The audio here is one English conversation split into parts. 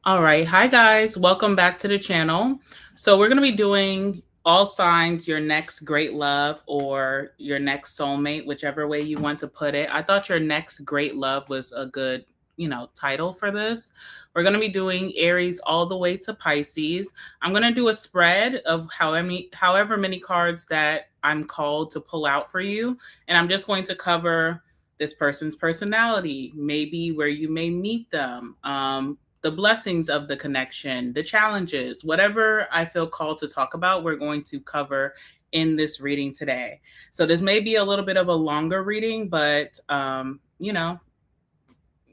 All right. Hi, guys. Welcome back to the channel. So, we're going to be doing all signs, your next great love or your next soulmate, whichever way you want to put it. I thought your next great love was a good, title for this. We're going to be doing Aries all the way to Pisces. I'm going to do a spread of however many cards that I'm called to pull out for you. And I'm just going to cover this person's personality, maybe where you may meet them, the blessings of the connection, the challenges, whatever I feel called to talk about, we're going to cover in this reading today. So this may be a little bit of a longer reading, but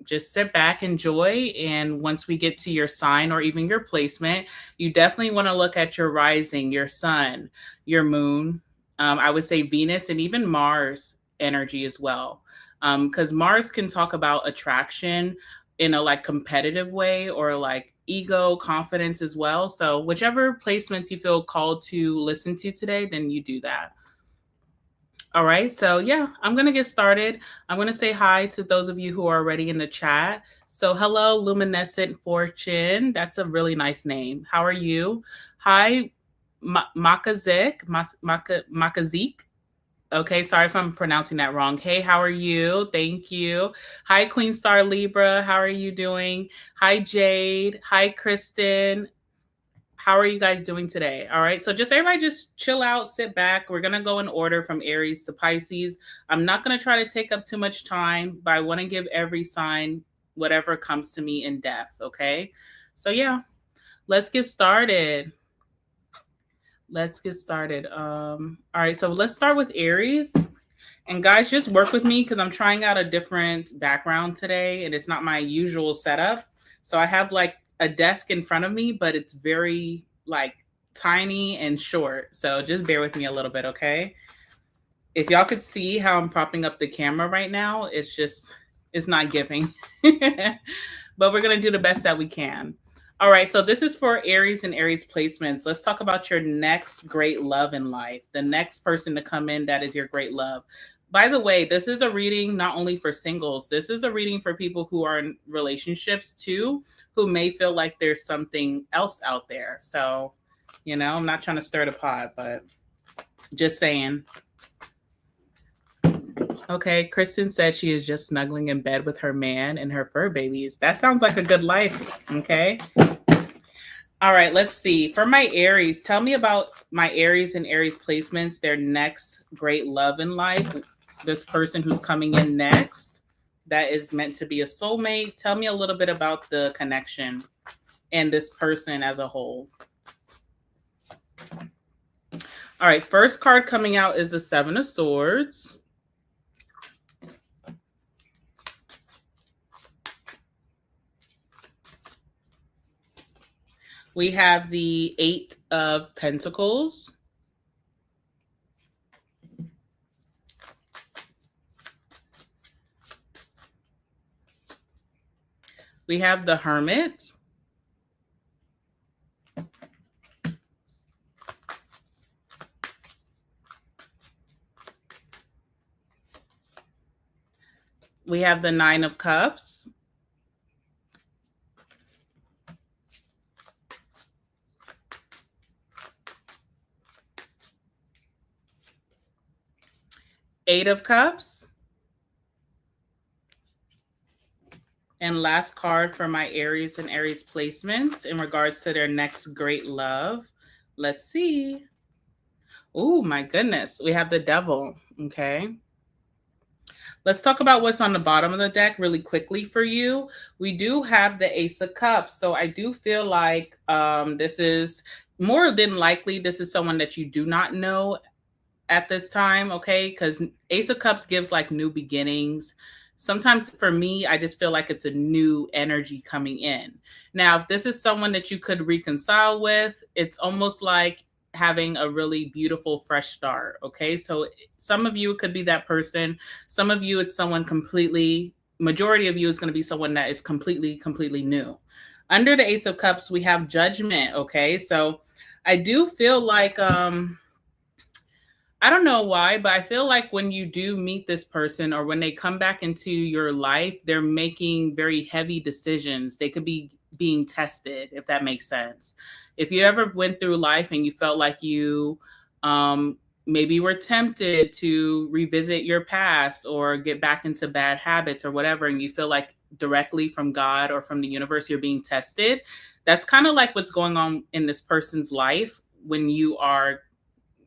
just sit back, enjoy, and once we get to your sign or even your placement, you definitely want to look at your rising, your sun, your moon. I would say Venus and even Mars energy as well, because Mars can talk about attraction in a like competitive way or like ego, confidence as well. So whichever placements you feel called to listen to today, then you do that. All right, so yeah, I'm going to get started. I'm going to say hi to those of you who are already in the chat. So hello, Luminescent Fortune. That's a really nice name. How are you? Hi, Makazik. Okay, sorry if I'm pronouncing that wrong. Hey, how are you? Thank you. Hi, Queen Star Libra. How are you doing? Hi, Jade. Hi, Kristen. How are you guys doing today? All right, so just everybody just chill out, sit back. We're going to go in order from Aries to Pisces. I'm not going to try to take up too much time, but I want to give every sign whatever comes to me in depth, okay? So yeah, let's get started. All right, so let's start with Aries. And guys, just work with me because I'm trying out a different background today and it's not my usual setup. So I have like a desk in front of me, but it's very like tiny and short. So just bear with me a little bit, okay? If y'all could see how I'm propping up the camera right now, it's not giving. But we're going to do the best that we can. All right, so this is for Aries and Aries placements. Let's talk about your next great love in life, the next person to come in that is your great love. By the way, this is a reading not only for singles, this is a reading for people who are in relationships too, who may feel like there's something else out there. So, I'm not trying to stir the pot, but just saying. Okay, Kristen said she is just snuggling in bed with her man and her fur babies. That sounds like a good life, okay? All right, let's see. For my Aries, tell me about my Aries and Aries placements, their next great love in life. This person who's coming in next, that is meant to be a soulmate. Tell me a little bit about the connection and this person as a whole. All right, first card coming out is the Seven of Swords. We have the Eight of Pentacles. We have the Hermit. We have the Nine of Cups. Eight of Cups. And last card for my Aries and Aries placements in regards to their next great love. Let's see. Oh, my goodness. We have the Devil. Okay. Let's talk about what's on the bottom of the deck really quickly for you. We do have the Ace of Cups. So I do feel like this is more than likely, this is someone that you do not know at this time, okay? Because Ace of Cups gives like new beginnings. Sometimes for me, I just feel like it's a new energy coming in. Now, if this is someone that you could reconcile with, it's almost like having a really beautiful fresh start, okay? So some of you, it could be that person. Some of you, it's someone completely, majority of you is going to be someone that is completely new. Under the Ace of Cups, we have Judgment, okay? So I do feel like, I don't know why, but I feel like when you do meet this person or when they come back into your life, they're making very heavy decisions. They could be being tested, if that makes sense. If you ever went through life and you felt like you um, maybe were tempted to revisit your past or get back into bad habits or whatever, and you feel like directly from God or from the universe you're being tested, that's kind of like what's going on in this person's life when you are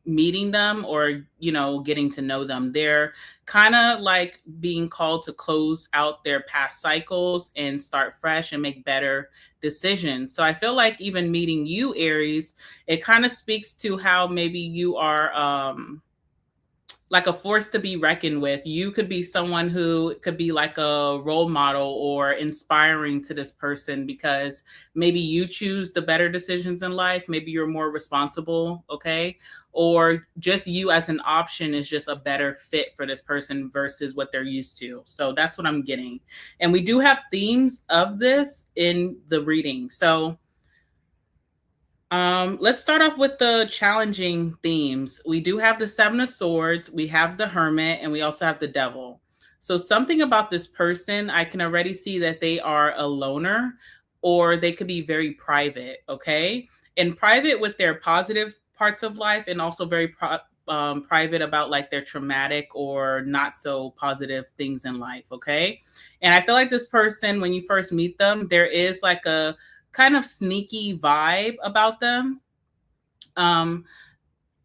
meeting them or getting to know them. They're kind of like being called to close out their past cycles and start fresh and make better decisions. So I feel like even meeting you, Aries, it kind of speaks to how maybe you are like a force to be reckoned with. You could be someone who could be like a role model or inspiring to this person because maybe you choose the better decisions in life. Maybe you're more responsible, okay? Or just you as an option is just a better fit for this person versus what they're used to. So that's what I'm getting. And we do have themes of this in the reading. So let's start off with the challenging themes. We do have the Seven of Swords, we have the Hermit, and we also have the Devil. So something about this person, I can already see that they are a loner or they could be very private, okay? And private with their positive parts of life and also very private about like their traumatic or not so positive things in life, okay? And I feel like this person, when you first meet them, there is like a kind of sneaky vibe about them.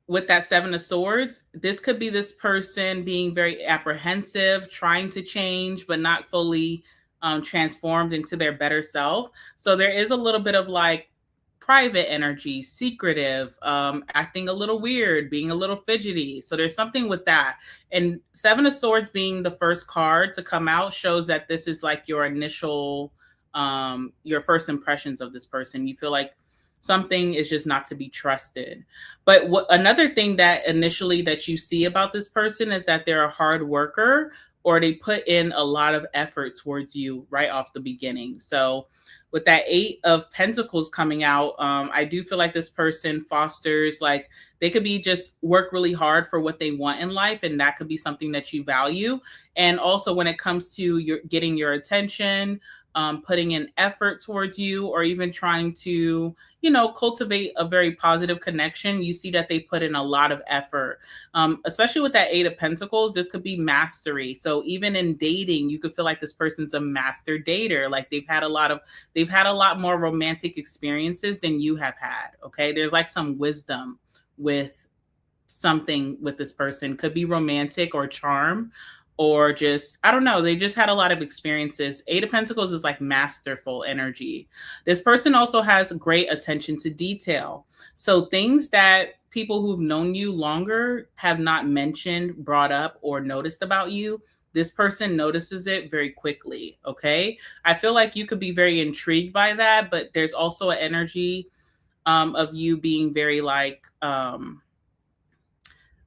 With that Seven of Swords, this could be this person being very apprehensive, trying to change, but not fully transformed into their better self. So there is a little bit of like private energy, secretive, acting a little weird, being a little fidgety. So there's something with that. And Seven of Swords being the first card to come out shows that this is like your initial your first impressions of this person. You feel like something is just not to be trusted. But another thing that initially that you see about this person is that they're a hard worker or they put in a lot of effort towards you right off the beginning. So with that Eight of Pentacles coming out, I do feel like this person fosters, like they could be just work really hard for what they want in life, and that could be something that you value. And also when it comes to your getting your attention, putting in effort towards you, or even trying to, cultivate a very positive connection, you see that they put in a lot of effort. Especially with that Eight of Pentacles, this could be mastery. So even in dating, you could feel like this person's a master dater. Like they've had a lot more romantic experiences than you have had. Okay. There's like some wisdom with something with this person. Could be romantic or charm, or just, I don't know, they just had a lot of experiences. Eight of Pentacles is like masterful energy. This person also has great attention to detail. So things that people who've known you longer have not mentioned, brought up, or noticed about you, this person notices it very quickly, okay? I feel like you could be very intrigued by that, but there's also an energy of you being very like,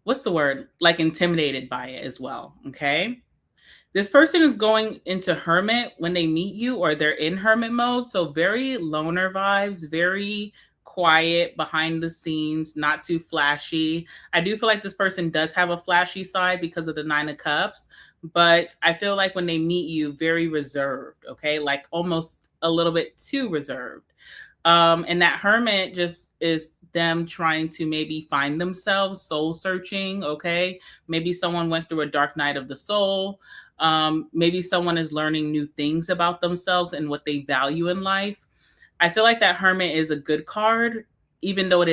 what's the word? Like intimidated by it as well. Okay. This person is going into hermit when they meet you, or they're in hermit mode. So very loner vibes, very quiet behind the scenes, not too flashy. I do feel like this person does have a flashy side because of the Nine of Cups, but I feel like when they meet you, very reserved. Okay. Like almost a little bit too reserved. And that hermit just is them trying to maybe find themselves, soul searching. Okay. Maybe someone went through a dark night of the soul. Maybe someone is learning new things about themselves and what they value in life. I feel like that hermit is a good card, even though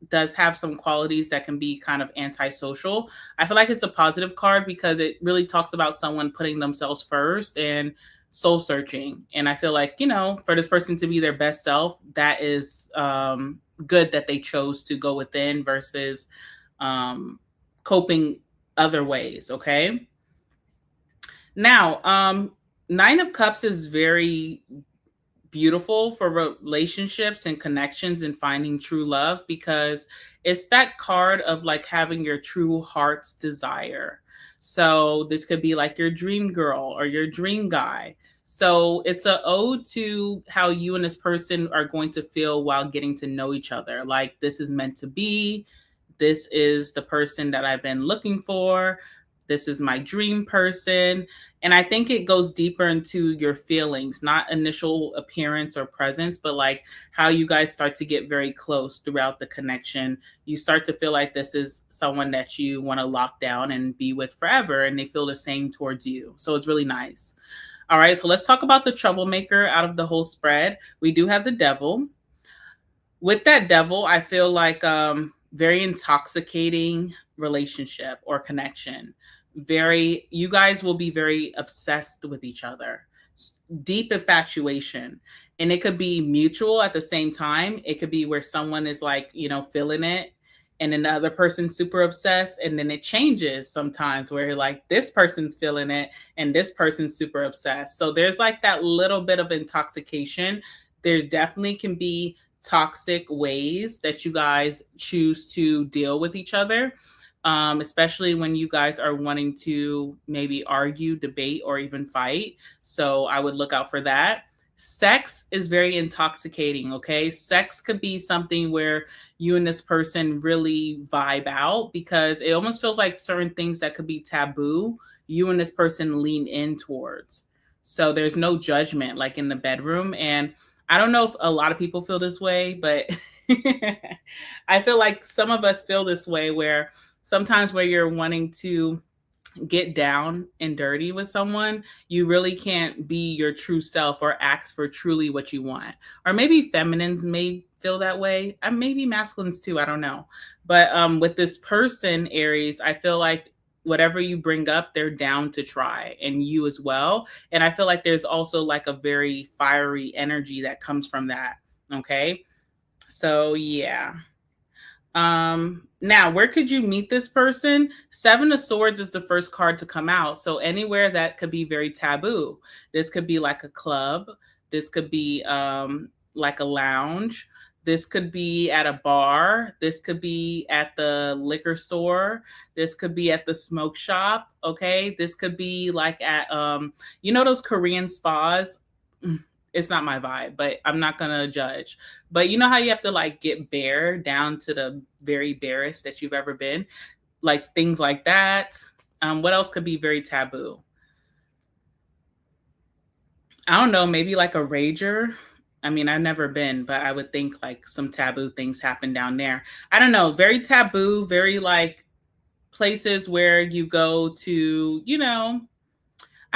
does have some qualities that can be kind of antisocial. I feel like it's a positive card because it really talks about someone putting themselves first and soul searching. And I feel like, for this person to be their best self, that is good that they chose to go within versus coping other ways. Okay. Now, Nine of Cups is very beautiful for relationships and connections and finding true love, because it's that card of like having your true heart's desire. So this could be like your dream girl or your dream guy. So it's an ode to how you and this person are going to feel while getting to know each other. Like, this is meant to be. This is the person that I've been looking for. this is my dream person. And I think it goes deeper into your feelings, not initial appearance or presence, but like how you guys start to get very close throughout the connection. You start to feel like this is someone that you want to lock down and be with forever, and they feel the same towards you. So it's really nice. All right, so let's talk about the troublemaker out of the whole spread. We do have the devil. With that devil, I feel like very intoxicating relationship or connection. Very, you guys will be very obsessed with each other. Deep infatuation. And it could be mutual at the same time. It could be where someone is like, feeling it, and then the other person's super obsessed, and then it changes sometimes where like this person's feeling it and this person's super obsessed. So there's like that little bit of intoxication. There definitely can be toxic ways that you guys choose to deal with each other, especially when you guys are wanting to maybe argue, debate, or even fight. So I would look out for that. Sex is very intoxicating, okay? Sex could be something where you and this person really vibe out, because it almost feels like certain things that could be taboo, you and this person lean in towards. So there's no judgment like in the bedroom. And I don't know if a lot of people feel this way, but I feel like some of us feel this way, where sometimes where you're wanting to get down and dirty with someone, you really can't be your true self or ask for truly what you want. Or maybe feminines may feel that way. Maybe masculines too. I don't know. But with this person, Aries, I feel like whatever you bring up, they're down to try, and you as well. And I feel like there's also like a very fiery energy that comes from that. Okay. So yeah. Now, where could you meet this person? Seven of Swords is the first card to come out. So anywhere that could be very taboo. This could be like a club. This could be like a lounge. This could be at a bar. This could be at the liquor store. This could be at the smoke shop. Okay. This could be like at those Korean spas. It's not my vibe, but I'm not gonna judge. But you know how you have to like get bare down to the very barest that you've ever been, like things like that. What else could be very taboo? I don't know, maybe like a rager. I mean, I've never been, but I would think like some taboo things happen down there. I don't know, very taboo, very like places where you go to,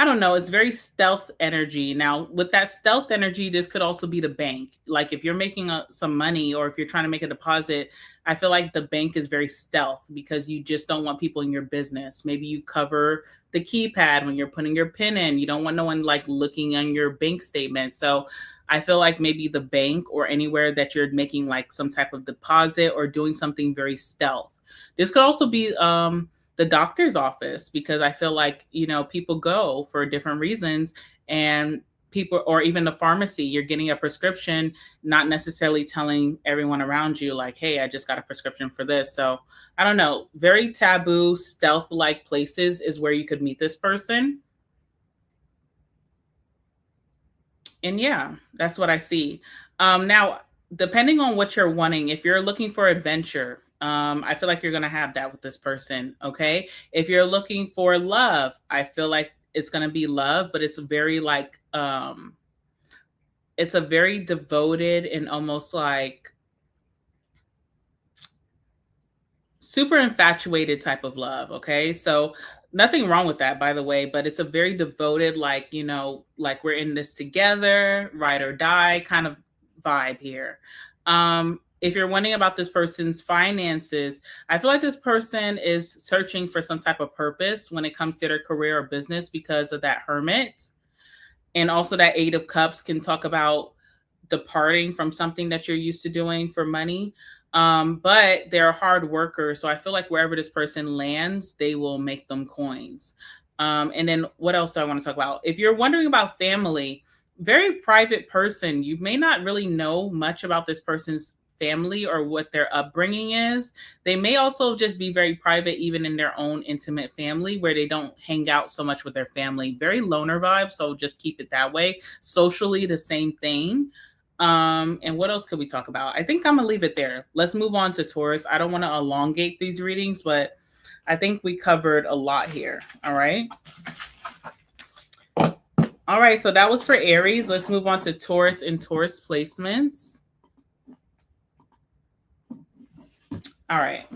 I don't know. It's very stealth energy. Now, with that stealth energy, this could also be the bank. Like if you're making some money, or if you're trying to make a deposit, I feel like the bank is very stealth, because you just don't want people in your business. Maybe you cover the keypad when you're putting your PIN in. You don't want no one like looking on your bank statement. So I feel like maybe the bank, or anywhere that you're making like some type of deposit or doing something very stealth. This could also be the doctor's office, because I feel like, people go for different reasons, and people, or even the pharmacy, you're getting a prescription, not necessarily telling everyone around you like, hey, I just got a prescription for this. So I don't know, very taboo, stealth like places is where you could meet this person. And yeah, that's what I see. Now, depending on what you're wanting, if you're looking for adventure, I feel like you're going to have that with this person. Okay. If you're looking for love, I feel like it's going to be love, but it's very like, it's a very devoted and almost like super infatuated type of love. Okay. So nothing wrong with that, by the way, but it's a very devoted, like, like we're in this together, ride or die kind of vibe here. If you're wondering about this person's finances, I feel like this person is searching for some type of purpose when it comes to their career or business, because of that Hermit. And also that Eight of Cups can talk about departing from something that you're used to doing for money. But they're hard workers. So I feel like wherever this person lands, they will make them coins. And then what else do I want to talk about? If you're wondering about family, very private person. You may not really know much about this person's family or what their upbringing is. They may also just be very private, even in their own intimate family, where they don't hang out so much with their family. Very loner vibe. So just keep it that way. Socially, the same thing. And what else could we talk about? I think I'm gonna leave it there. Let's move on to Taurus. I don't want to elongate these readings, but I think we covered a lot here. All right. All right, so that was for Aries. Let's move on to Taurus and Taurus placements. All right.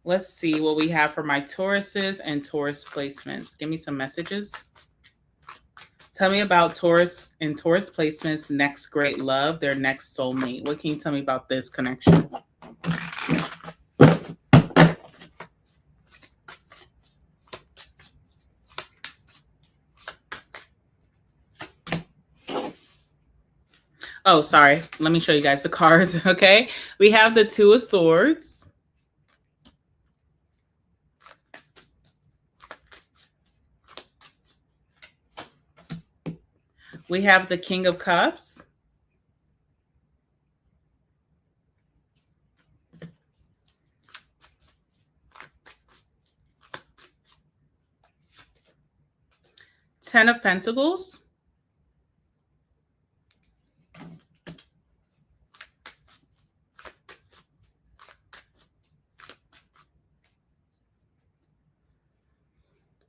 Let's see what we have for my Tauruses and Taurus placements. Give me some messages. Tell me about Taurus and Taurus placements' next great love, their next soulmate. What can you tell me about this connection? Oh, sorry. Let me show you guys the cards, okay? We have the Two of Swords. We have the King of Cups. Ten of Pentacles.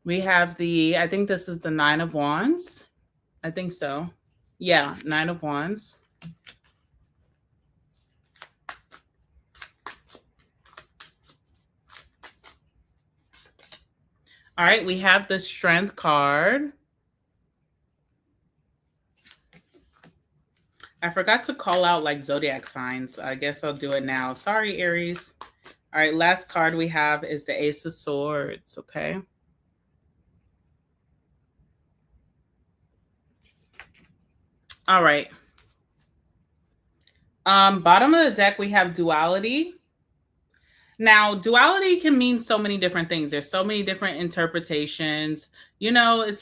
We have I think this is the Nine of Wands. I think so. Yeah, Nine of Wands. All right, we have the Strength card. I forgot to call out like zodiac signs. I guess I'll do it now. Sorry, Aries. All right, last card we have is the Ace of Swords, okay? All right. Bottom of the deck, we have duality. Now, duality can mean so many different things. There's so many different interpretations. You know, it's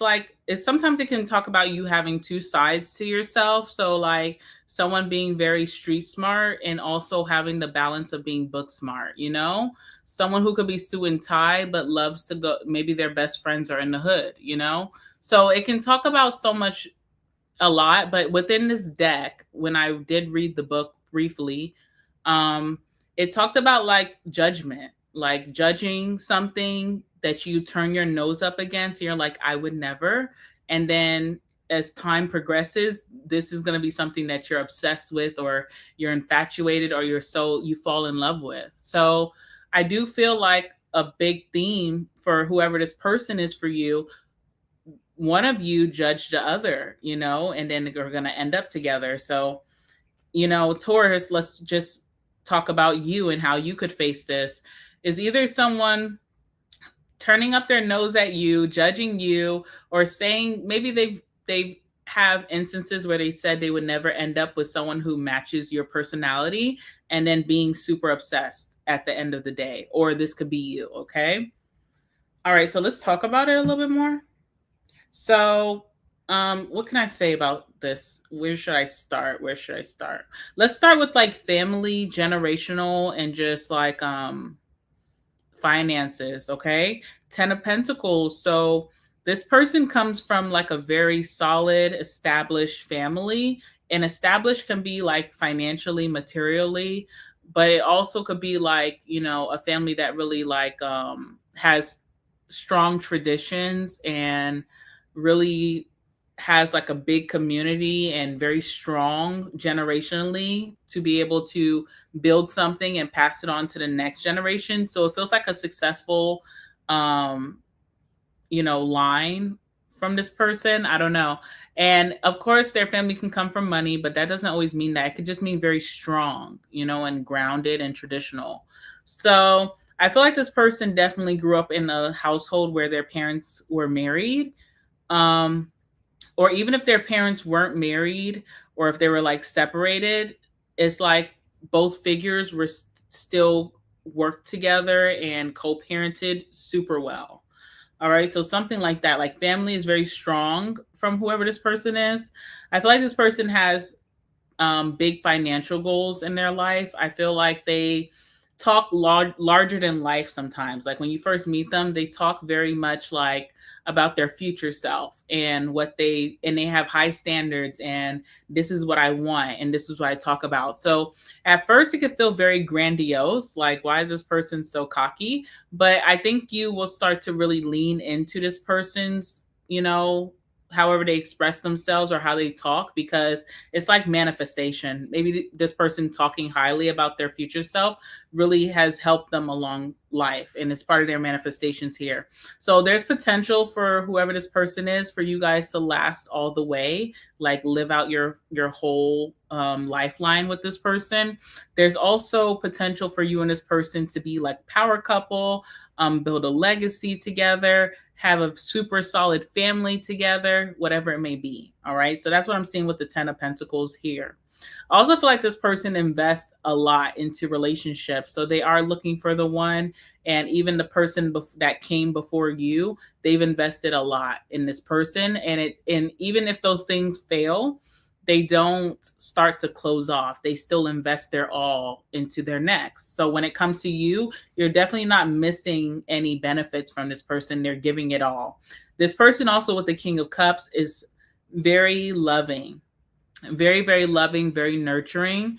sometimes it can talk about you having two sides to yourself. So like someone being very street smart and also having the balance of being book smart, you know? Someone who could be suit and tie but loves to go, maybe their best friends are in the hood, you know? So it can talk about so much, a lot, but within this deck, when I did read the book briefly, it talked about like judgment, like judging something that you turn your nose up against. You're like, I would never. And then as time progresses, this is going to be something that you're obsessed with, or you're infatuated, or you fall in love with. So I do feel like a big theme for whoever this person is for you, one of you judged the other, you know, and then they're going to end up together. So, you know, Taurus, let's just talk about you and how you could face this. Is either someone turning up their nose at you, judging you, or saying maybe they've have instances where they said they would never end up with someone who matches your personality, and then being super obsessed at the end of the day. Or this could be you, okay? All right, so let's talk about it a little bit more. So, what can I say about this? Where should I start? Let's start with like family, generational, and just like finances, okay? 10 of Pentacles. So, this person comes from like a very solid, established family. And established can be like financially, materially, but it also could be like, you know, a family that really like has strong traditions and really has like a big community and very strong generationally to be able to build something and pass it on to the next generation. So it feels like a successful you know, line from this person. I don't know. And of course their family can come from money, but that doesn't always mean that. It could just mean very strong, you know, and grounded and traditional. So I feel like this person definitely grew up in a household where their parents were married. Um, or even if their parents weren't married, or if they were like separated, it's like both figures were still worked together and co-parented super well. All right, so something like that, like family is very strong from whoever this person is. I feel like this person has big financial goals in their life. I feel like they talk larger than life sometimes. Like when you first meet them, they talk very much like about their future self and they have high standards, and this is what I want and this is what I talk about. So at first it could feel very grandiose, like why is this person so cocky? But I think you will start to really lean into this person's, however they express themselves or how they talk, because it's like manifestation. Maybe this person talking highly about their future self really has helped them along life, and it's part of their manifestations here. So there's potential for whoever this person is for you guys to last all the way, like live out your whole lifeline with this person. There's also potential for you and this person to be like power couple, build a legacy together, have a super solid family together, whatever it may be. All right. So that's what I'm seeing with the 10 of Pentacles here. I also feel like this person invests a lot into relationships. So they are looking for the one. And even the person that came before you, they've invested a lot in this person. And even if those things fail, they don't start to close off. They still invest their all into their next. So when it comes to you, you're definitely not missing any benefits from this person. They're giving it all. This person also with the King of Cups is very loving, very, very loving, very nurturing.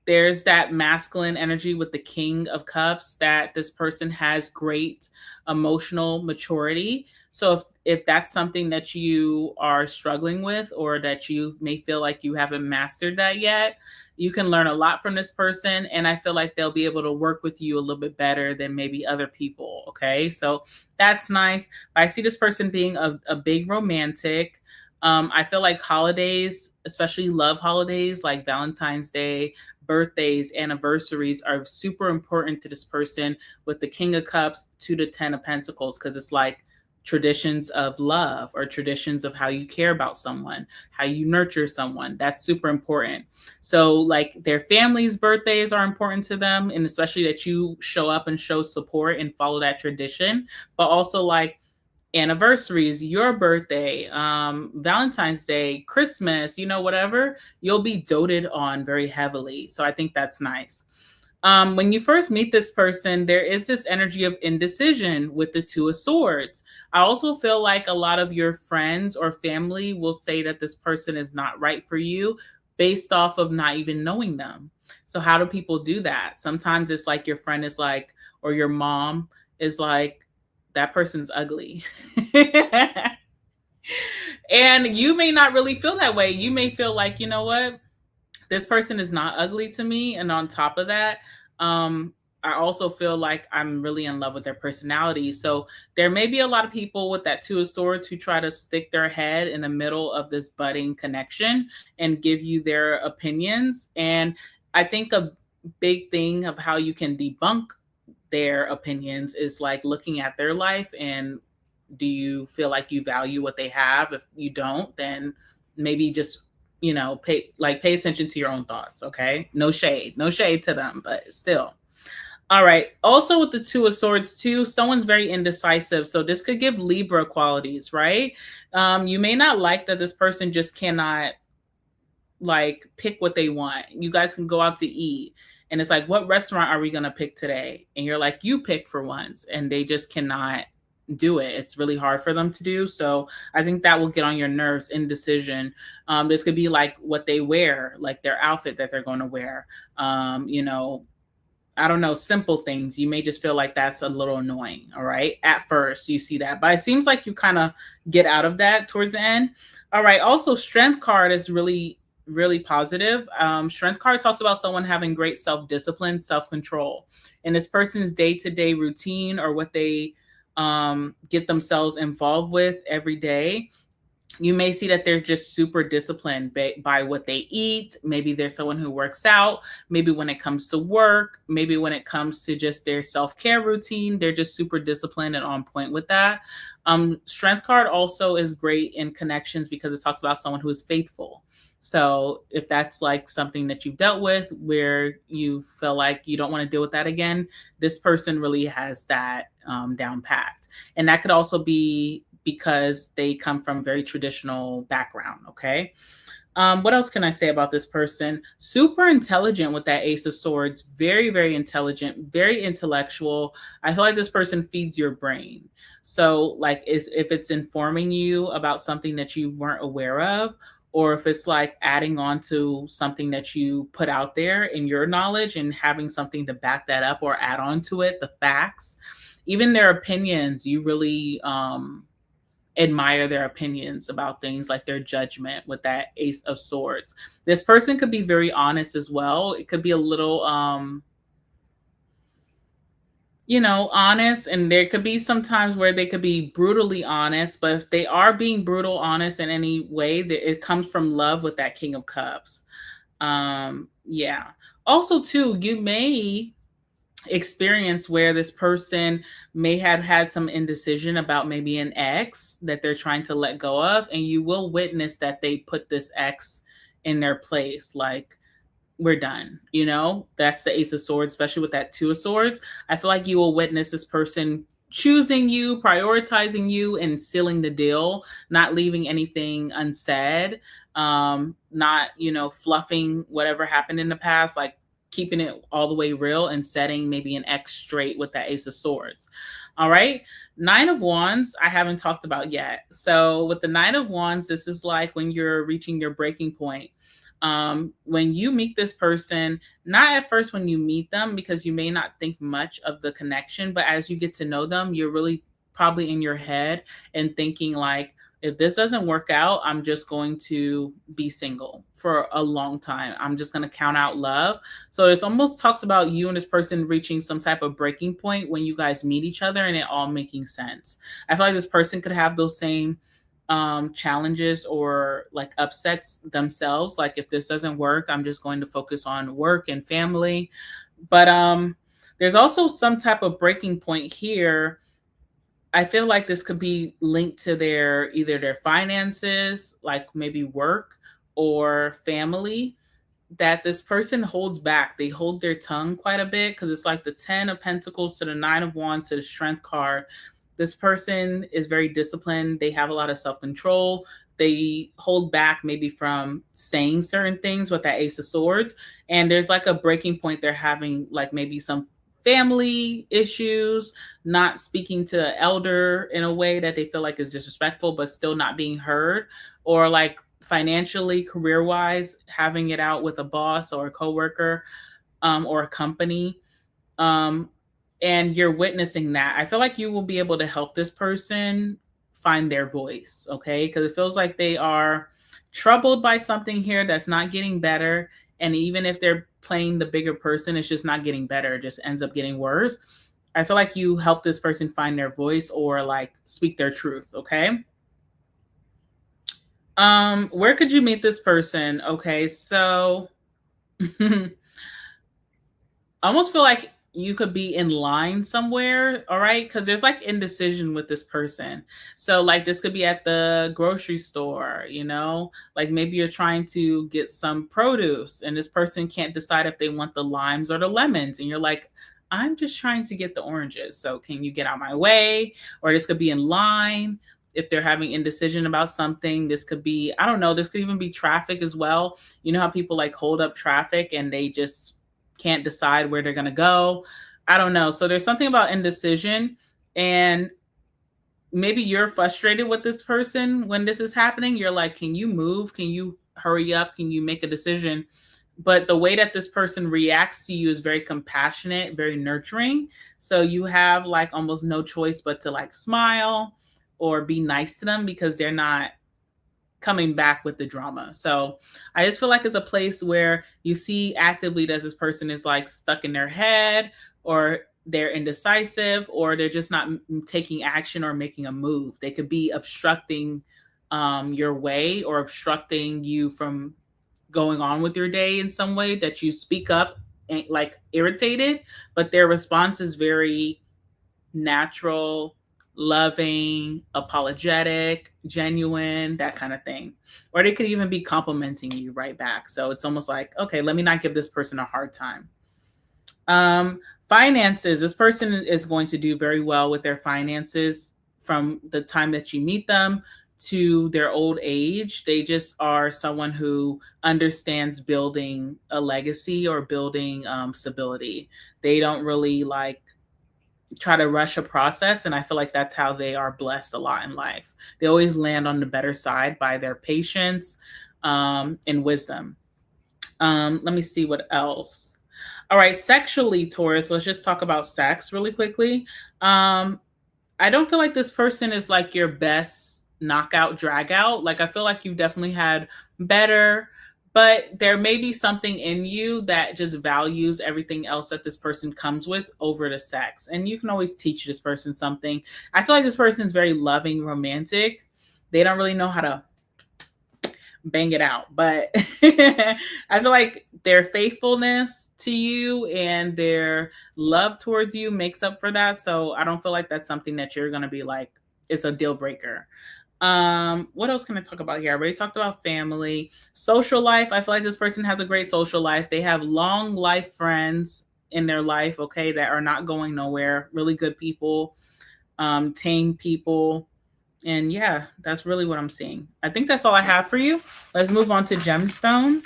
There's that masculine energy with the King of Cups, that this person has great emotional maturity. So if that's something that you are struggling with, or that you may feel like you haven't mastered that yet, you can learn a lot from this person. And I feel like they'll be able to work with you a little bit better than maybe other people. Okay. So that's nice. I see this person being a big romantic. I feel like holidays, especially love holidays like Valentine's Day, birthdays, anniversaries, are super important to this person with the King of Cups to the 10 of Pentacles, because it's like traditions of love or traditions of how you care about someone, how you nurture someone. That's super important. So like their family's birthdays are important to them, and especially that you show up and show support and follow that tradition. But also like anniversaries, your birthday, Valentine's Day, Christmas, whatever, you'll be doted on very heavily. So I think that's nice. When you first meet this person, there is this energy of indecision with the Two of Swords. I also feel like a lot of your friends or family will say that this person is not right for you based off of not even knowing them. So how do people do that? Sometimes it's like your friend is like, or your mom is like, that person's ugly. And you may not really feel that way. You may feel like, you know what? This person is not ugly to me. And on top of that, I also feel like I'm really in love with their personality. So there may be a lot of people with that Two of Swords who try to stick their head in the middle of this budding connection and give you their opinions. And I think a big thing of how you can debunk their opinions is like looking at their life, and do you feel like you value what they have? If you don't, then maybe just pay attention to your own thoughts. Okay, no shade to them, but still. All right. Also with the Two of Swords too, someone's very indecisive. So this could give Libra qualities, right? You may not like that this person just cannot like pick what they want. You guys can go out to eat, and it's like, what restaurant are we going to pick today? And you're like, you pick for once, and they just cannot do it. It's really hard for them to do. So I think that will get on your nerves. Indecision. This could be like what they wear, like their outfit that they're going to wear. I don't know, simple things. You may just feel like that's a little annoying. All right. At first, you see that, but it seems like you kind of get out of that towards the end. All right. Also, Strength card is really, really positive. Strength card talks about someone having great self-discipline, self-control, and this person's day-to-day routine, or what they get themselves involved with every day. You may see that they're just super disciplined by what they eat. Maybe there's someone who works out. Maybe when it comes to work, maybe when it comes to just their self-care routine, they're just super disciplined and on point with that. Strength card also is great in connections because it talks about someone who is faithful. So if that's like something that you've dealt with where you feel like you don't want to deal with that again, this person really has that down packed. And that could also be because they come from very traditional background. Okay. What else can I say about this person? Super intelligent with that Ace of Swords. Very, very intelligent, very intellectual. I feel like this person feeds your brain. So, like, if it's informing you about something that you weren't aware of, or if it's like adding on to something that you put out there in your knowledge and having something to back that up or add on to it, the facts, even their opinions, you really admire their opinions about things, like their judgment with that Ace of Swords. This person could be very honest as well. It could be a little honest, and there could be some times where they could be brutally honest, but if they are being brutal honest in any way, that it comes from love with that King of Cups. Yeah. Also too, you may experience where this person may have had some indecision about maybe an ex that they're trying to let go of, and you will witness that they put this ex in their place, like, we're done. That's the Ace of Swords, especially with that Two of Swords. I feel like you will witness this person choosing you, prioritizing you, and sealing the deal, not leaving anything unsaid, not fluffing whatever happened in the past, like keeping it all the way real and setting maybe an X straight with that Ace of Swords. All right. Nine of Wands, I haven't talked about yet. So with the Nine of Wands, this is like when you're reaching your breaking point. When you meet this person, not at first when you meet them, because you may not think much of the connection, but as you get to know them, you're really probably in your head and thinking like, if this doesn't work out, I'm just going to be single for a long time. I'm just going to count out love. So this almost talks about you and this person reaching some type of breaking point when you guys meet each other and it all making sense. I feel like this person could have those same challenges or like upsets themselves. Like, if this doesn't work, I'm just going to focus on work and family. But there's also some type of breaking point here. I feel like this could be linked to either their finances, like maybe work or family, that this person holds back. They hold their tongue quite a bit, because it's like the 10 of Pentacles to the 9 of Wands to the Strength card. This person is very disciplined. They have a lot of self-control. They hold back maybe from saying certain things with that Ace of Swords. And there's like a breaking point. They're having like maybe some family issues, not speaking to an elder in a way that they feel like is disrespectful, but still not being heard, or like financially, career-wise, having it out with a boss or a coworker, or a company. And you're witnessing that. I feel like you will be able to help this person find their voice, okay? Because it feels like they are troubled by something here that's not getting better. And even if they're playing the bigger person, it's just not getting better. It just ends up getting worse. I feel like you help this person find their voice or like speak their truth, okay? Where could you meet this person? Okay, so I almost feel like you could be in line somewhere, all right? Because there's like indecision with this person. So, like, this could be at the grocery store, like maybe you're trying to get some produce and this person can't decide if they want the limes or the lemons. And you're like, I'm just trying to get the oranges. So, can you get out my way? Or this could be in line. If they're having indecision about something, this could be, I don't know, this could even be traffic as well. You know how people like hold up traffic and they just can't decide where they're going to go. I don't know. So there's something about indecision, and maybe you're frustrated with this person when this is happening. You're like, can you move? Can you hurry up? Can you make a decision? But the way that this person reacts to you is very compassionate, very nurturing. So you have like almost no choice but to like smile or be nice to them, because they're not coming back with the drama. So I just feel like it's a place where you see actively that this person is like stuck in their head, or they're indecisive, or they're just not taking action or making a move. They could be obstructing your way, or obstructing you from going on with your day in some way, that you speak up and like irritated, but their response is very natural, loving, apologetic, genuine, that kind of thing. Or they could even be complimenting you right back. So it's almost like, okay, let me not give this person a hard time. Finances. This person is going to do very well with their finances from the time that you meet them to their old age. They just are someone who understands building a legacy or building stability. They don't really like try to rush a process, and I feel like that's how they are blessed a lot in life. They always land on the better side by their patience and wisdom. Let me see what else. All right, sexually, Taurus, let's just talk about sex really quickly. I don't feel like this person is like your best knockout drag out. Like, I feel like you've definitely had better, but there may be something in you that just values everything else that this person comes with over the sex. And you can always teach this person something. I feel like this person is very loving, romantic. They don't really know how to bang it out, but I feel like their faithfulness to you and their love towards you makes up for that. So I don't feel like that's something that you're going to be like, it's a deal breaker. What else can I talk about here? I already talked about family. Social life. I feel like this person has a great social life. They have long life friends in their life, okay, that are not going nowhere. Really good people, tame people. And yeah, that's really what I'm seeing. I think that's all I have for you. Let's move on to gemstone.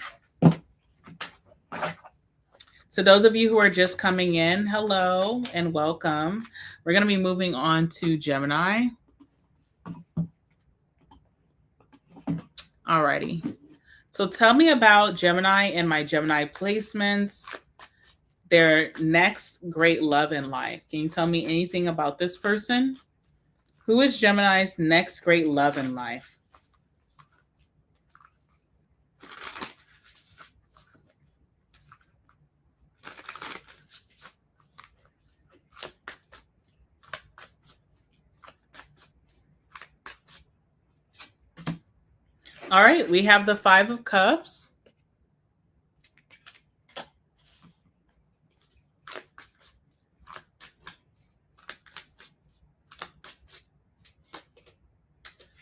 So those of you who are just coming in, hello and welcome. We're going to be moving on to Gemini. Alrighty. So tell me about Gemini and my Gemini placements, their next great love in life. Can you tell me anything about this person? Who is Gemini's next great love in life? All right, we have the Five of Cups.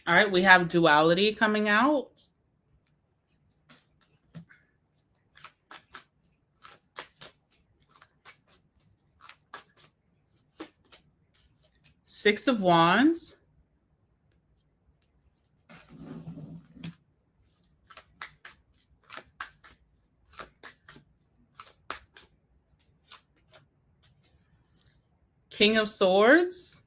All right, we have duality coming out. Six of Wands. King of Swords.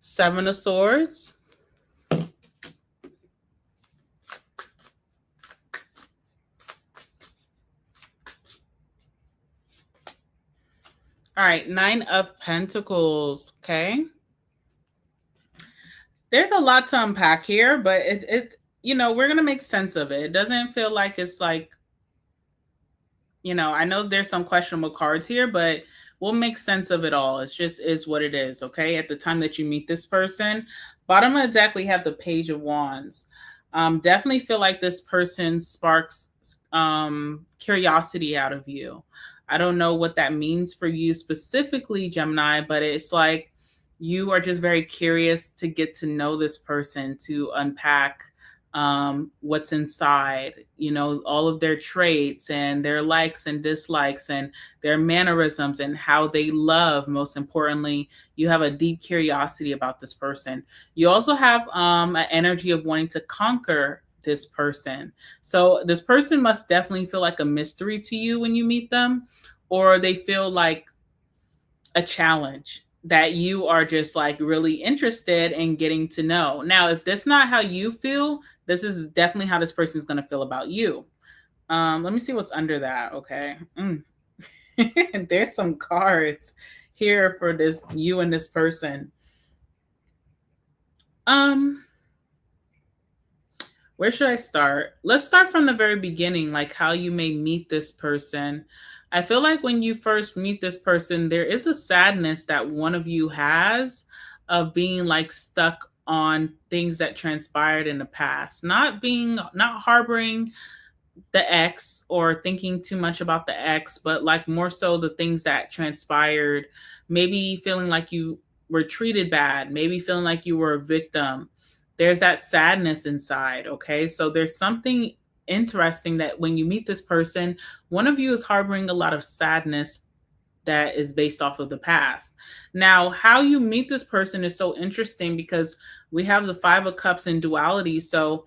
Seven of Swords. All right, Nine of Pentacles, okay? There's a lot to unpack here, but it you know, we're going to make sense of it. It doesn't feel like it's like, you know, I know there's some questionable cards here, but we'll make sense of it all. It's just is what it is, okay? At the time that you meet this person, bottom of the deck, we have the Page of Wands. Definitely feel like this person sparks curiosity out of you. I don't know what that means for you specifically, Gemini, but it's like you are just very curious to get to know this person, to unpack what's inside, you know, all of their traits and their likes and dislikes and their mannerisms and how they love. Most importantly, you have a deep curiosity about this person. You also have an energy of wanting to conquer this person. So this person must definitely feel like a mystery to you when you meet them, or they feel like a challenge that you are just like really interested in getting to know. Now, if that's not how you feel, this is definitely how this person is going to feel about you. Let me see what's under that. Okay. There's some cards here for this, you and this person. Where should I start? Let's start from the very beginning, like how you may meet this person. I feel like when you first meet this person, there is a sadness that one of you has of being like stuck on things that transpired in the past, not harboring the ex or thinking too much about the ex, but like more so the things that transpired, maybe feeling like you were treated bad, maybe feeling like you were a victim. There's that sadness inside, okay? So there's something interesting that when you meet this person, one of you is harboring a lot of sadness that is based off of the past. Now, how you meet this person is so interesting because we have the Five of Cups in duality. So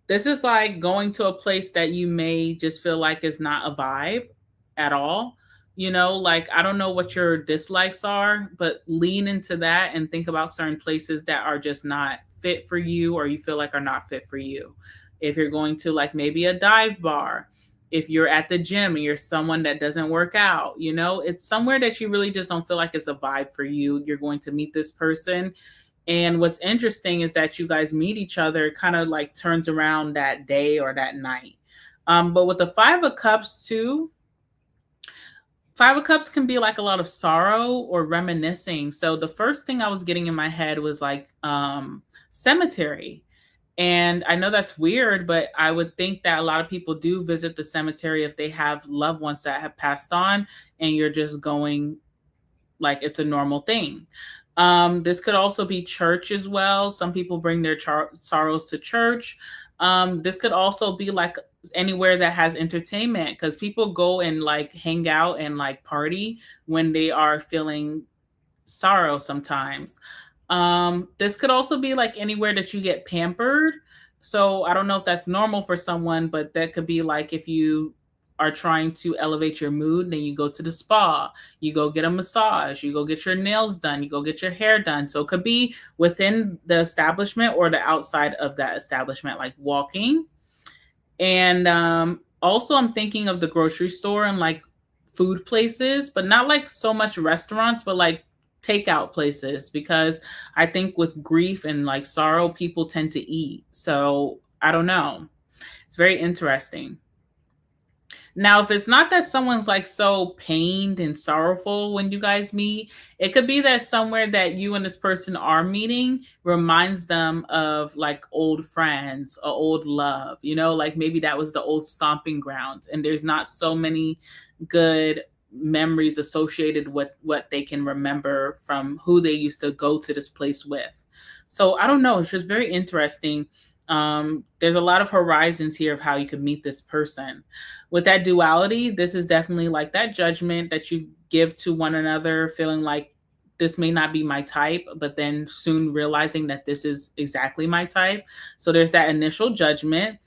this is like going to a place that you may just feel like is not a vibe at all. You know, like I don't know what your dislikes are, but lean into that and think about certain places that are just not fit for you or you feel like are not fit for you. If you're going to like maybe a dive bar, if you're at the gym and you're someone that doesn't work out, you know, it's somewhere that you really just don't feel like it's a vibe for you. You're going to meet this person, and what's interesting is that you guys meet each other, kind of like turns around that day or that night. But with the Five of Cups, too, Five of Cups can be like a lot of sorrow or reminiscing. So the first thing I was getting in my head was like cemetery. And I know that's weird, but I would think that a lot of people do visit the cemetery if they have loved ones that have passed on and you're just going like it's a normal thing. This could also be church as well. Some people bring their sorrows to church. This could also be like anywhere that has entertainment because people go and like hang out and like party when they are feeling sorrow sometimes. This could also be like anywhere that you get pampered. So I don't know if that's normal for someone, but that could be like if you are trying to elevate your mood, then you go to the spa, you go get a massage, you go get your nails done, you go get your hair done. So it could be within the establishment or the outside of that establishment, like walking. And also, I'm thinking of the grocery store and like food places, but not like so much restaurants, but like takeout places, because I think with grief and like sorrow, people tend to eat. So I don't know. It's very interesting. Now, if it's not that someone's like so pained and sorrowful when you guys meet, it could be that somewhere that you and this person are meeting reminds them of like old friends, or old love, you know, like maybe that was the old stomping grounds and there's not so many good memories associated with what they can remember from who they used to go to this place with. So I don't know, it's just very interesting. There's a lot of horizons here of how you could meet this person. With that duality, this is definitely like that judgment that you give to one another, feeling like this may not be my type, but then soon realizing that this is exactly my type. So there's that initial judgment.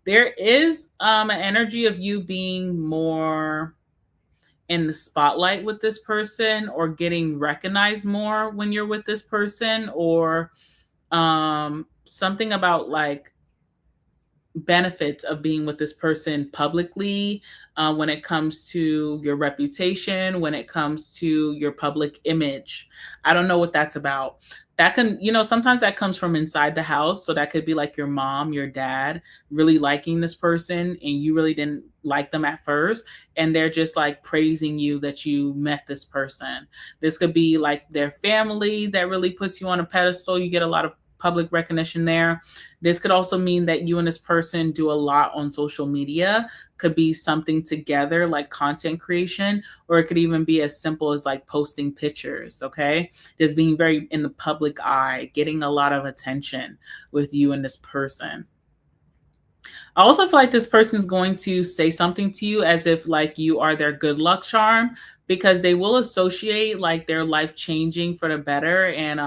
There is an energy of you being more in the spotlight with this person or getting recognized more when you're with this person, or something about like benefits of being with this person publicly, when it comes to your reputation, when it comes to your public image. I don't know what that's about. That can, you know, sometimes that comes from inside the house. So that could be like your mom, your dad really liking this person and you really didn't like them at first. And they're just like praising you that you met this person. This could be like their family that really puts you on a pedestal. You get a lot of public recognition there. This could also mean that you and this person do a lot on social media. Could be something together like content creation, or it could even be as simple as like posting pictures, okay? Just being very in the public eye, getting a lot of attention with you and this person. I also feel like this person's going to say something to you as if like you are their good luck charm, because they will associate like their life changing for the better and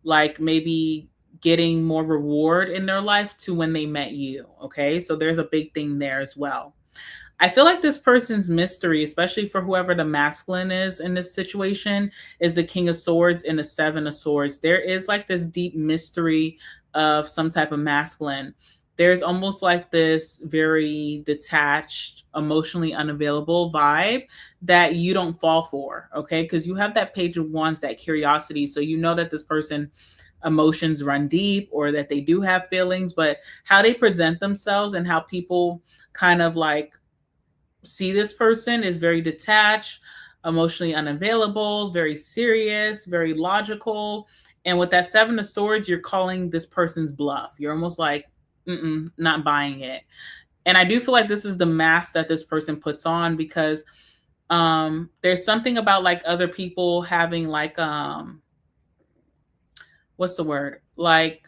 like maybe getting more reward in their life to when they met you. Okay. So there's a big thing there as well. I feel like this person's mystery, especially for whoever the masculine is in this situation, is the King of Swords and the Seven of Swords. There is like this deep mystery of some type of masculine. There's almost like this very detached, emotionally unavailable vibe that you don't fall for, okay? Because you have that Page of Wands, that curiosity. So you know that this person emotions run deep or that they do have feelings, but how they present themselves and how people kind of like see this person is very detached, emotionally unavailable, very serious, very logical. And with that Seven of Swords, you're calling this person's bluff. You're almost like, not buying it. And I do feel like this is the mask that this person puts on, because there's something about like other people having like what's the word? Like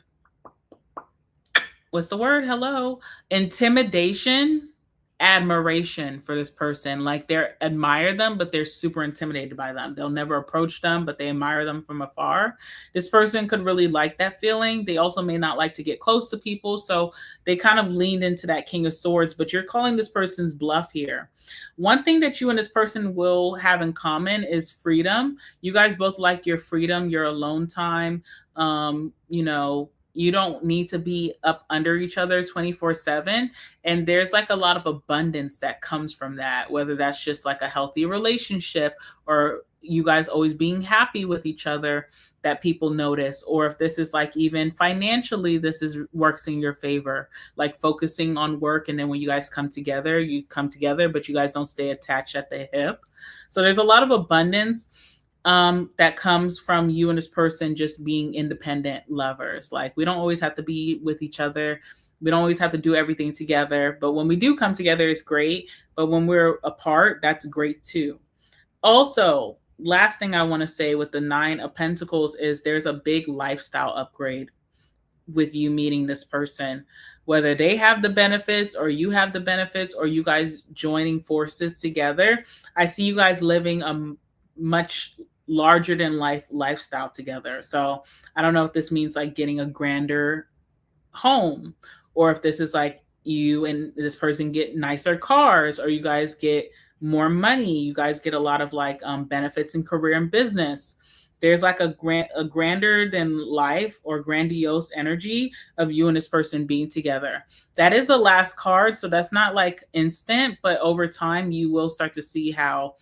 what's the word? Hello. Intimidation, admiration for this person. Like they admire them, but they're super intimidated by them. They'll never approach them, but they admire them from afar. This person could really like that feeling. They also may not like to get close to people. So they kind of leaned into that King of Swords, but you're calling this person's bluff here. One thing that you and this person will have in common is freedom. You guys both like your freedom, your alone time. You know, you don't need to be up under each other 24/7. And there's like a lot of abundance that comes from that, whether that's just like a healthy relationship or you guys always being happy with each other that people notice, or if this is like even financially, this is works in your favor, like focusing on work. And then when you guys come together, you come together, but you guys don't stay attached at the hip. So there's a lot of abundance that comes from you and this person just being independent lovers. Like we don't always have to be with each other. We don't always have to do everything together. But when we do come together, it's great. But when we're apart, that's great too. Also, last thing I want to say with the Nine of Pentacles is there's a big lifestyle upgrade with you meeting this person, whether they have the benefits or you have the benefits or you guys joining forces together. I see you guys living a much larger than life lifestyle together. So I don't know if this means like getting a grander home, or if this is like you and this person get nicer cars, or you guys get more money, you guys get a lot of like benefits in career and business. There's like a grander than life or grandiose energy of you and this person being together. That is the last card, so that's not like instant, but over time you will start to see how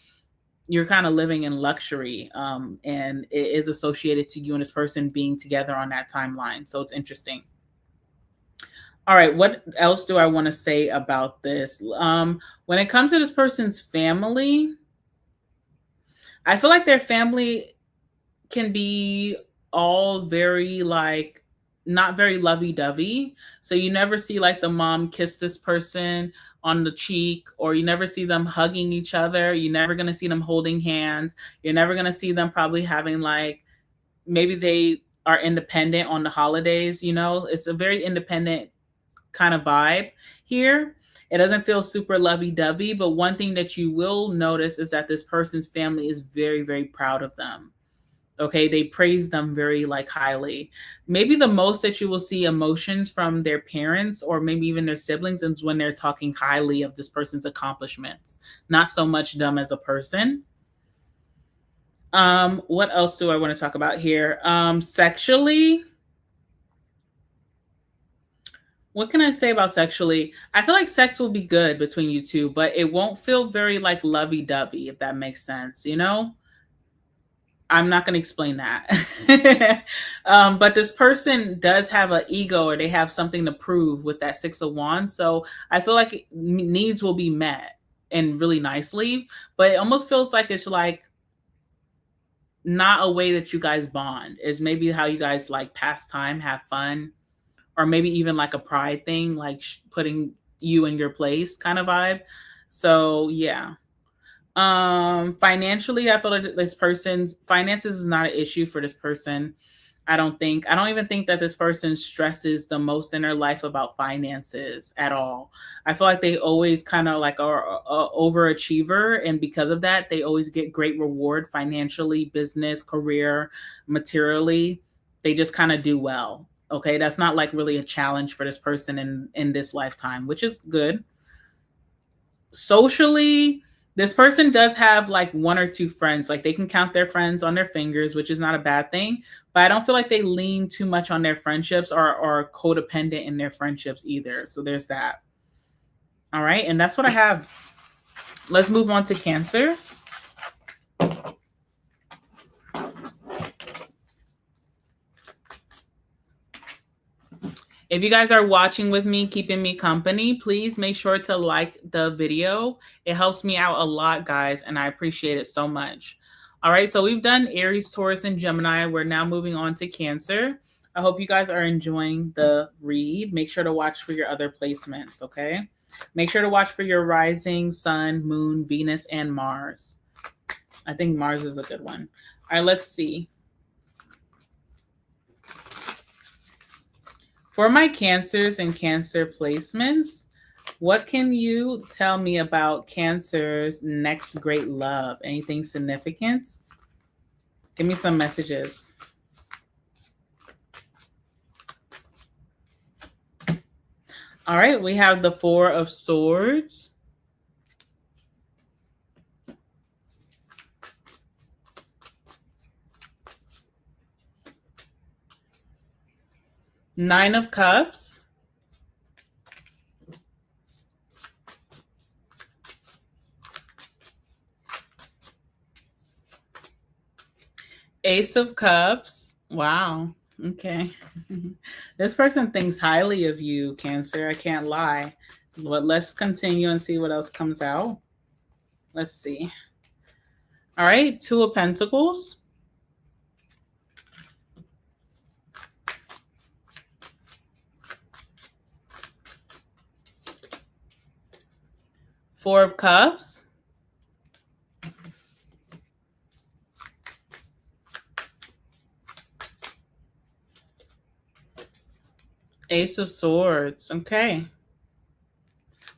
you're kind of living in luxury, and it is associated to you and this person being together on that timeline. So it's interesting. All right, what else do I want to say about this? When it comes to this person's family, I feel like their family can be all very like not very lovey-dovey. So you never see like the mom kiss this person on the cheek, or you never see them hugging each other. You're never going to see them holding hands. You're never going to see them probably having like, maybe they are independent on the holidays, you know? It's a very independent kind of vibe here. It doesn't feel super lovey-dovey, but one thing that you will notice is that this person's family is very, very proud of them. Okay, they praise them very like highly. Maybe the most that you will see emotions from their parents or maybe even their siblings is when they're talking highly of this person's accomplishments, not so much them as a person. What else do I want to talk about here? Sexually, what can I say about sexually? I feel like sex will be good between you two, but it won't feel very like lovey-dovey, if that makes sense, you know? I'm not going to explain that. But this person does have an ego, or they have something to prove with that Six of Wands. So I feel like needs will be met and really nicely, but it almost feels like it's like not a way that you guys bond. Is maybe how you guys like pass time, have fun, or maybe even like a pride thing, like putting you in your place kind of vibe. So yeah. Financially, I feel like this person's finances is not an issue for this person. I don't even think that this person stresses the most in their life about finances at all. I feel like they always kind of like are a overachiever, and because of that, they always get great reward financially, business, career, materially. They just kind of do well. Okay, that's not like really a challenge for this person in this lifetime, which is good. Socially, this person does have like one or two friends. Like they can count their friends on their fingers, which is not a bad thing. But I don't feel like they lean too much on their friendships or are codependent in their friendships either. So there's that. All right. And that's what I have. Let's move on to Cancer. If you guys are watching with me, keeping me company, please make sure to like the video. It helps me out a lot, guys, and I appreciate it so much. All right, so we've done Aries, Taurus, and Gemini. We're now moving on to Cancer. I hope you guys are enjoying the read. Make sure to watch for your other placements, okay? Make sure to watch for your rising, sun, moon, Venus, and Mars. I think Mars is a good one. All right, let's see. For my Cancers and Cancer placements, what can you tell me about Cancer's next great love? Anything significant? Give me some messages. All right, we have the Four of Swords. Nine of Cups. Ace of Cups. Wow. Okay. This person thinks highly of you, Cancer. I can't lie. But let's continue and see what else comes out. Let's see. All right. Two of Pentacles. Four of Cups. Ace of Swords. Okay.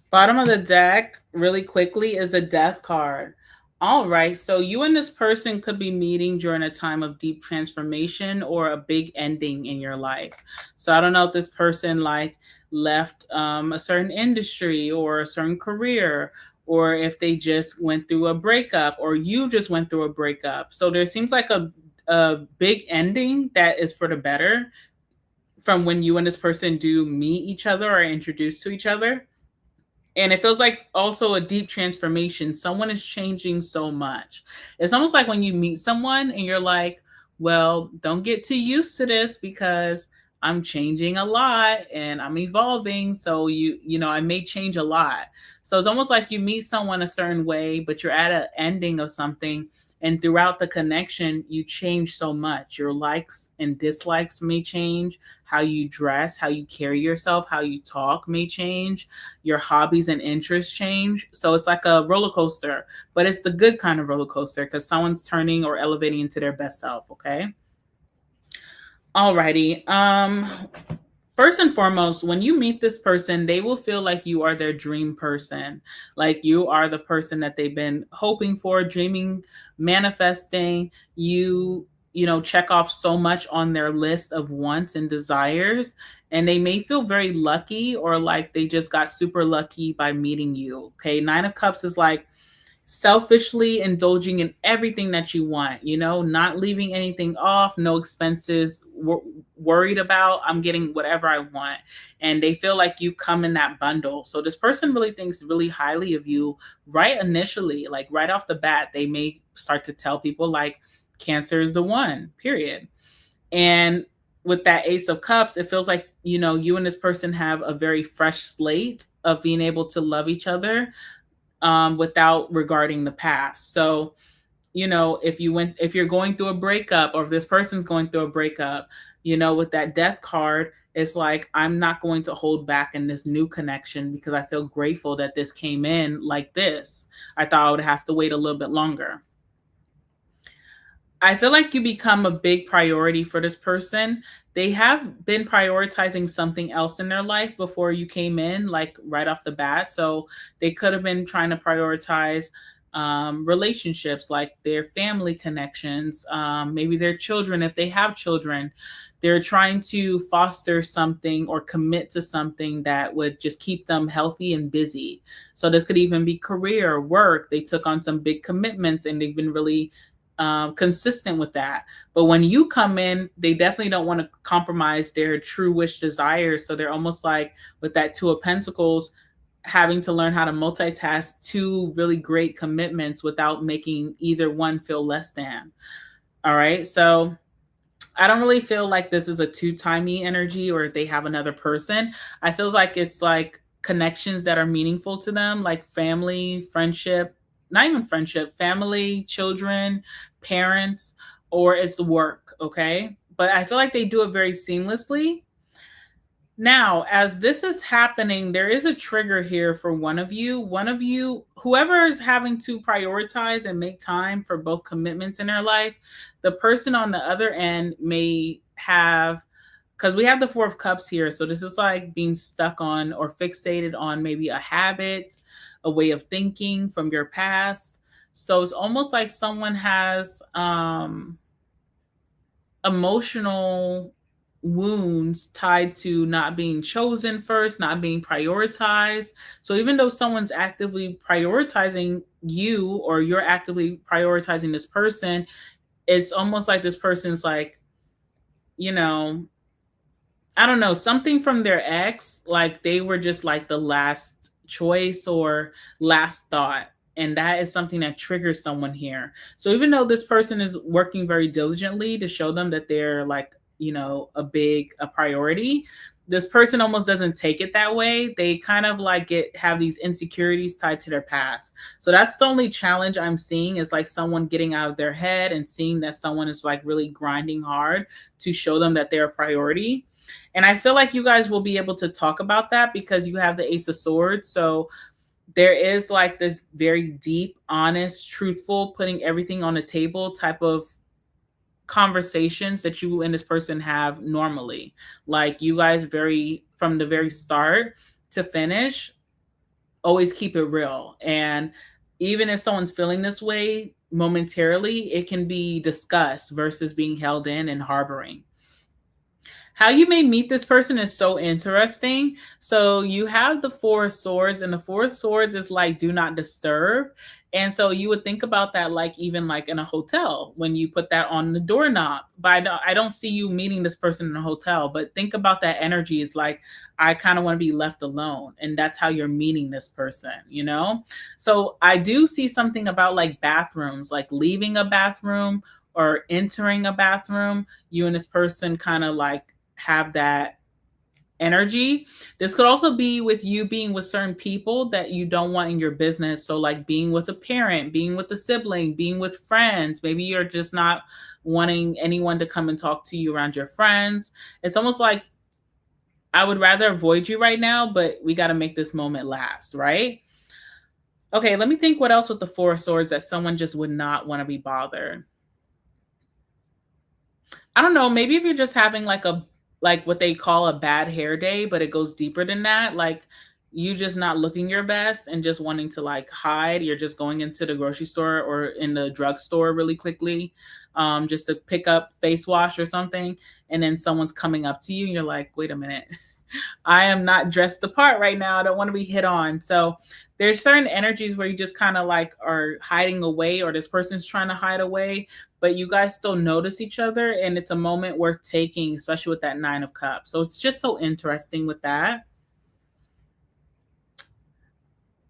Bottom of the deck, really quickly, is the Death card. All right. So you and this person could be meeting during a time of deep transformation or a big ending in your life. So I don't know if this person left a certain industry or a certain career, or if they just went through a breakup, or you just went through a breakup. So there seems like a big ending that is for the better from when you and this person do meet each other or introduced to each other. And it feels like also a deep transformation. Someone is changing so much. It's almost like when you meet someone and you're like, well, don't get too used to this because I'm changing a lot and I'm evolving. So I may change a lot. So it's almost like you meet someone a certain way, but you're at an ending of something. And throughout the connection, you change so much. Your likes and dislikes may change. How you dress, how you carry yourself, how you talk may change. Your hobbies and interests change. So it's like a roller coaster, but it's the good kind of roller coaster because someone's turning or elevating into their best self. Okay. Alrighty. First and foremost, when you meet this person, they will feel like you are their dream person. Like you are the person that they've been hoping for, dreaming, manifesting. You check off so much on their list of wants and desires, and they may feel very lucky or like they just got super lucky by meeting you. Okay. Nine of Cups is like selfishly indulging in everything that you want, not leaving anything off, no expenses worried about. I'm getting whatever I want. And they feel like you come in that bundle. So this person really thinks really highly of you right initially, like right off the bat. They may start to tell people like Cancer is the one, period. And with that Ace of Cups, it feels like, you and this person have a very fresh slate of being able to love each other without regarding the past. So, if you're going through a breakup, or if this person's going through a breakup, with that Death card, it's like, I'm not going to hold back in this new connection because I feel grateful that this came in like this. I thought I would have to wait a little bit longer. I feel like you become a big priority for this person. They have been prioritizing something else in their life before you came in, like right off the bat. So they could have been trying to prioritize relationships, like their family connections, maybe their children, if they have children. They're trying to foster something or commit to something that would just keep them healthy and busy. So this could even be career, work. They took on some big commitments and they've been really consistent with that. But when you come in, they definitely don't want to compromise their true wish desires. So they're almost like with that Two of Pentacles, having to learn how to multitask two really great commitments without making either one feel less than. All right. So I don't really feel like this is a two-timey energy or they have another person. I feel like it's like connections that are meaningful to them, like family, friendship, not even friendship, family, children, parents, or it's work. Okay. But I feel like they do it very seamlessly. Now, as this is happening, there is a trigger here for one of you. One of you, whoever is having to prioritize and make time for both commitments in their life, the person on the other end may have because we have the Four of Cups here. So this is like being stuck on or fixated on maybe a habit, a way of thinking from your past. So it's almost like someone has emotional wounds tied to not being chosen first, not being prioritized. So even though someone's actively prioritizing you or you're actively prioritizing this person, it's almost like this person's like, you know, I don't know, something from their ex, like they were just like the last choice or last thought. And that is something that triggers someone here. So even though this person is working very diligently to show them that they're like, a priority, this person almost doesn't take it that way. They kind of like have these insecurities tied to their past. So that's the only challenge I'm seeing, is like someone getting out of their head and seeing that someone is like really grinding hard to show them that they're a priority. And I feel like you guys will be able to talk about that because you have the Ace of Swords. So there is like this very deep, honest, truthful, putting everything on the table type of conversations that you and this person have normally. Like you guys from the very start to finish, always keep it real. And even if someone's feeling this way momentarily, it can be discussed versus being held in and harboring. How you may meet this person is so interesting. So you have the Four of Swords, and the Four of Swords is like do not disturb. And so you would think about that like even like in a hotel when you put that on the doorknob. But I don't see you meeting this person in a hotel, but think about that energy is like, I kind of want to be left alone. And that's how you're meeting this person. So I do see something about like bathrooms, like leaving a bathroom or entering a bathroom. You and this person kind of like have that energy. This could also be with you being with certain people that you don't want in your business. So like being with a parent, being with a sibling, being with friends. Maybe you're just not wanting anyone to come and talk to you around your friends. It's almost like I would rather avoid you right now, but we got to make this moment last, right? Okay, let me think what else with the Four of Swords that someone just would not want to be bothered. I don't know, maybe if you're just having like what they call a bad hair day, but it goes deeper than that. Like you just not looking your best and just wanting to like hide. You're just going into the grocery store or in the drugstore really quickly, just to pick up face wash or something. And then someone's coming up to you and you're like, wait a minute. I am not dressed the part right now. I don't want to be hit on. So there's certain energies where you just kind of like are hiding away, or this person's trying to hide away, but you guys still notice each other. And it's a moment worth taking, especially with that Nine of Cups. So it's just so interesting with that.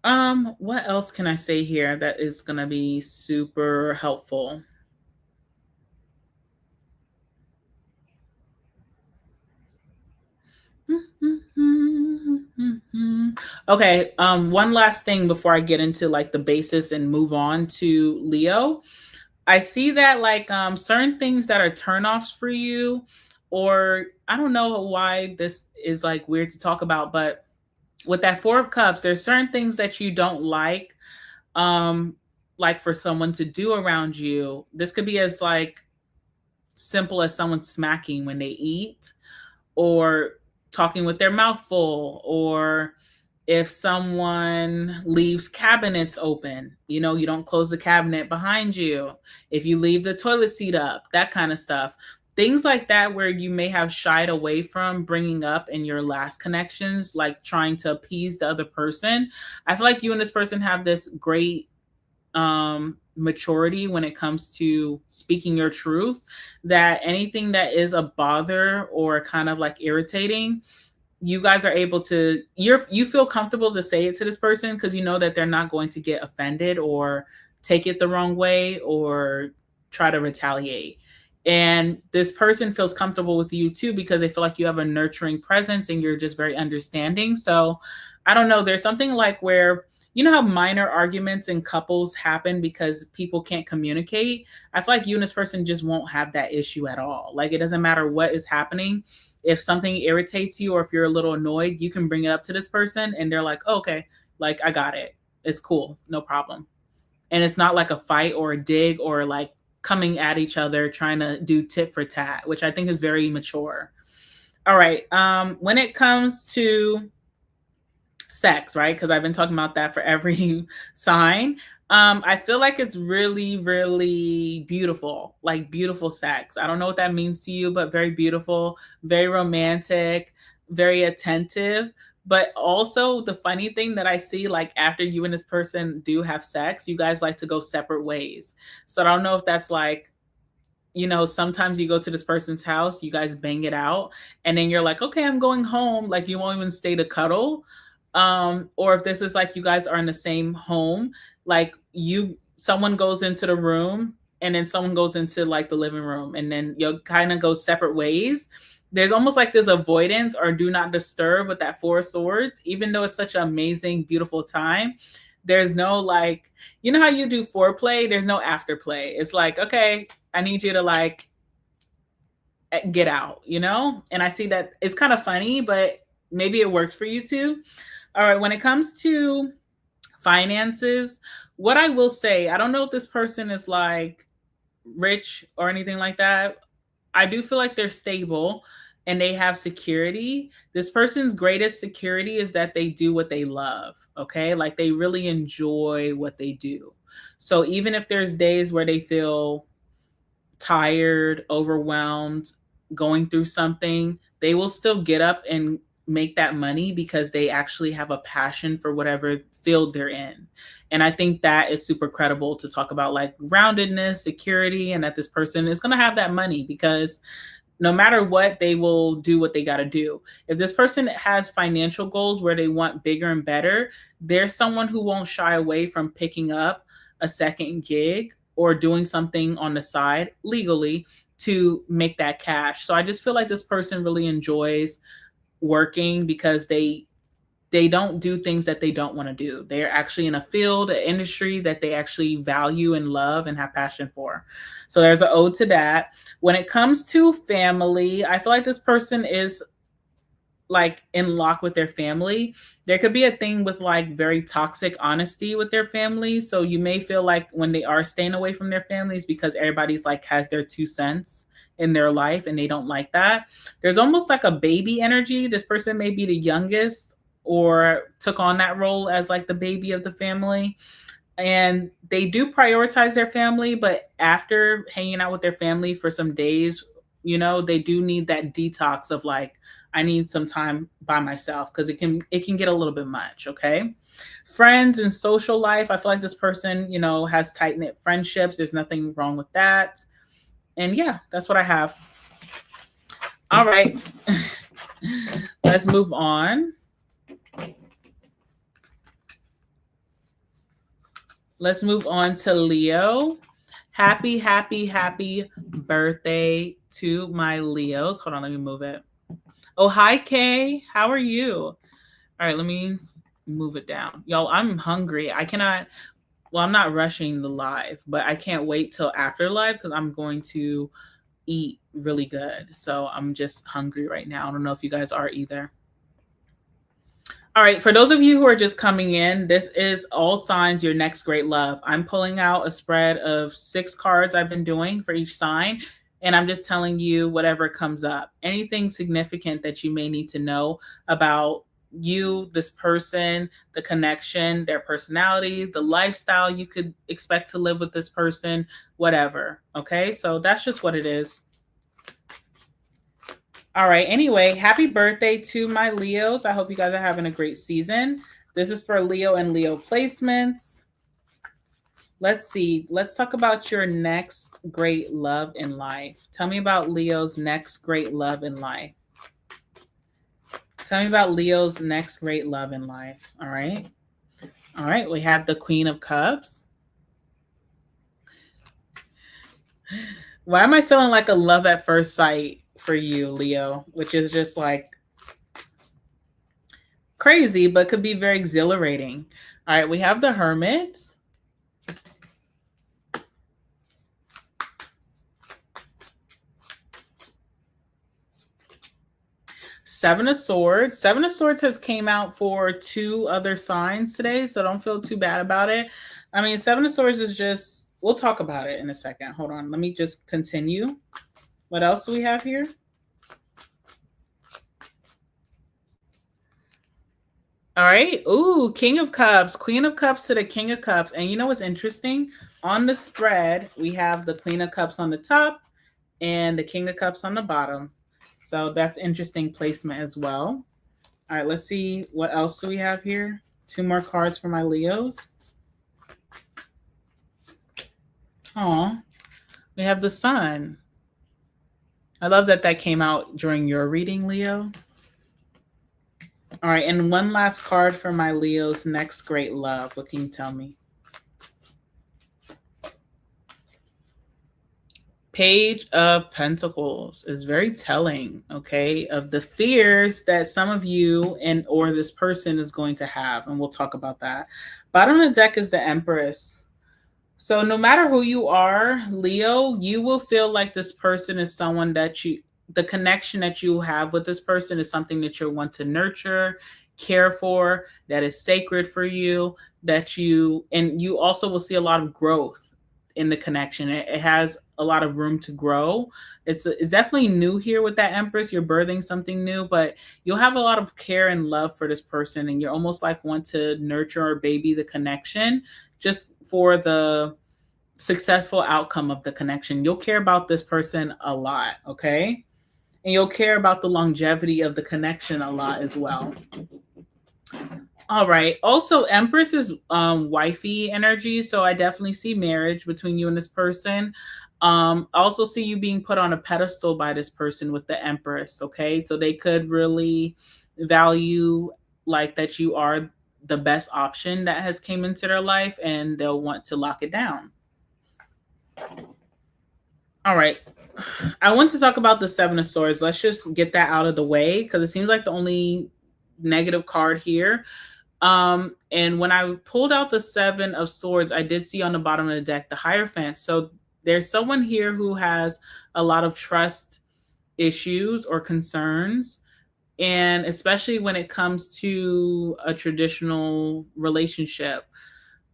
What else can I say here that is going to be super helpful? Okay, one last thing before I get into like the basis and move on to Leo. I see that like certain things that are turnoffs for you, or I don't know why this is like weird to talk about, but with that Four of Cups, there's certain things that you don't like for someone to do around you. This could be as like simple as someone smacking when they eat, or talking with their mouth full, or if someone leaves cabinets open, you don't close the cabinet behind you, if you leave the toilet seat up, that kind of stuff. Things like that where you may have shied away from bringing up in your last connections, like trying to appease the other person. I feel like you and this person have this great maturity when it comes to speaking your truth, that anything that is a bother or kind of like irritating, you guys are able to you feel comfortable to say it to this person because you know that they're not going to get offended or take it the wrong way or try to retaliate. And this person feels comfortable with you too because they feel like you have a nurturing presence and you're just very understanding. So I don't know, there's something like where you know how minor arguments in couples happen because people can't communicate? I feel like you and this person just won't have that issue at all. Like it doesn't matter what is happening. If something irritates you or if you're a little annoyed, you can bring it up to this person and they're like, oh, okay, like I got it. It's cool. No problem. And it's not like a fight or a dig or like coming at each other trying to do tit for tat, which I think is very mature. All right. When it comes to sex, right? Because I've been talking about that for every sign. I feel like it's really, really beautiful, like beautiful sex. I don't know what that means to you, but very beautiful, very romantic, very attentive. But also, the funny thing that I see, like after you and this person do have sex, you guys like to go separate ways. So I don't know if that's like, sometimes you go to this person's house, you guys bang it out, and then you're like, okay, I'm going home. Like you won't even stay to cuddle. Or if this is like you guys are in the same home, like someone goes into the room and then someone goes into like the living room, and then you'll kind of go separate ways. There's almost like this avoidance or do not disturb with that Four of Swords, even though it's such an amazing, beautiful time. There's no like, how you do foreplay, there's no afterplay. It's like, okay, I need you to like get out, And I see that it's kind of funny, but maybe it works for you too. All right, when it comes to finances, what I will say, I don't know if this person is like rich or anything like that. I do feel like they're stable and they have security. This person's greatest security is that they do what they love, okay? Like they really enjoy what they do. So even if there's days where they feel tired, overwhelmed, going through something, they will still get up and make that money because they actually have a passion for whatever field they're in. And I think that is super credible to talk about like groundedness, security, and that this person is going to have that money because no matter what, they will do what they got to do. If this person has financial goals where they want bigger and better, there's someone who won't shy away from picking up a second gig or doing something on the side legally to make that cash. So I just feel like this person really enjoys working because they don't do things that they don't want to do. They're actually in a field, an industry that they actually value and love and have passion for. So there's an ode to that. When it comes to family, I feel like this person is like in lock with their family. There could be a thing with like very toxic honesty with their family. So you may feel like when they are staying away from their families because everybody's like has their 2 cents in their life and they don't like that. There's almost like a baby energy. This person may be the youngest or took on that role as like the baby of the family. And they do prioritize their family, but after hanging out with their family for some days, they do need that detox of like, I need some time by myself because it can get a little bit much, okay? Friends and social life, I feel like this person, has tight-knit friendships. There's nothing wrong with that. And yeah, that's what I have. All right. Let's move on. Let's move on to Leo. Happy, happy, happy birthday to my Leos. Hold on, let me move it. Oh, hi, Kay. How are you? All right, let me move it down. Y'all, I'm hungry. I'm not rushing the live, but I can't wait till after live because I'm going to eat really good. So I'm just hungry right now. I don't know if you guys are either. All right, for those of you who are just coming in, this is all signs your next great love. I'm pulling out a spread of 6 cards I've been doing for each sign, and I'm just telling you whatever comes up. Anything significant that you may need to know about you, this person, the connection, their personality, the lifestyle you could expect to live with this person, whatever. Okay, so that's just what it is. All right. Anyway, happy birthday to my Leos. I hope you guys are having a great season. This is for Leo and Leo placements. Let's see. Let's talk about your next great love in life. Tell me about Leo's next great love in life. Tell me about Leo's next great love in life. All right. All right. We have the Queen of Cups. Why am I feeling like a love at first sight for you, Leo? Which is just like crazy, but could be very exhilarating. All right, we have the Hermit. Seven of Swords. Seven of Swords has came out for 2 other signs today, so don't feel too bad about it. I mean, Seven of Swords is just, we'll talk about it in a second. Hold on, let me just continue. What else do we have here? All right. Ooh, King of Cups, Queen of Cups to the King of Cups. And you know what's interesting? On the spread, we have the Queen of Cups on the top and the King of Cups on the bottom. So that's interesting placement as well. All right, let's see what else do we have here. Two more cards for my Leos. Oh, we have the Sun. I love that that came out during your reading, Leo. All right, and one last card for my Leo's next great love. What can you tell me? Page of Pentacles is very telling, okay, of the fears that some of you and or this person is going to have, and we'll talk about that. Bottom of the deck is the Empress. So no matter who you are, Leo, you will feel like this person is someone that the connection that you have with this person is something that you'll want to nurture, care for, that is sacred for you, and you also will see a lot of growth in the connection. It has a lot of room to grow. It's definitely new here with that Empress. You're birthing something new, but you'll have a lot of care and love for this person, and you're almost like want to nurture or baby the connection just for the successful outcome of the connection. You'll care about this person a lot, okay? And you'll care about the longevity of the connection a lot as well. All right. Also, Empress is wifey energy, so I definitely see marriage between you and this person. I also see you being put on a pedestal by this person with the Empress, okay? So they could really value like that you are the best option that has came into their life, and they'll want to lock it down. All right. I want to talk about the Seven of Swords. Let's just get that out of the way because it seems like the only negative card here. And when I pulled out the Seven of Swords, I did see on the bottom of the deck the Hierophant. So there's someone here who has a lot of trust issues or concerns. And especially when it comes to a traditional relationship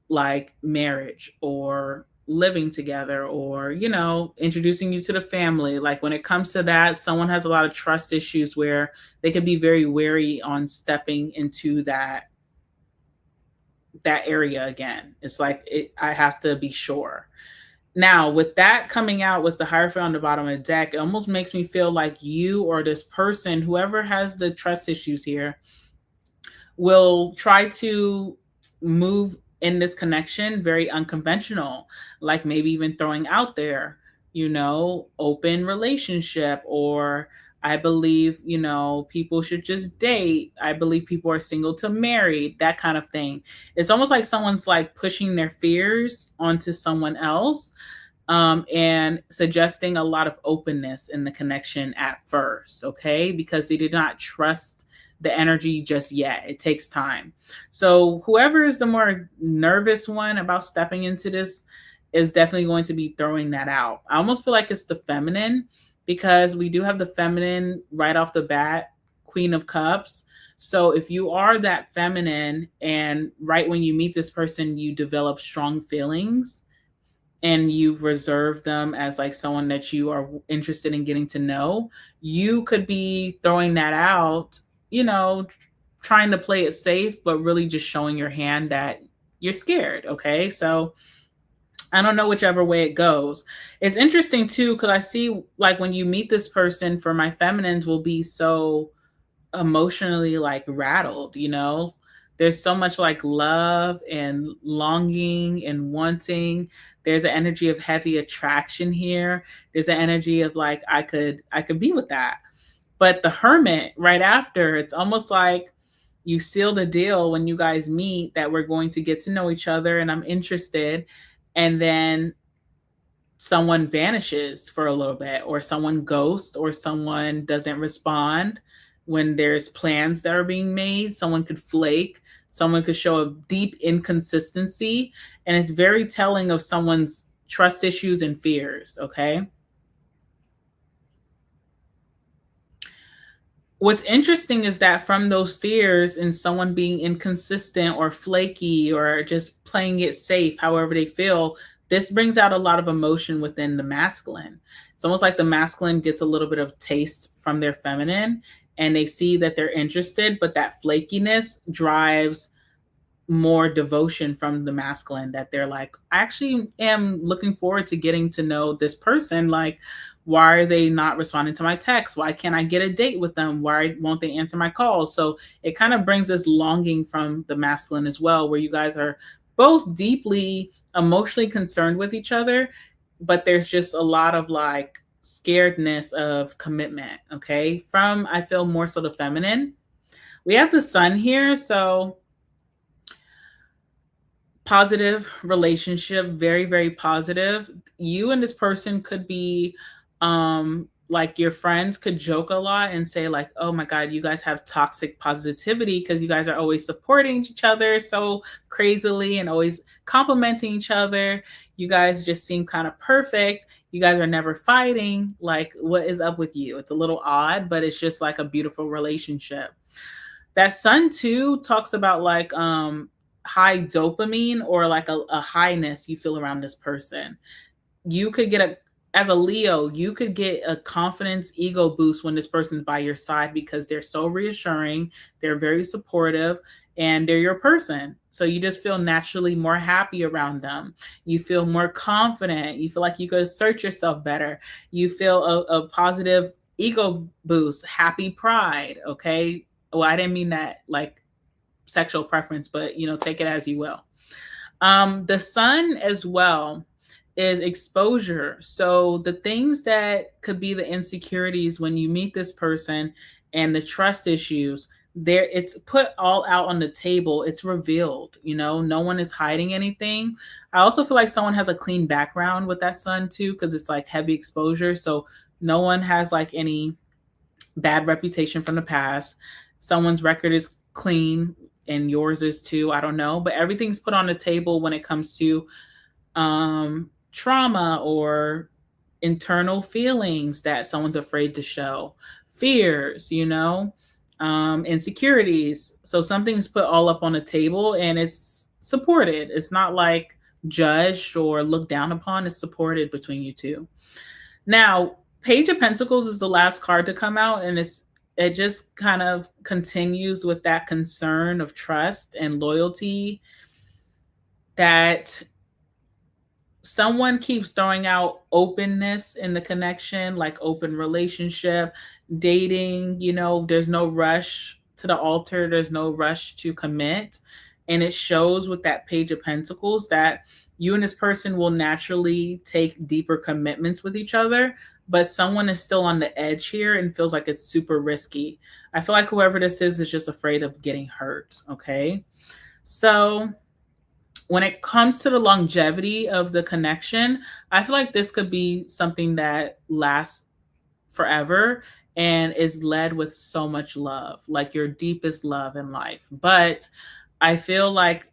like marriage or living together or introducing you to the family, like when it comes to that, someone has a lot of trust issues where they can be very wary on stepping into that area again. It's like I have to be sure. Now, with that coming out with the Hierophant on the bottom of the deck, it almost makes me feel like you or this person, whoever has the trust issues here, will try to move in this connection very unconventional, like maybe even throwing out there, open relationship, or I believe, people should just date. I believe people are single to married, that kind of thing. It's almost like someone's like pushing their fears onto someone else, and suggesting a lot of openness in the connection at first, okay? Because they did not trust the energy just yet. It takes time. So whoever is the more nervous one about stepping into this is definitely going to be throwing that out. I almost feel like it's the feminine because we do have the feminine right off the bat, Queen of Cups. So if you are that feminine and right when you meet this person, you develop strong feelings and you reserve them as like someone that you are interested in getting to know, you could be throwing that out, trying to play it safe, but really just showing your hand that you're scared. Okay. So I don't know whichever way it goes. It's interesting too, because I see like when you meet this person, for my feminines, will be so emotionally like rattled, there's so much like love and longing and wanting. There's an energy of heavy attraction here. There's an energy of like I could be with that. But the Hermit right after, it's almost like you seal the deal when you guys meet that we're going to get to know each other and I'm interested, and then someone vanishes for a little bit, or someone ghosts, or someone doesn't respond when there's plans that are being made. Someone could flake, someone could show a deep inconsistency, and it's very telling of someone's trust issues and fears, okay? What's interesting is that from those fears and someone being inconsistent or flaky or just playing it safe, however they feel, this brings out a lot of emotion within the masculine. It's almost like the masculine gets a little bit of taste from their feminine, and they see that they're interested, but that flakiness drives more devotion from the masculine, that they're like, I actually am looking forward to getting to know this person. Like, why are they not responding to my text? Why can't I get a date with them? Why won't they answer my calls? So it kind of brings this longing from the masculine as well, where you guys are both deeply emotionally concerned with each other, but there's just a lot of like scaredness of commitment. Okay. From, I feel, more so the feminine. We have the sun here. So positive relationship, very, very positive. You and this person could be like, your friends could joke a lot and say like, oh my god, you guys have toxic positivity because you guys are always supporting each other so crazily and always complimenting each other. You guys just seem kind of perfect. You guys are never fighting. Like, what is up with you? It's a little odd, but it's just like a beautiful relationship. That sun too talks about like high dopamine, or like a highness you feel around this person. You could get a, as a Leo, you could get a confidence ego boost when this person's by your side because they're so reassuring, they're very supportive, and they're your person. So you just feel naturally more happy around them. You feel more confident. You feel like you could assert yourself better. You feel a positive ego boost, happy pride. Okay. Well, I didn't mean that like sexual preference, but take it as you will. The sun as well is exposure. So the things that could be the insecurities when you meet this person and the trust issues, there, it's put all out on the table. It's revealed. No one is hiding anything. I also feel like someone has a clean background with that sun too, because it's like heavy exposure. So no one has like any bad reputation from the past. Someone's record is clean and yours is too. I don't know, but everything's put on the table when it comes to trauma or internal feelings that someone's afraid to show, fears, insecurities. So something's put all up on the table and it's supported. It's not like judged or looked down upon. It's supported between you two. Now, Page of Pentacles is the last card to come out, and it just kind of continues with that concern of trust and loyalty, that someone keeps throwing out openness in the connection, like open relationship, dating, there's no rush to the altar, there's no rush to commit. And it shows with that Page of Pentacles that you and this person will naturally take deeper commitments with each other, but someone is still on the edge here and feels like it's super risky. I feel like whoever this is just afraid of getting hurt. Okay. So when it comes to the longevity of the connection, I feel like this could be something that lasts forever and is led with so much love, like your deepest love in life. But I feel like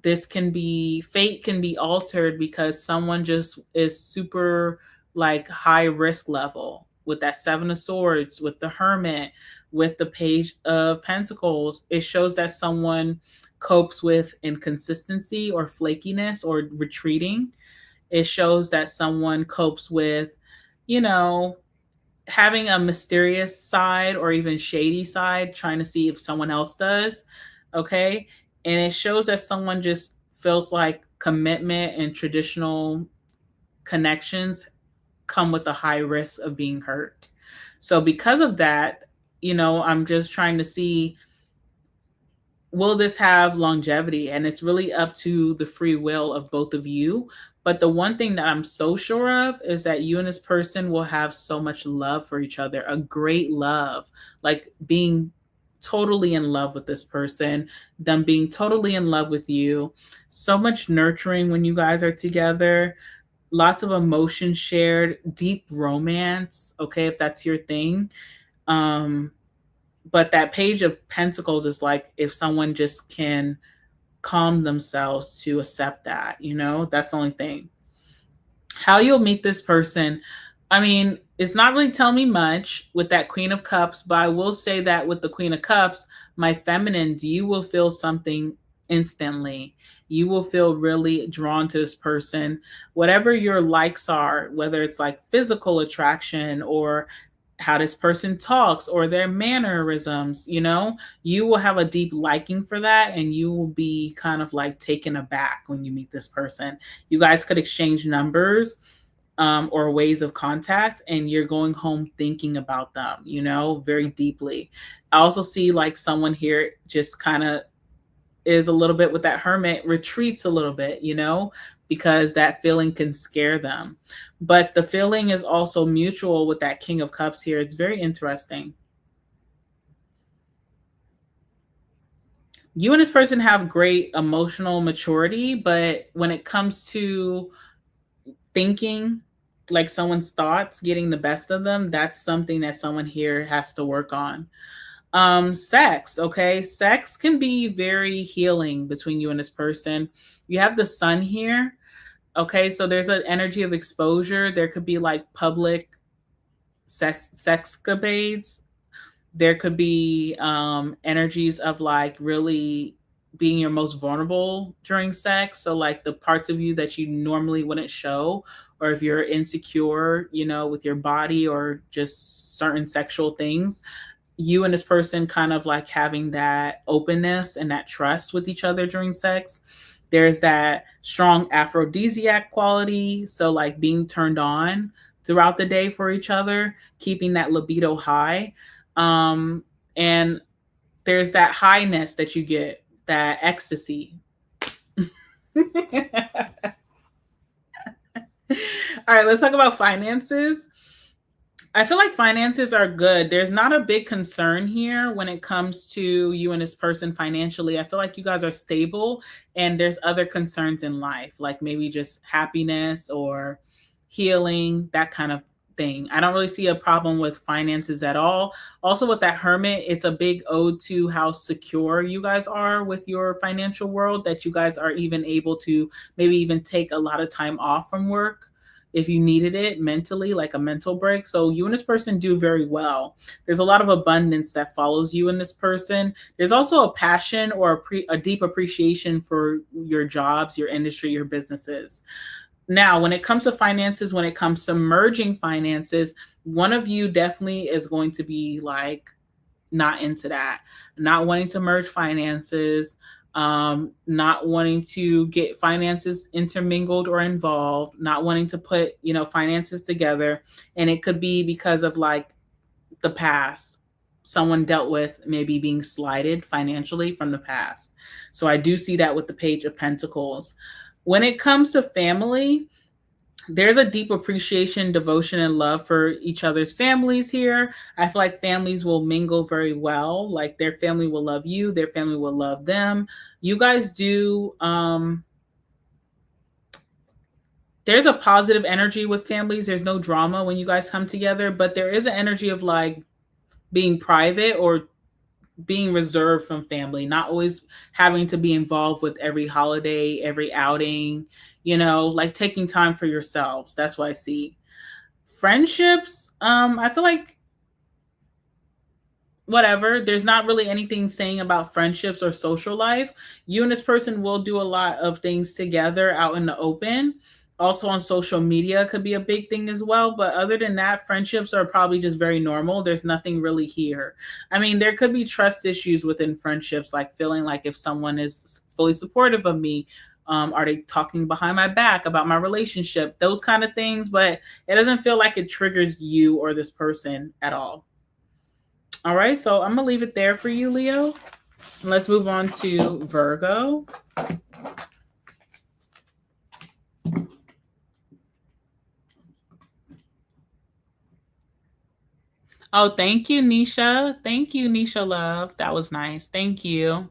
fate can be altered because someone just is super like high risk level with that Seven of Swords, with the Hermit, with the Page of Pentacles. It shows that someone copes with inconsistency or flakiness or retreating. It shows that someone copes with, having a mysterious side or even shady side, trying to see if someone else does. Okay. And it shows that someone just feels like commitment and traditional connections come with a high risk of being hurt. So because of that, I'm just trying to see, will this have longevity? And it's really up to the free will of both of you. But the one thing that I'm so sure of is that you and this person will have so much love for each other, a great love, like being totally in love with this person, them being totally in love with you, so much nurturing when you guys are together, lots of emotion shared, deep romance, okay, if that's your thing. But that Page of Pentacles is like if someone just can calm themselves to accept that, that's the only thing. How you'll meet this person, I mean, it's not really telling me much with that Queen of Cups, but I will say that with the Queen of Cups, my feminine, you will feel something instantly. You will feel really drawn to this person. Whatever your likes are, whether it's like physical attraction or how this person talks or their mannerisms, you will have a deep liking for that, and you will be kind of like taken aback when you meet this person. You guys could exchange numbers, or ways of contact, and you're going home thinking about them, very deeply. I also see like someone here just kind of is a little bit with that hermit, retreats a little bit, because that feeling can scare them. But the feeling is also mutual with that King of Cups here. It's very interesting. You and this person have great emotional maturity, but when it comes to thinking, like someone's thoughts getting the best of them, that's something that someone here has to work on. Sex, okay? Sex can be very healing between you and this person. You have the sun here. Okay, so there's an energy of exposure. There could be like public sexcapades. There could be energies of like really being your most vulnerable during sex. So like the parts of you that you normally wouldn't show, or if you're insecure, with your body or just certain sexual things, you and this person kind of like having that openness and that trust with each other during sex. There's that strong aphrodisiac quality. So, like being turned on throughout the day for each other, keeping that libido high. And there's that highness that you get, that ecstasy. All right, let's talk about finances. I feel like finances are good. There's not a big concern here when it comes to you and this person financially. I feel like you guys are stable, and there's other concerns in life, like maybe just happiness or healing, that kind of thing. I don't really see a problem with finances at all. Also, with that hermit, it's a big ode to how secure you guys are with your financial world, that you guys are even able to maybe even take a lot of time off from work if you needed it mentally, like a mental break. So you and this person do very well. There's a lot of abundance that follows you and this person. There's also a passion or a deep appreciation for your jobs, your industry, your businesses. Now, when it comes to finances, when it comes to merging finances, one of you definitely is going to be like not into that, not wanting to merge finances, not wanting to get finances intermingled or involved, not wanting to put, finances together. And it could be because of like the past. Someone dealt with maybe being slighted financially from the past. So I do see that with the Page of Pentacles. When it comes to family, there's a deep appreciation, devotion, and love for each other's families here. I feel like families will mingle very well. Like their family will love you, their family will love them. You guys do. There's a positive energy with families. There's no drama when you guys come together, but there is an energy of like being private or being reserved from family, not always having to be involved with every holiday, every outing, like taking time for yourselves. That's what I see. Friendships, I feel like whatever, there's not really anything saying about friendships or social life. You and this person will do a lot of things together out in the open. Also on social media could be a big thing as well. But other than that, friendships are probably just very normal. There's nothing really here. I mean, there could be trust issues within friendships, like feeling like if someone is fully supportive of me, are they talking behind my back about my relationship? Those kind of things. But it doesn't feel like it triggers you or this person at all. All right, so I'm going to leave it there for you, Leo. Let's move on to Virgo. Oh, thank you, Nisha. Thank you, Nisha Love. That was nice. Thank you.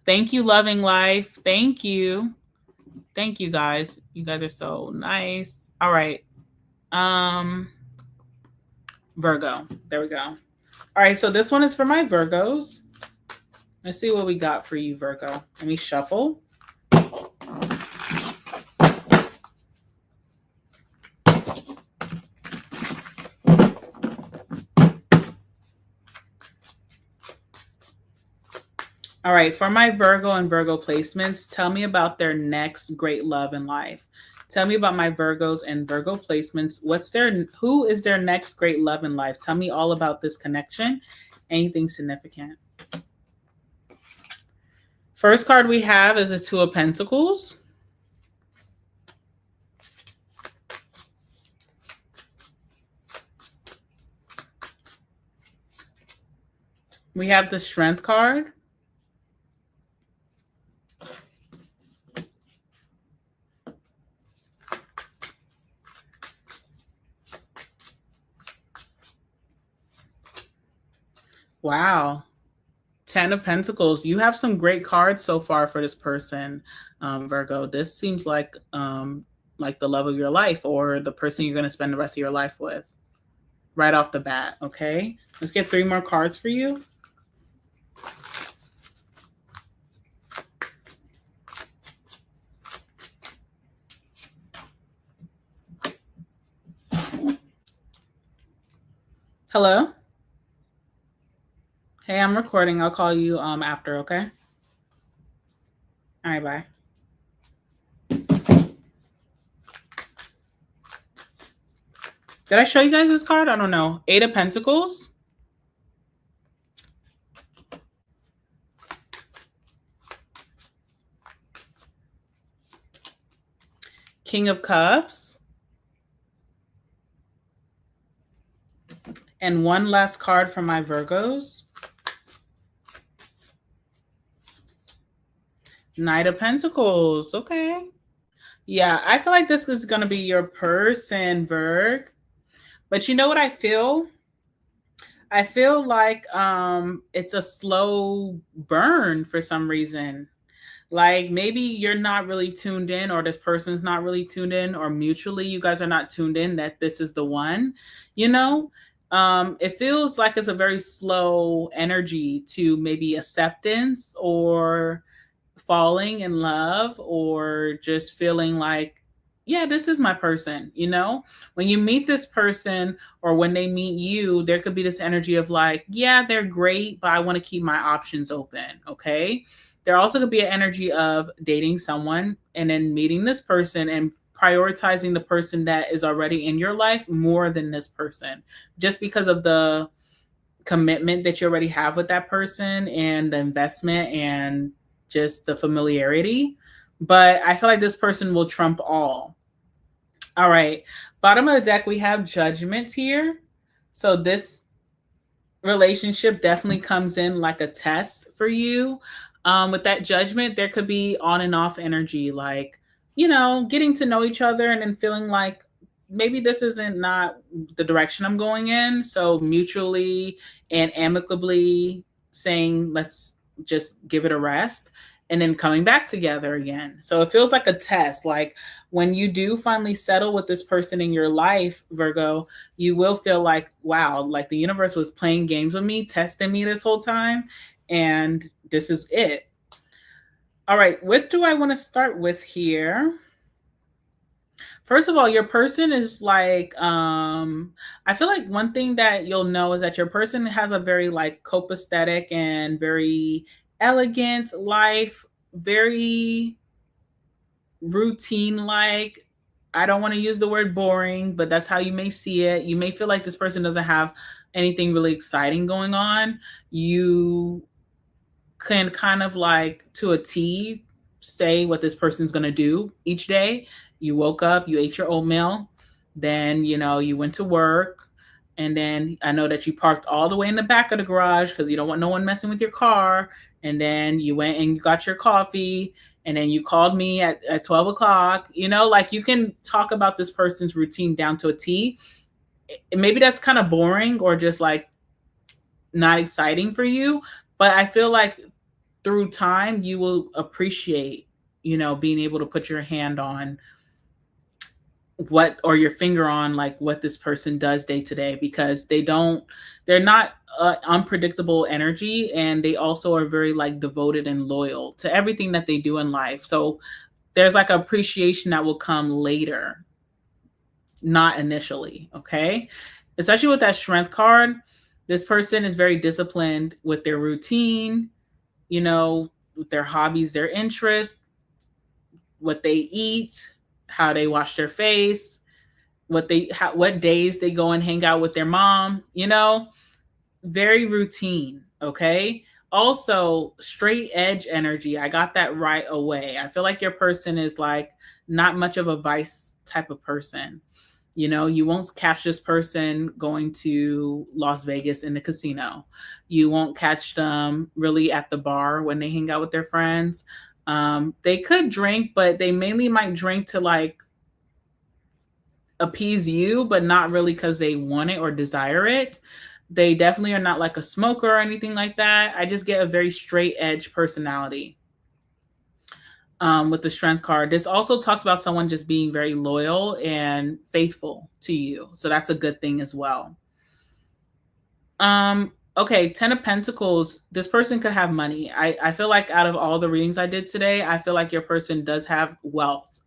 Thank you, Loving Life. Thank you. Thank you, guys. You guys are so nice. All right. Virgo. There we go. All right, so this one is for my Virgos. Let's see what we got for you, Virgo. Let me shuffle. All right, for my Virgo and Virgo placements, tell me about their next great love in life. Tell me about my Virgos and Virgo placements. Who is their next great love in life? Tell me all about this connection. Anything significant. First card we have is a Two of Pentacles. We have the Strength card. Wow. 10 of Pentacles. You have some great cards so far for this person, Virgo. This seems like the love of your life or the person you're going to spend the rest of your life with right off the bat. Okay. Let's get 3 more cards for you. Hello? Hey, I'm recording. I'll call you after, okay? All right, bye. Did I show you guys this card? I don't know. 8 of Pentacles. King of Cups. And one last card for my Virgos. Knight of Pentacles. Okay. Yeah, I feel like this is going to be your person, Virg. But you know what I feel? I feel like it's a slow burn for some reason. Like maybe you're not really tuned in, or this person's not really tuned in, or mutually you guys are not tuned in that this is the one, you know? It feels like it's a very slow energy to maybe acceptance or falling in love or just feeling like, yeah, this is my person, you know? When you meet this person or when they meet you, there could be this energy of like, yeah, they're great, but I want to keep my options open, okay? There also could be an energy of dating someone and then meeting this person and prioritizing the person that is already in your life more than this person, just because of the commitment that you already have with that person and the investment and just the familiarity. But I feel like this person will trump all. All right. Bottom of the deck, we have Judgment here. So this relationship definitely comes in like a test for you. With that Judgment, there could be on and off energy, like, you know, getting to know each other and then feeling like maybe this isn't not the direction I'm going in. So mutually and amicably saying, let's just give it a rest and then coming back together again. So it feels like a test. Like when you do finally settle with this person in your life, Virgo, you will feel like, wow, like the universe was playing games with me, testing me this whole time. And this is it. All right. What do I want to start with here? First of all, your person is like, I feel like one thing that you'll know is that your person has a very like copacetic and very elegant life, very routine like. I don't want to use the word boring, but that's how you may see it. You may feel like this person doesn't have anything really exciting going on. You can kind of like to a T say what this person's going to do each day. You woke up, you ate your oatmeal, then, you know, you went to work. And then I know that you parked all the way in the back of the garage because you don't want no one messing with your car. And then you went and you got your coffee. And then you called me at 12 o'clock. You know, like you can talk about this person's routine down to a T. Maybe that's kind of boring or just like not exciting for you. But I feel like through time, you will appreciate, you know, being able to put your hand on what, or your finger on like what this person does day to day, because they're not unpredictable energy. And they also are very like devoted and loyal to everything that they do in life. So there's like appreciation that will come later, not initially. Okay. Especially with that Strength card, this person is very disciplined with their routine. you know, their hobbies, their interests, what they eat, how they wash their face, what days they go and hang out with their mom, you know, very routine, okay? Also, straight edge energy. I got that right away. I feel like your person is like not much of a vice type of person. You know, you won't catch this person going to Las Vegas in the casino. You won't catch them really at the bar when they hang out with their friends. They could drink, but they mainly might drink to like appease you, but not really because they want it or desire it. They definitely are not like a smoker or anything like that. I just get a very straight edge personality with the strength card. This also talks about someone just being very loyal and faithful to you. So that's a good thing as well. Okay, 10 of Pentacles. This person could have money. I feel like out of all the readings I did today, I feel like your person does have wealth.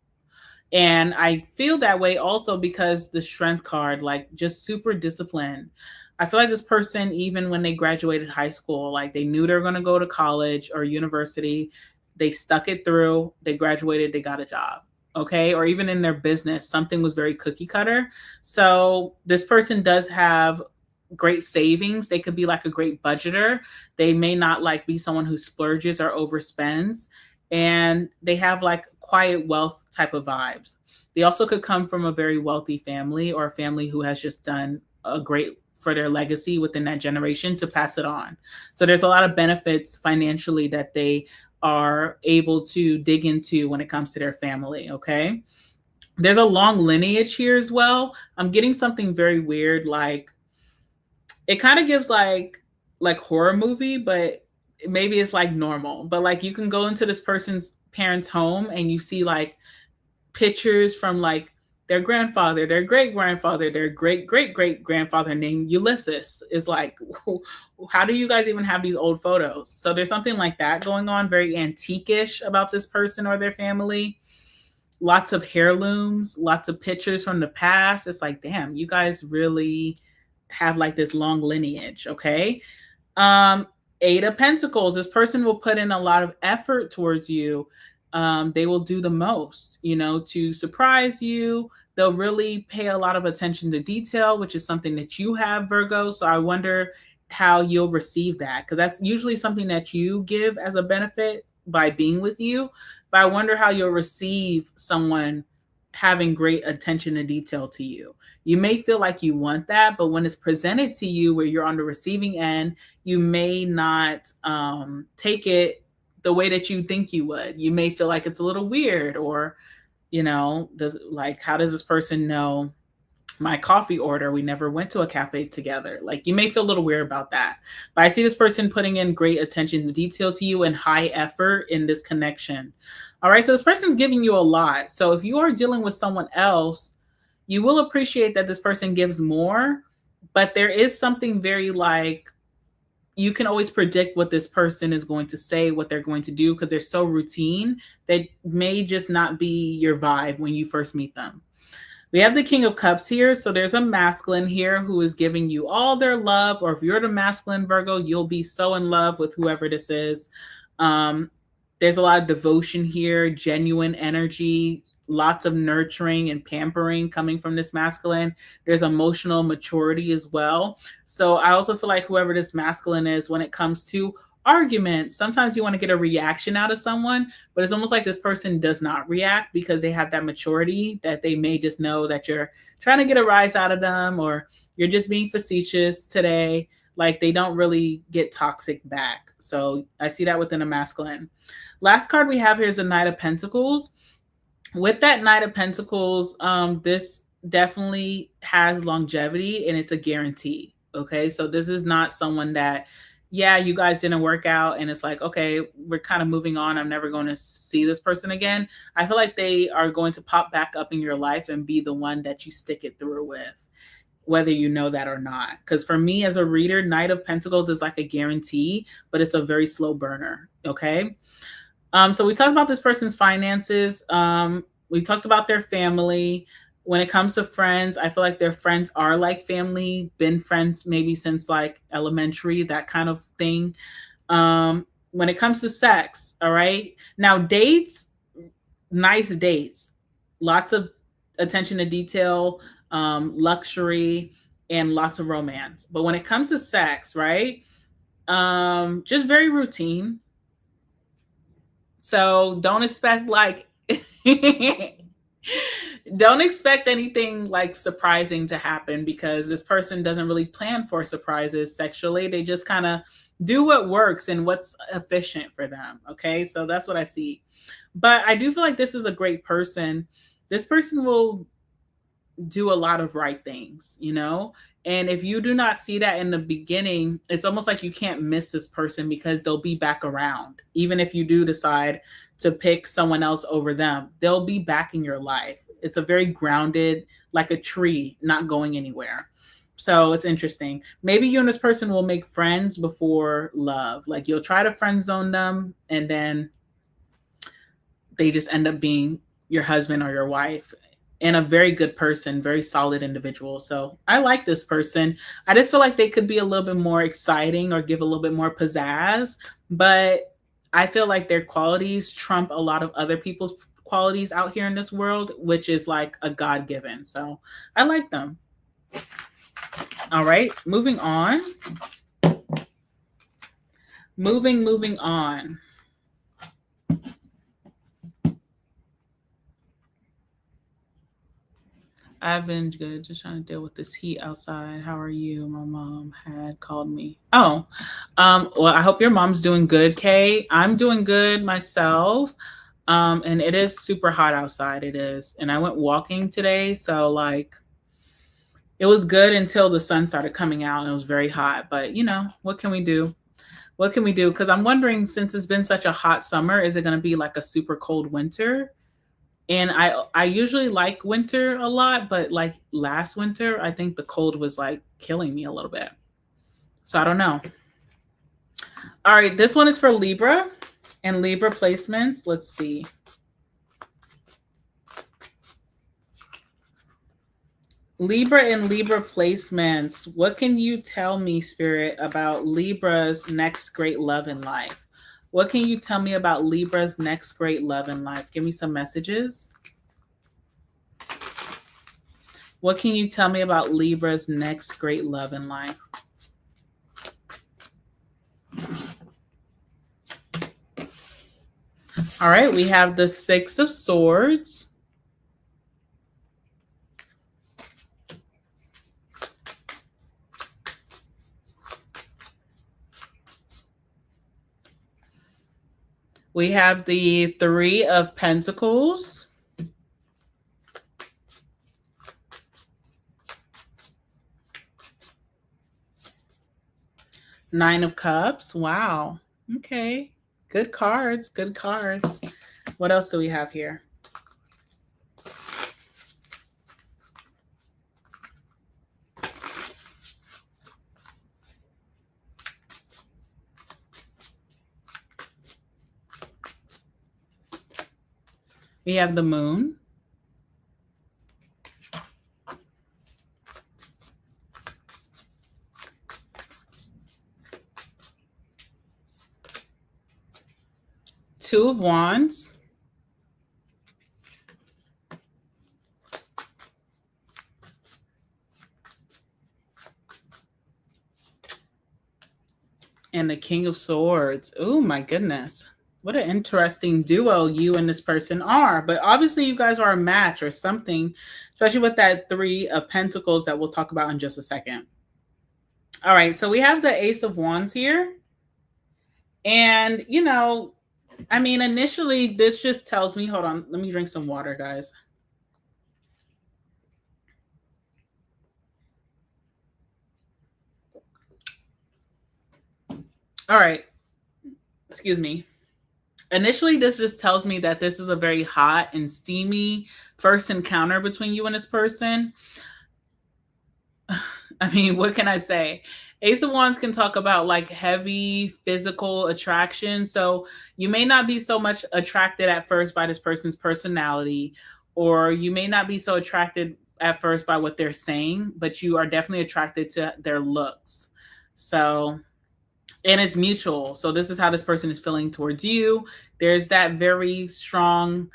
And I feel that way also because the strength card, like just super disciplined. I feel like this person, even when they graduated high school, like they knew they were going to go to college or university, they stuck it through, they graduated, they got a job. Okay. Or even in their business, something was very cookie cutter. So this person does have great savings. They could be like a great budgeter. They may not like be someone who splurges or overspends. And they have like quiet wealth type of vibes. They also could come from a very wealthy family or a family who has just done a great for their legacy within that generation to pass it on. So there's a lot of benefits financially that they are able to dig into when it comes to their family. Okay. There's a long lineage here as well. I'm getting something very weird. Like it kind of gives like horror movie, but maybe it's like normal. But like you can go into this person's parents' home and you see like pictures from like their grandfather, their great grandfather, their great great great grandfather named Ulysses. Is like, how do you guys even have these old photos? So there's something like that going on, very antique-ish about this person or their family. Lots of heirlooms, lots of pictures from the past. It's like, damn, you guys really have like this long lineage, okay? Um, Eight of Pentacles. This person will put in a lot of effort towards you. They will do the most, you know, to surprise you. They'll really pay a lot of attention to detail, which is something that you have, Virgo. So I wonder how you'll receive that, because that's usually something that you give as a benefit by being with you. But I wonder how you'll receive someone having great attention to detail to you. You may feel like you want that, but when it's presented to you where you're on the receiving end, you may not take it the way that you think you would. You may feel like it's a little weird, or, you know, how does this person know my coffee order? We never went to a cafe together. Like you may feel a little weird about that. But I see this person putting in great attention to detail to you and high effort in this connection. All right, so this person's giving you a lot. So if you are dealing with someone else, you will appreciate that this person gives more, but there is something very like, you can always predict what this person is going to say, what they're going to do, because they're so routine that may just not be your vibe when you first meet them. We have the King of Cups here. So there's a masculine here who is giving you all their love, or if you're the masculine Virgo, you'll be so in love with whoever this is. There's a lot of devotion here, genuine energy, lots of nurturing and pampering coming from this masculine. There's emotional maturity as well. So I also feel like whoever this masculine is, when it comes to arguments, sometimes you want to get a reaction out of someone, but it's almost like this person does not react because they have that maturity that they may just know that you're trying to get a rise out of them, or you're just being facetious today. Like they don't really get toxic back. So I see that within a masculine. Last card we have here is the Knight of Pentacles. With that Knight of Pentacles, this definitely has longevity and it's a guarantee. Okay, so this is not someone that, yeah, you guys didn't work out and it's like, okay, we're kind of moving on, I'm never going to see this person again. I feel like they are going to pop back up in your life and be the one that you stick it through with, whether you know that or not. Because for me as a reader, Knight of Pentacles is like a guarantee, but it's a very slow burner. Okay. So we talked about this person's finances. We talked about their family. When it comes to friends, I feel like their friends are like family, been friends maybe since like elementary, that kind of thing. when it comes to sex, all right? Now, dates, nice dates, lots of attention to detail, luxury, and lots of romance. But when it comes to sex, right? Just very routine. So don't expect like don't expect anything like surprising to happen, because this person doesn't really plan for surprises sexually. They just kind of do what works and what's efficient for them. Okay. So that's what I see. But I do feel like this is a great person. This person will do a lot of right things, you know? And if you do not see that in the beginning, it's almost like you can't miss this person, because they'll be back around. Even if you do decide to pick someone else over them, they'll be back in your life. It's a very grounded, like a tree, not going anywhere. So it's interesting. Maybe you and this person will make friends before love. Like you'll try to friend zone them, and then they just end up being your husband or your wife, and a very good person, very solid individual. So I like this person. I just feel like they could be a little bit more exciting or give a little bit more pizzazz, but I feel like their qualities trump a lot of other people's qualities out here in this world, which is like a God given. So I like them. All right, moving on. Moving on. I've been good, just trying to deal with this heat outside. How are you? My mom had called me. Oh, well, I hope your mom's doing good, Kay. I'm doing good myself. And it is super hot outside. It is. And I went walking today, so like it was good until the sun started coming out and it was very hot. But you know, what can we do? What can we do? Because I'm wondering, since it's been such a hot summer, is it going to be like a super cold winter? And I usually like winter a lot, but like last winter, I think the cold was like killing me a little bit. So I don't know. All right, this one is for Libra and Libra placements. Let's see. Libra and Libra placements. What can you tell me, Spirit, about Libra's next great love in life? What can you tell me about Libra's next great love in life? Give me some messages. What can you tell me about Libra's next great love in life? All right, we have the Six of Swords. We have the Three of Pentacles. Nine of Cups. Wow. Okay. Good cards. Good cards. What else do we have here? We have the Moon. Two of Wands. And the King of Swords. Oh my goodness. What an interesting duo you and this person are. But obviously you guys are a match or something, especially with that Three of Pentacles that we'll talk about in just a second. All right, so we have the Ace of Wands here. And, you know, I mean, initially this just tells me, hold on, let me drink some water, guys. All right, excuse me. Initially, this just tells me that this is a very hot and steamy first encounter between you and this person. I mean, what can I say? Ace of Wands can talk about like heavy physical attraction. So you may not be so much attracted at first by this person's personality, or you may not be so attracted at first by what they're saying, but you are definitely attracted to their looks. So and it's mutual. So this is how this person is feeling towards you. There's that very strong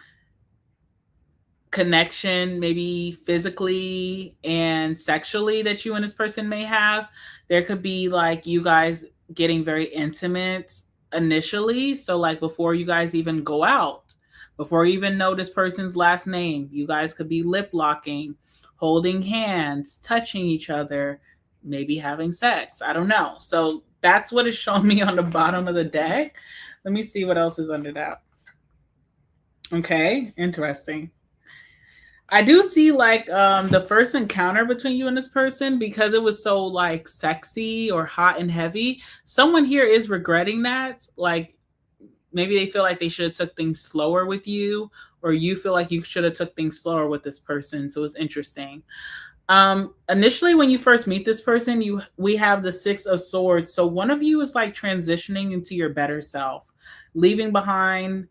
connection, maybe physically and sexually, that you and this person may have. There could be like you guys getting very intimate initially. So, like, before you guys even go out, before you even know this person's last name, you guys could be lip locking, holding hands, touching each other, maybe having sex. I don't know. So, that's what is showing me on the bottom of the deck. Let me see what else is under that. Okay, interesting. I do see like the first encounter between you and this person, because it was so like sexy or hot and heavy. Someone here is regretting that. Like, maybe they feel like they should have took things slower with you, or you feel like you should have took things slower with this person. So it's interesting. Initially, when you first meet this person, we have the Six of Swords. So one of you is like transitioning into your better self, leaving behind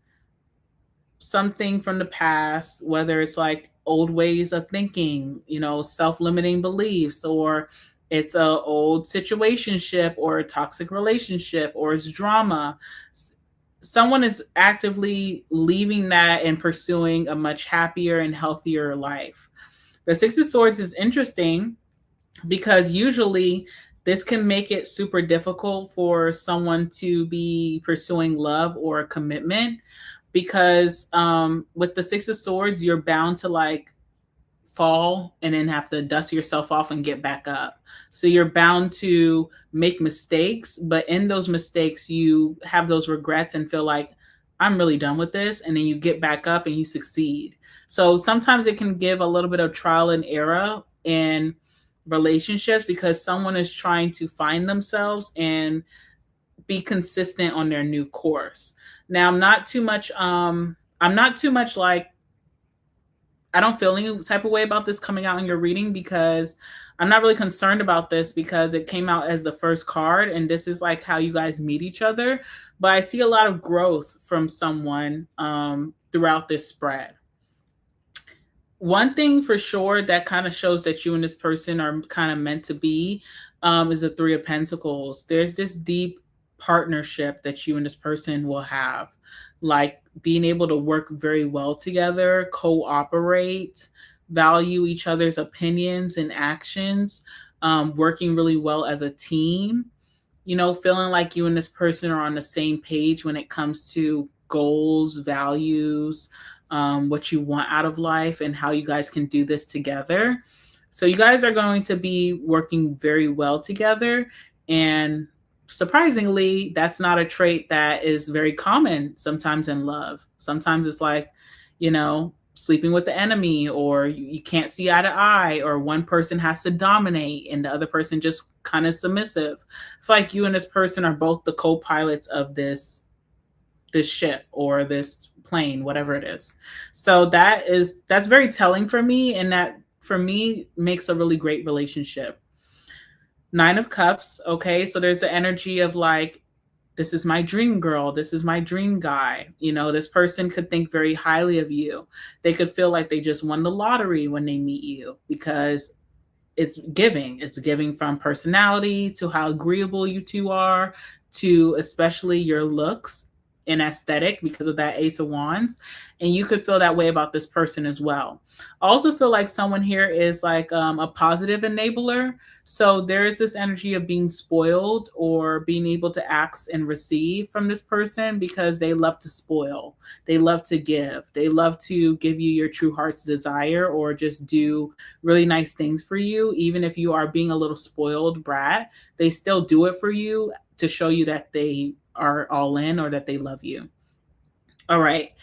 something from the past, whether it's like old ways of thinking, self-limiting beliefs, or it's a old situationship or a toxic relationship, or it's drama. Someone is actively leaving that and pursuing a much happier and healthier life. The Six of Swords is interesting because usually this can make it super difficult for someone to be pursuing love or a commitment, because with the Six of Swords, you're bound to like fall and then have to dust yourself off and get back up. So you're bound to make mistakes, but in those mistakes, you have those regrets and feel like, I'm really done with this. And then you get back up and you succeed. So sometimes it can give a little bit of trial and error in relationships, because someone is trying to find themselves and be consistent on their new course. Now, I'm not too much like, I don't feel any type of way about this coming out in your reading, because I'm not really concerned about this, because it came out as the first card and this is like how you guys meet each other. But I see a lot of growth from someone throughout this spread. One thing for sure that kind of shows that you and this person are kind of meant to be is the Three of Pentacles. There's this deep partnership that you and this person will have, like being able to work very well together, cooperate, value each other's opinions and actions, working really well as a team, feeling like you and this person are on the same page when it comes to goals, values, what you want out of life, and how you guys can do this together. So you guys are going to be working very well together. And surprisingly, that's not a trait that is very common sometimes in love. Sometimes it's like, sleeping with the enemy, or you can't see eye to eye, or one person has to dominate and the other person just kind of submissive. I feel like you and this person are both the co-pilots of this ship or this plane, whatever it is. So that's very telling for me, and that for me makes a really great relationship. Nine of Cups. Okay, so there's the energy of like, this is my dream girl, this is my dream guy. This person could think very highly of you. They could feel like they just won the lottery when they meet you, because it's giving from personality to how agreeable you two are, to especially your looks and aesthetic, because of that Ace of Wands. And you could feel that way about this person as well. I also feel like someone here is like a positive enabler. So there is this energy of being spoiled, or being able to ask and receive from this person, because they love to spoil. They love to give. They love to give you your true heart's desire, or just do really nice things for you. Even if you are being a little spoiled brat, they still do it for you to show you that they are all in, or that they love you. All right.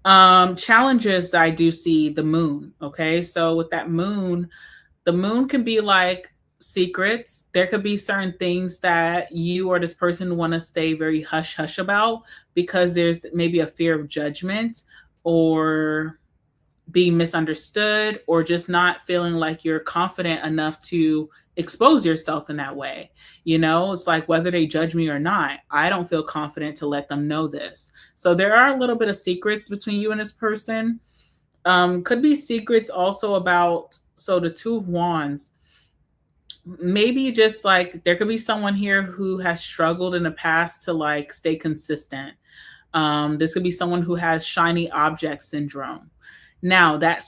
Challenges that I do see: the moon. Okay. So with that moon, the moon can be like secrets. There could be certain things that you or this person want to stay very hush hush about, because there's maybe a fear of judgment, or being misunderstood, or just not feeling like you're confident enough to expose yourself in that way. It's like, whether they judge me or not, I don't feel confident to let them know this. So there are a little bit of secrets between you and this person. Could be secrets also about, so the Two of Wands. maybe just like there could be someone here who has struggled in the past to like stay consistent. This could be someone who has shiny object syndrome. Now, that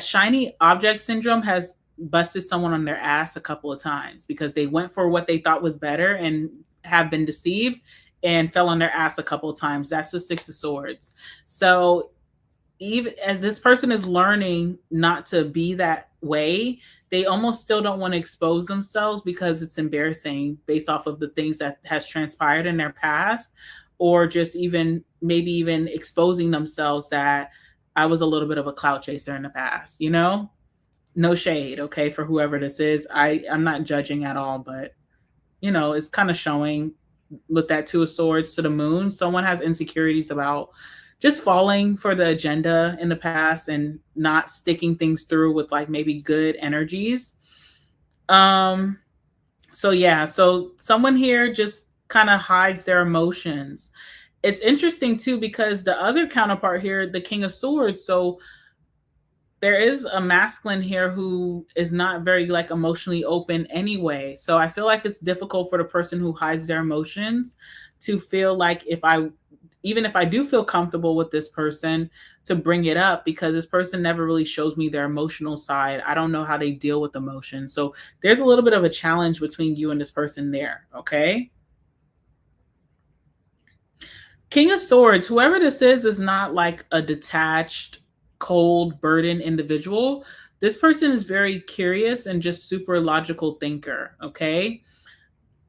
shiny object syndrome has busted someone on their ass a couple of times because they went for what they thought was better and have been deceived and fell on their ass a couple of times. That's the Six of Swords. So even as this person is learning not to be that way, they almost still don't want to expose themselves because it's embarrassing based off of the things that has transpired in their past, or just even maybe even exposing themselves that I was a little bit of a clout chaser in the past, you know? No shade, okay, for whoever this is. I'm not judging at all, but you know, it's kind of showing with that Two of Swords to the Moon. Someone has insecurities about just falling for the agenda in the past and not sticking things through with like maybe good energies. Um, so yeah, so someone here just kind of hides their emotions. It's interesting too because the other counterpart here, the King of Swords, so there is a masculine here who is not very like emotionally open anyway. So I feel like it's difficult for the person who hides their emotions to feel like even if I do feel comfortable with this person, to bring it up because this person never really shows me their emotional side. I don't know how they deal with emotions. So there's a little bit of a challenge between you and this person there, okay? King of Swords, whoever this is not like a detached, cold, burdened individual. This person is very curious and just super logical thinker, okay?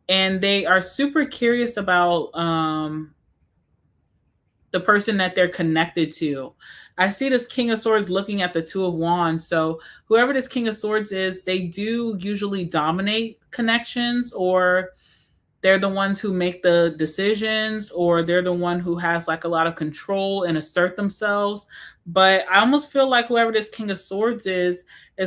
And they are super curious about the person that they're connected to. I see this King of Swords looking at the Two of Wands. So, whoever this King of Swords is, they do usually dominate connections, or they're the ones who make the decisions, or they're the one who has like a lot of control and assert themselves. But I almost feel like whoever this King of Swords is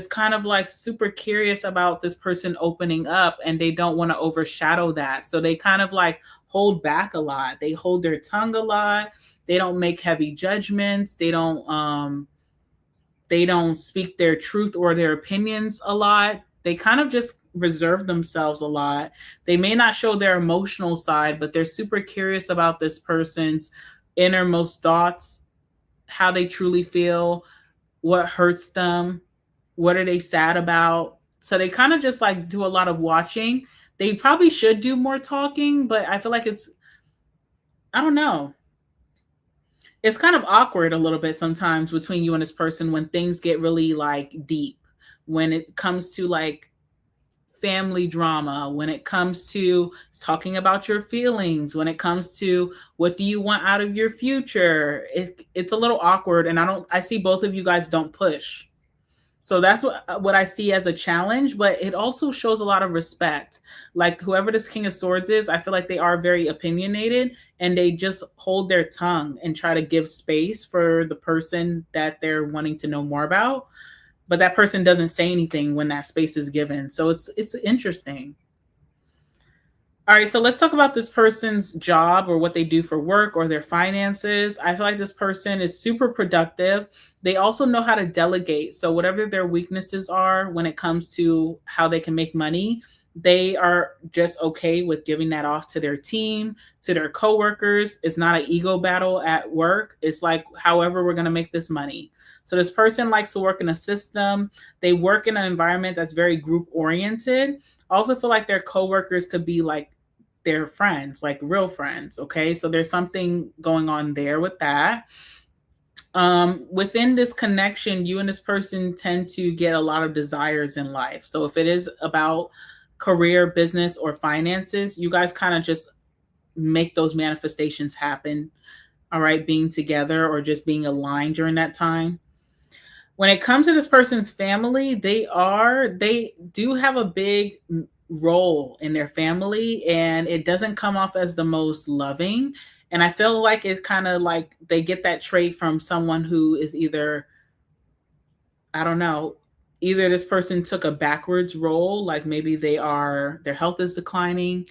kind of like super curious about this person opening up, and they don't want to overshadow that. So they kind of like hold back a lot. They hold their tongue a lot. They don't make heavy judgments. They don't speak their truth or their opinions a lot. They kind of just reserve themselves a lot. They may not show their emotional side, but they're super curious about this person's innermost thoughts, how they truly feel, what hurts them, what are they sad about. So they kind of just like do a lot of watching. They probably should do more talking, but I feel like I don't know, it's kind of awkward a little bit sometimes between you and this person when things get really like deep, when it comes to like family drama, when it comes to talking about your feelings, when it comes to what do you want out of your future. It's a little awkward, and I see both of you guys don't push. So that's what I see as a challenge, but it also shows a lot of respect. Like whoever this King of Swords is, I feel like they are very opinionated, and they just hold their tongue and try to give space for the person that they're wanting to know more about. But that person doesn't say anything when that space is given. So it's interesting. All right, so let's talk about this person's job or what they do for work or their finances. I feel like this person is super productive. They also know how to delegate. So, whatever their weaknesses are when it comes to how they can make money, they are just okay with giving that off to their team, to their coworkers. It's not an ego battle at work. It's like, however, we're going to make this money. So, this person likes to work in a system. They work in an environment that's very group oriented. I also feel like their coworkers could be like their friends, like real friends. Okay. So there's something going on there with that. Within this connection, you and this person tend to get a lot of desires in life. So if it is about career, business, or finances, you guys kind of just make those manifestations happen. All right. Being together or just being aligned during that time. When it comes to this person's family, they do have a big role in their family, and it doesn't come off as the most loving. And I feel like it's kind of like they get that trait from someone who is either, I don't know, either this person took a backwards role, like maybe their health is declining,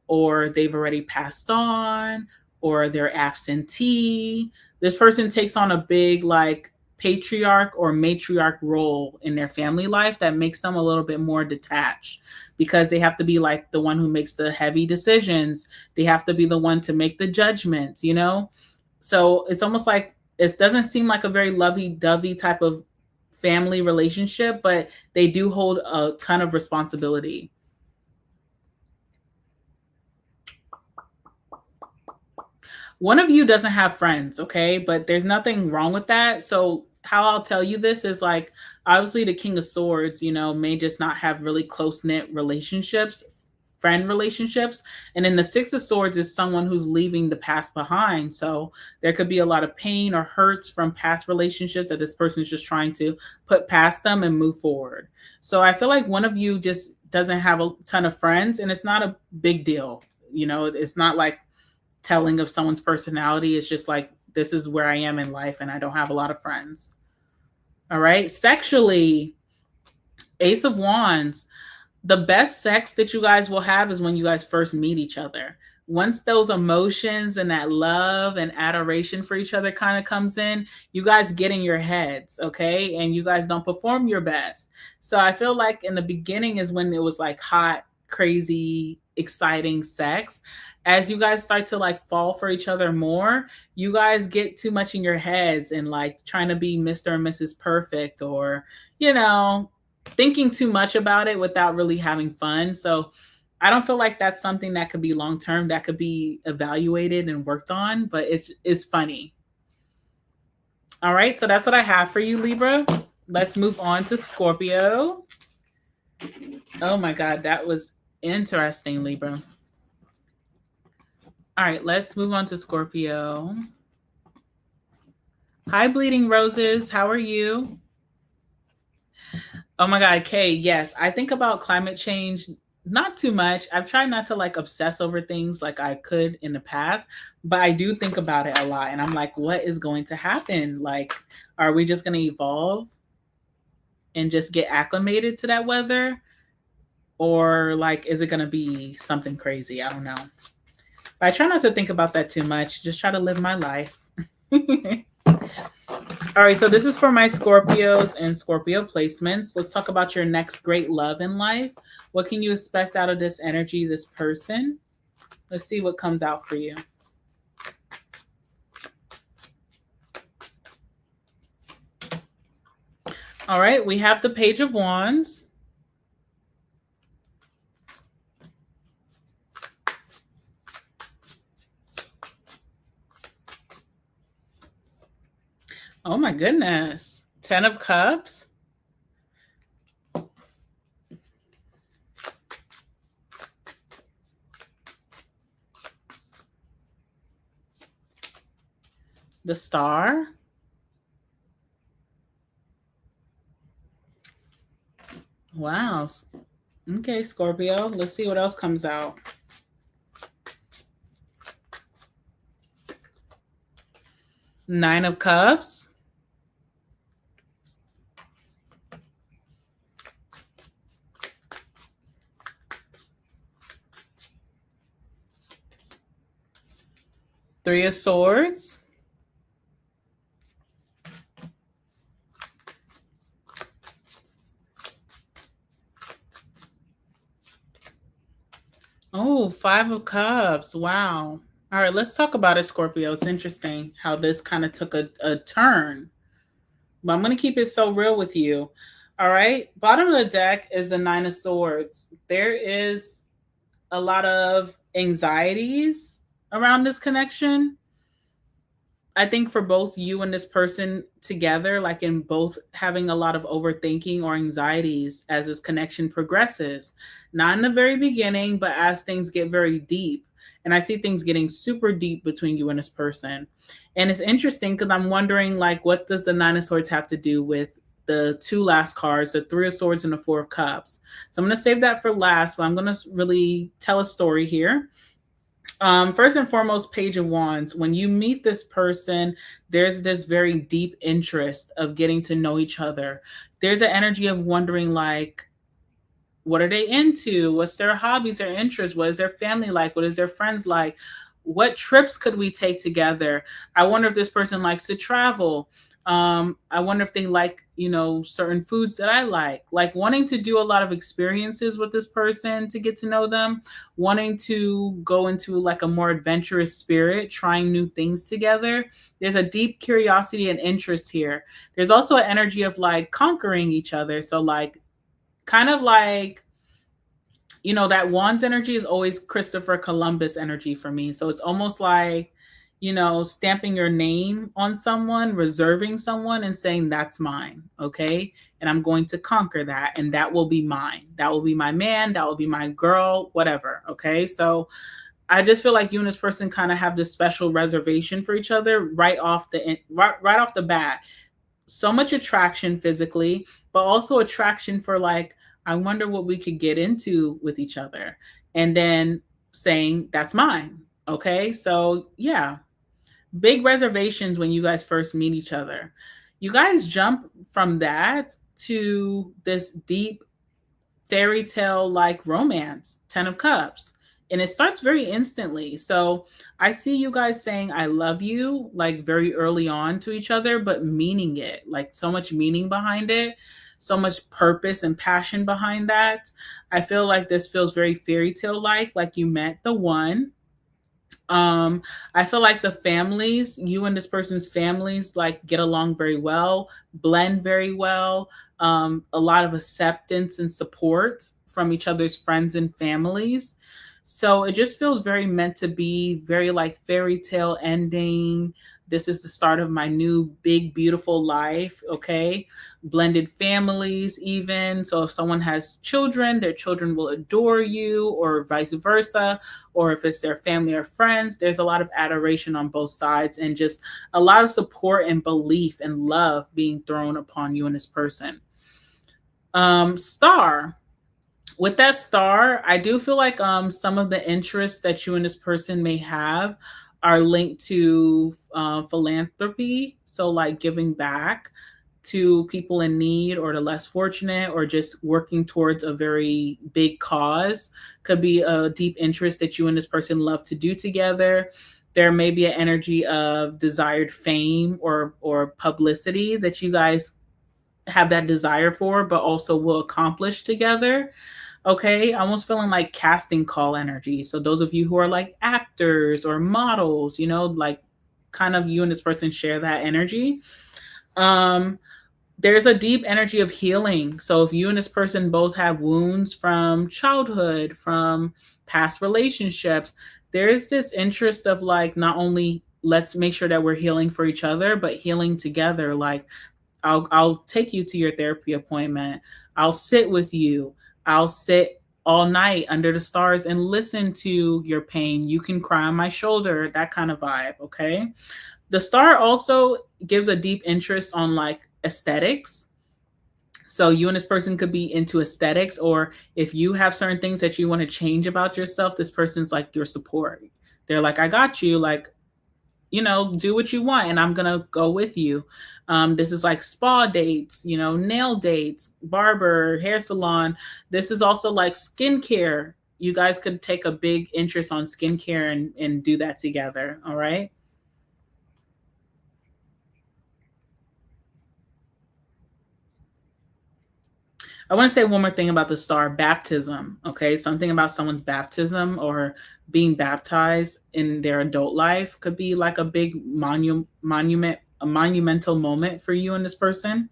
or they've already passed on, or they're absentee. This person takes on a big like patriarch or matriarch role in their family life that makes them a little bit more detached, because they have to be like the one who makes the heavy decisions. They have to be the one to make the judgments, you know? So it's almost like it doesn't seem like a very lovey-dovey type of family relationship, but they do hold a ton of responsibility. One of you doesn't have friends, okay? But there's nothing wrong with that. So how I'll tell you this is like, obviously the King of Swords, you know, may just not have really close-knit relationships, friend relationships. And then the Six of Swords is someone who's leaving the past behind. So there could be a lot of pain or hurts from past relationships that this person is just trying to put past them and move forward. So I feel like one of you just doesn't have a ton of friends, and it's not a big deal. You know, it's not like telling of someone's personality. It's just like, this is where I am in life and I don't have a lot of friends. All right. Sexually, Ace of Wands. The best sex that you guys will have is when you guys first meet each other. Once those emotions and that love and adoration for each other kind of comes in, you guys get in your heads, okay? And you guys don't perform your best. So I feel like in the beginning is when it was like hot, crazy, exciting sex. As you guys start to like fall for each other more, you guys get too much in your heads and like trying to be Mr. and Mrs. Perfect, or, you know, thinking too much about it without really having fun. So I don't feel like that's something that could be long term, that could be evaluated and worked on, but it's funny. All right, so that's what I have for you, Libra. Let's move on to Scorpio. Oh my God, that was interesting, Libra. All right, let's move on to Scorpio. Hi, Bleeding Roses. How are you? Oh my God, Kay. Yes, I think about climate change not too much. I've tried not to like obsess over things like I could in the past, but I do think about it a lot. And I'm like, what is going to happen? Like, are we just going to evolve and just get acclimated to that weather? Or like, is it going to be something crazy? I don't know. But I try not to think about that too much. Just try to live my life. All right, so this is for my Scorpios and Scorpio placements. Let's talk about your next great love in life. What can you expect out of this energy, this person? Let's see what comes out for you. All right, we have the Page of Wands. Oh my goodness. 10 of Cups. The Star. Wow. Okay, Scorpio. Let's see what else comes out. Nine of Cups. Three of Swords. Oh, Five of Cups. Wow. All right, let's talk about it, Scorpio. It's interesting how this kind of took a turn. But I'm going to keep it so real with you. All right. Bottom of the deck is the Nine of Swords. There is a lot of anxieties around this connection. I think for both you and this person together, like in both having a lot of overthinking or anxieties as this connection progresses, not in the very beginning, but as things get very deep. And I see things getting super deep between you and this person. And it's interesting because I'm wondering, like, what does the Nine of Swords have to do with the two last cards, the Three of Swords and the Four of Cups? So I'm going to save that for last, but I'm going to really tell a story here. First and foremost, Page of Wands. When you meet this person, there's this very deep interest of getting to know each other. There's an energy of wondering, like, what are they into? What's their hobbies, their interests? What is their family like? What is their friends like? What trips could we take together? I wonder if this person likes to travel. I wonder if they like, certain foods that I like wanting to do a lot of experiences with this person to get to know them, wanting to go into like a more adventurous spirit, trying new things together. There's a deep curiosity and interest here. There's also an energy of like conquering each other. So, like, kind of like, that Wands energy is always Christopher Columbus energy for me. So it's almost like, stamping your name on someone, reserving someone, and saying, that's mine. Okay. And I'm going to conquer that. And that will be mine. That will be my man. That will be my girl, whatever. Okay. So I just feel like you and this person kind of have this special reservation for each other right off the bat. So much attraction physically, but also attraction for like, I wonder what we could get into with each other. And then saying, that's mine. Okay. So, yeah, big reservations when you guys first meet each other. You guys jump from that to this deep fairy tale like romance, 10 of Cups. And it starts very instantly. So I see you guys saying, I love you, like very early on to each other, but meaning it, like so much meaning behind it, so much purpose and passion behind that. I feel like this feels very fairy tale like you met the one. I feel like the families, you and this person's families, like get along very well, blend very well. A lot of acceptance and support from each other's friends and families. So it just feels very meant to be, very like fairy tale ending. This is the start of my new big beautiful life. Okay, blended families, even so if someone has children, their children will adore you, or vice versa. Or if it's their family or friends, there's a lot of adoration on both sides, and just a lot of support and belief and love being thrown upon you and this person. Star. With that star, I do feel like some of the interests that you and this person may have are linked to philanthropy. So, like giving back to people in need or the less fortunate, or just working towards a very big cause, could be a deep interest that you and this person love to do together. There may be an energy of desired fame or publicity that you guys have that desire for, but also will accomplish together. Okay, almost feeling like casting call energy. So those of you who are like actors or models, like kind of you and this person share that energy. There's a deep energy of healing. So if you and this person both have wounds from childhood, from past relationships, there's this interest of like, not only let's make sure that we're healing for each other, but healing together. Like, I'll take you to your therapy appointment. I'll sit with you. I'll sit all night under the stars and listen to your pain. You can cry on my shoulder, that kind of vibe. Okay. The star also gives a deep interest on like aesthetics. So you and this person could be into aesthetics, or if you have certain things that you want to change about yourself, this person's like your support. They're like, I got you. Like, do what you want, and I'm gonna go with you. This is like spa dates, nail dates, barber, hair salon. This is also like skincare. You guys could take a big interest on skincare and do that together. All right. I want to say one more thing about the star baptism. Okay. Something about someone's baptism or being baptized in their adult life could be like a big a monumental moment for you and this person.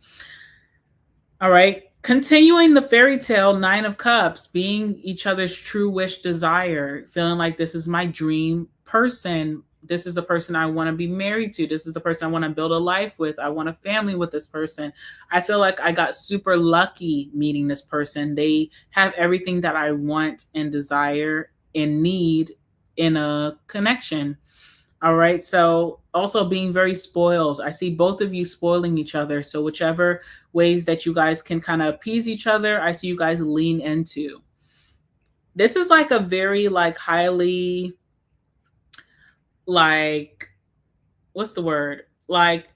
All right. Continuing the fairy tale, Nine of Cups, being each other's true wish desire, feeling like this is my dream person. This is the person I want to be married to. This is the person I want to build a life with. I want a family with this person. I feel like I got super lucky meeting this person. They have everything that I want and desire and need in a connection. All right. So also being very spoiled. I see both of you spoiling each other. So whichever ways that you guys can kind of appease each other, I see you guys lean into. This is like a very like highly like, what's the word? Like,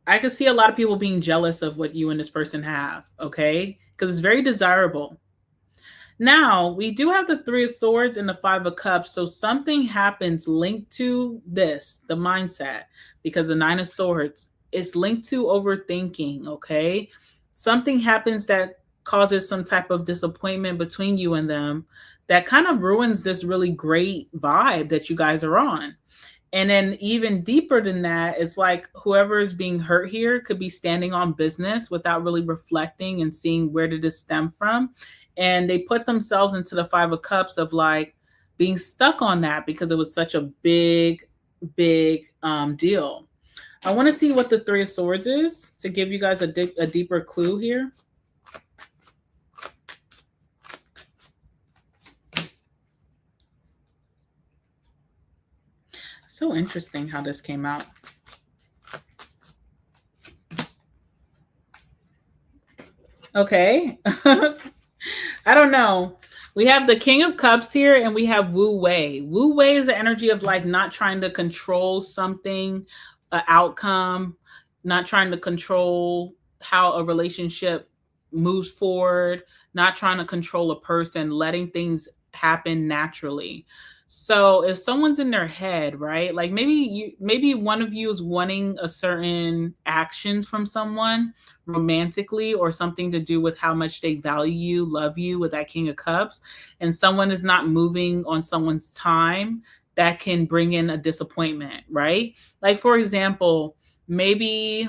I could see a lot of people being jealous of what you and this person have. Okay. Because it's very desirable. Now, we do have the Three of Swords and the Five of Cups. So something happens linked to this, the mindset, because the Nine of Swords it's linked to overthinking, okay? Something happens that causes some type of disappointment between you and them that kind of ruins this really great vibe that you guys are on. And then even deeper than that, it's like whoever is being hurt here could be standing on business without really reflecting and seeing where did this stem from. And they put themselves into the 5 of Cups of like being stuck on that because it was such a big deal. I want to see what the 3 of Swords is to give you guys a deeper clue here. So interesting how this came out. Okay. I don't know. We have the King of Cups here and we have Wu Wei. Wu Wei is the energy of like not trying to control something, an outcome, not trying to control how a relationship moves forward, not trying to control a person, letting things happen naturally. So if someone's in their head, right? Like maybe one of you is wanting a certain actions from someone romantically or something to do with how much they value you, love you with that King of Cups, and someone is not moving on someone's time, that can bring in a disappointment, right? Like for example, maybe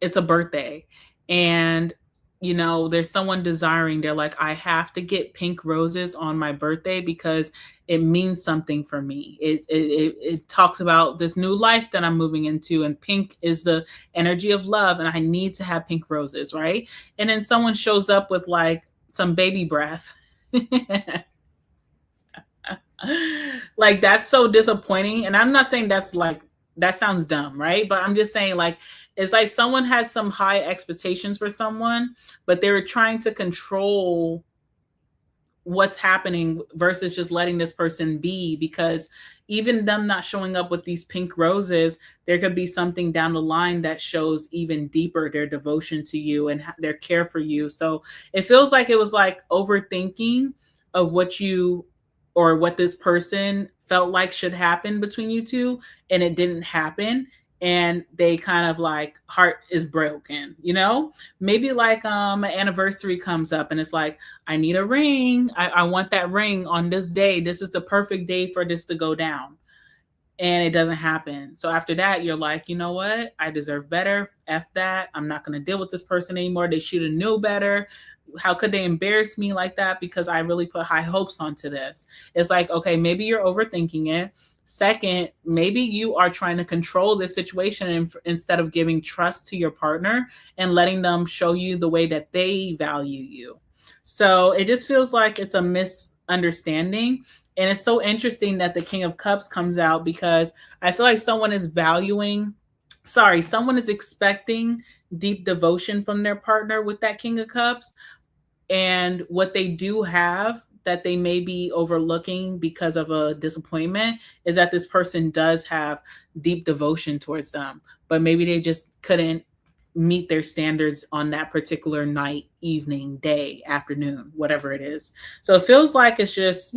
it's a birthday and there's someone desiring, they're like, I have to get pink roses on my birthday because it means something for me. It talks about this new life that I'm moving into, and pink is the energy of love, and I need to have pink roses, right? And then someone shows up with like some baby breath. Like that's so disappointing. And I'm not saying that's like, that sounds dumb, right? But I'm just saying like, it's like someone had some high expectations for someone, but they were trying to control what's happening versus just letting this person be, because even them not showing up with these pink roses, there could be something down the line that shows even deeper their devotion to you and their care for you. So it feels like it was like overthinking of what you or what this person felt like should happen between you two, and it didn't happen, and they kind of like heart is broken, maybe like an anniversary comes up and it's like, I need a ring, I want that ring on this day, this is the perfect day for this to go down, and it doesn't happen. So after that, you're like, you know what, I deserve better, F that, I'm not going to deal with this person anymore, they should have knew better, how could they embarrass me like that, because I really put high hopes onto this. It's like, okay, maybe you're overthinking it. Second, maybe you are trying to control this situation instead of giving trust to your partner and letting them show you the way that they value you. So it just feels like it's a misunderstanding. And it's so interesting that the King of Cups comes out, because I feel like someone is expecting deep devotion from their partner with that King of Cups. And what they do have that they may be overlooking because of a disappointment is that this person does have deep devotion towards them, but maybe they just couldn't meet their standards on that particular night, evening, day, afternoon, whatever it is. So it feels like it's just,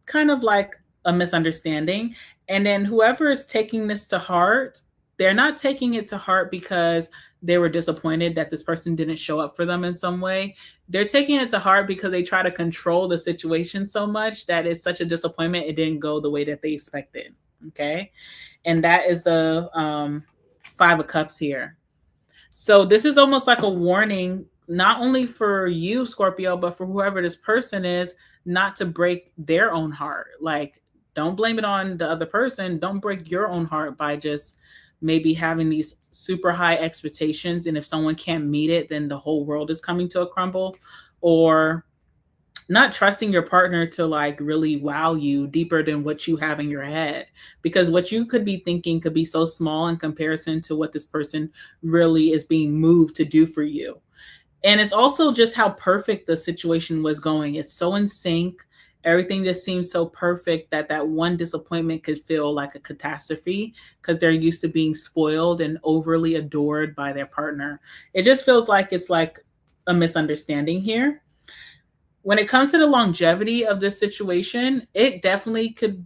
kind of like a misunderstanding. And then whoever is taking this to heart, they're not taking it to heart because they were disappointed that this person didn't show up for them in some way. They're taking it to heart because they try to control the situation so much that it's such a disappointment. It didn't go the way that they expected. Okay. And that is the 5 of Cups here. So this is almost like a warning, not only for you, Scorpio, but for whoever this person is, not to break their own heart. Like, don't blame it on the other person. Don't break your own heart by just maybe having these super high expectations. And if someone can't meet it, then the whole world is coming to a crumble. Or not trusting your partner to like really wow you deeper than what you have in your head, because what you could be thinking could be so small in comparison to what this person really is being moved to do for you. And it's also just how perfect the situation was going. It's so in sync. Everything just seems so perfect that that one disappointment could feel like a catastrophe because they're used to being spoiled and overly adored by their partner. It just feels like it's like a misunderstanding here. When it comes to the longevity of this situation, it definitely could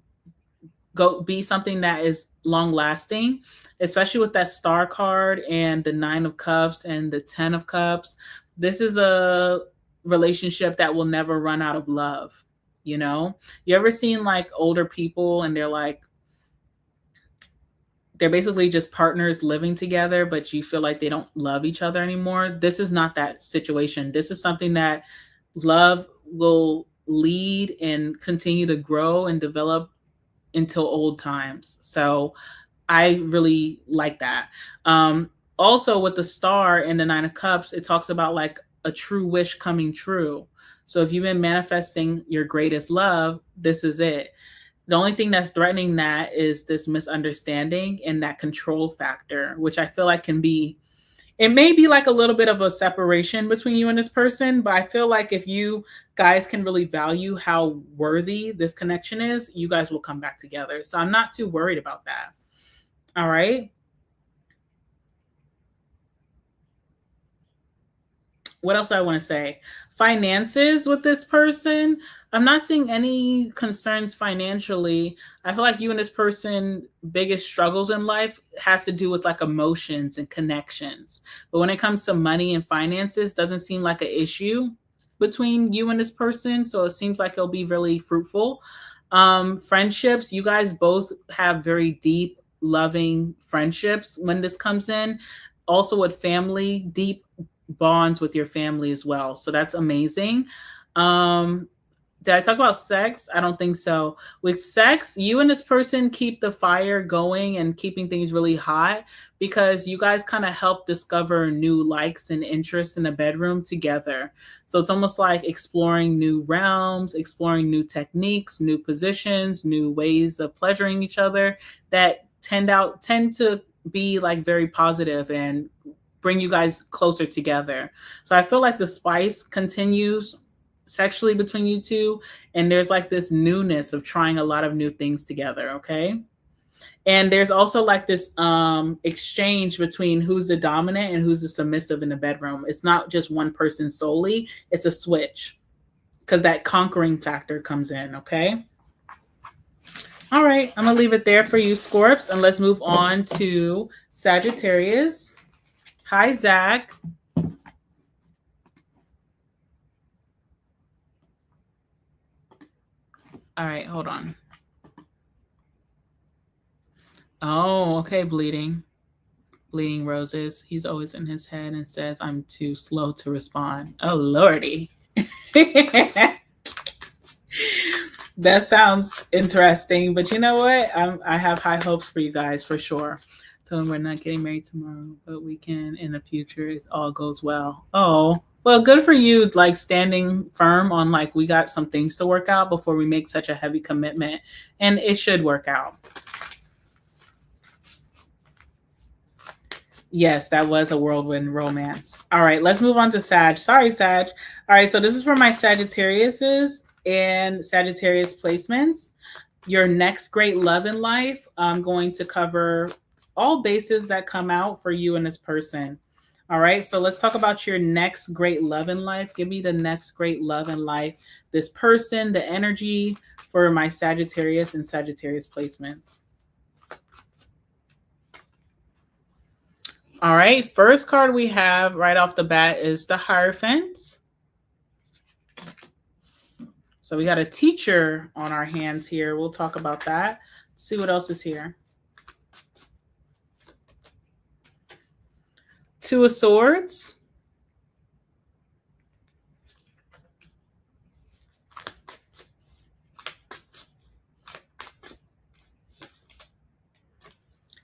be something that is long lasting, especially with that Star card and the 9 of Cups and the 10 of Cups. This is a relationship that will never run out of love. You know, you ever seen like older people and they're basically just partners living together, but you feel like they don't love each other anymore? This is not that situation. This is something that love will lead and continue to grow and develop until old times. So I really like that. Also, with the Star and the 9 of Cups, it talks about like a true wish coming true. So if you've been manifesting your greatest love, this is it. The only thing that's threatening that is this misunderstanding and that control factor, which I feel like it may be like a little bit of a separation between you and this person, but I feel like if you guys can really value how worthy this connection is, you guys will come back together. So I'm not too worried about that. All right. What else do I want to say? Finances with this person. I'm not seeing any concerns financially. I feel like you and this person biggest struggles in life has to do with like emotions and connections. But when it comes to money and finances, doesn't seem like an issue between you and this person. So it seems like it'll be really fruitful. Friendships, you guys both have very deep, loving friendships when this comes in. Also with family, deep bonds with your family as well. So that's amazing. Um, did I talk about sex? I don't think so. With sex, you and this person keep the fire going and keeping things really hot because you guys kind of help discover new likes and interests in the bedroom together. So it's almost like exploring new realms, exploring new techniques, new positions, new ways of pleasuring each other that tend to be like very positive and bring you guys closer together. So I feel like the spice continues sexually between you two, and there's like this newness of trying a lot of new things together. Okay. And there's also like this exchange between who's the dominant and who's the submissive in the bedroom. It's not just one person solely, it's a switch because that conquering factor comes in. Okay. All right, I'm gonna leave it there for you, Scorps, and let's move on to Sagittarius. Hi, Zach. All right, hold on. Oh, okay, bleeding roses. He's always in his head and says, I'm too slow to respond. Oh, Lordy. That sounds interesting, but you know what? I have high hopes for you guys for sure. Tell them we're not getting married tomorrow, but we can in the future if all goes well. Oh, well, good for you, like standing firm on like we got some things to work out before we make such a heavy commitment, and it should work out. Yes, that was a whirlwind romance. All right, let's move on to Sag. Sorry, Sag. All right, so this is for my Sagittariuses and Sagittarius placements. Your next great love in life, I'm going to cover all bases that come out for you and this person. All right, so let's talk about your next great love in life. Give me the next great love in life, this person, the energy for my Sagittarius and Sagittarius placements. All right, first card we have right off the bat is the Hierophant. So we got a teacher on our hands here. We'll talk about that. See what else is here. Two of Swords.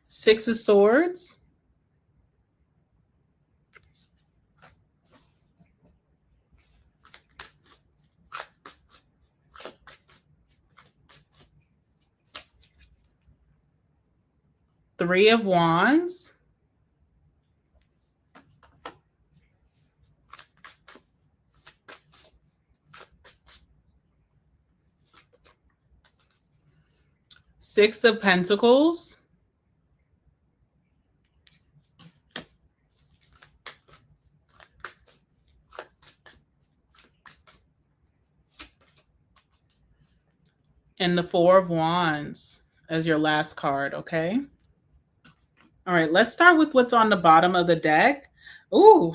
Six of Swords. Three of Wands. Six of Pentacles. And the Four of Wands. as your last card, okay? All right, let's start with what's on the bottom of the deck. Ooh,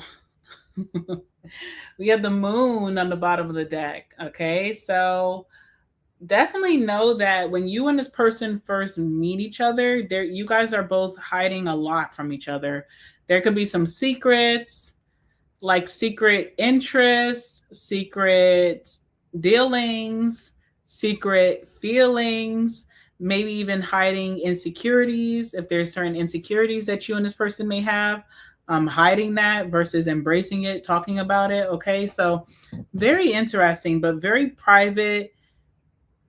we have the moon on the bottom of the deck, okay? So definitely know that when you and this person first meet each other, there you guys are both hiding a lot from each other. There could be some secrets, like secret interests, secret dealings, secret feelings, maybe even hiding insecurities. If there's certain insecurities that you and this person may have, hiding that versus embracing it, talking about it. Okay, so very interesting, but very private,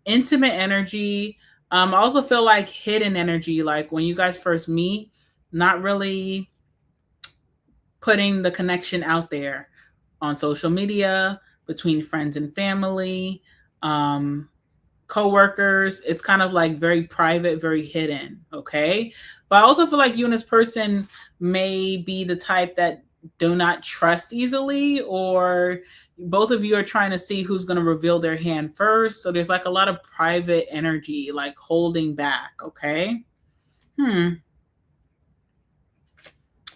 intimate energy. I also feel like hidden energy, like when you guys first meet, not really putting the connection out there on social media, between friends and family, um, co-workers. It's kind of like very private, very hidden. Okay. But I also feel like you and this person may be the type that do not trust easily, or both of you are trying to see who's going to reveal their hand first. So there's like a lot of private energy, like holding back. Okay.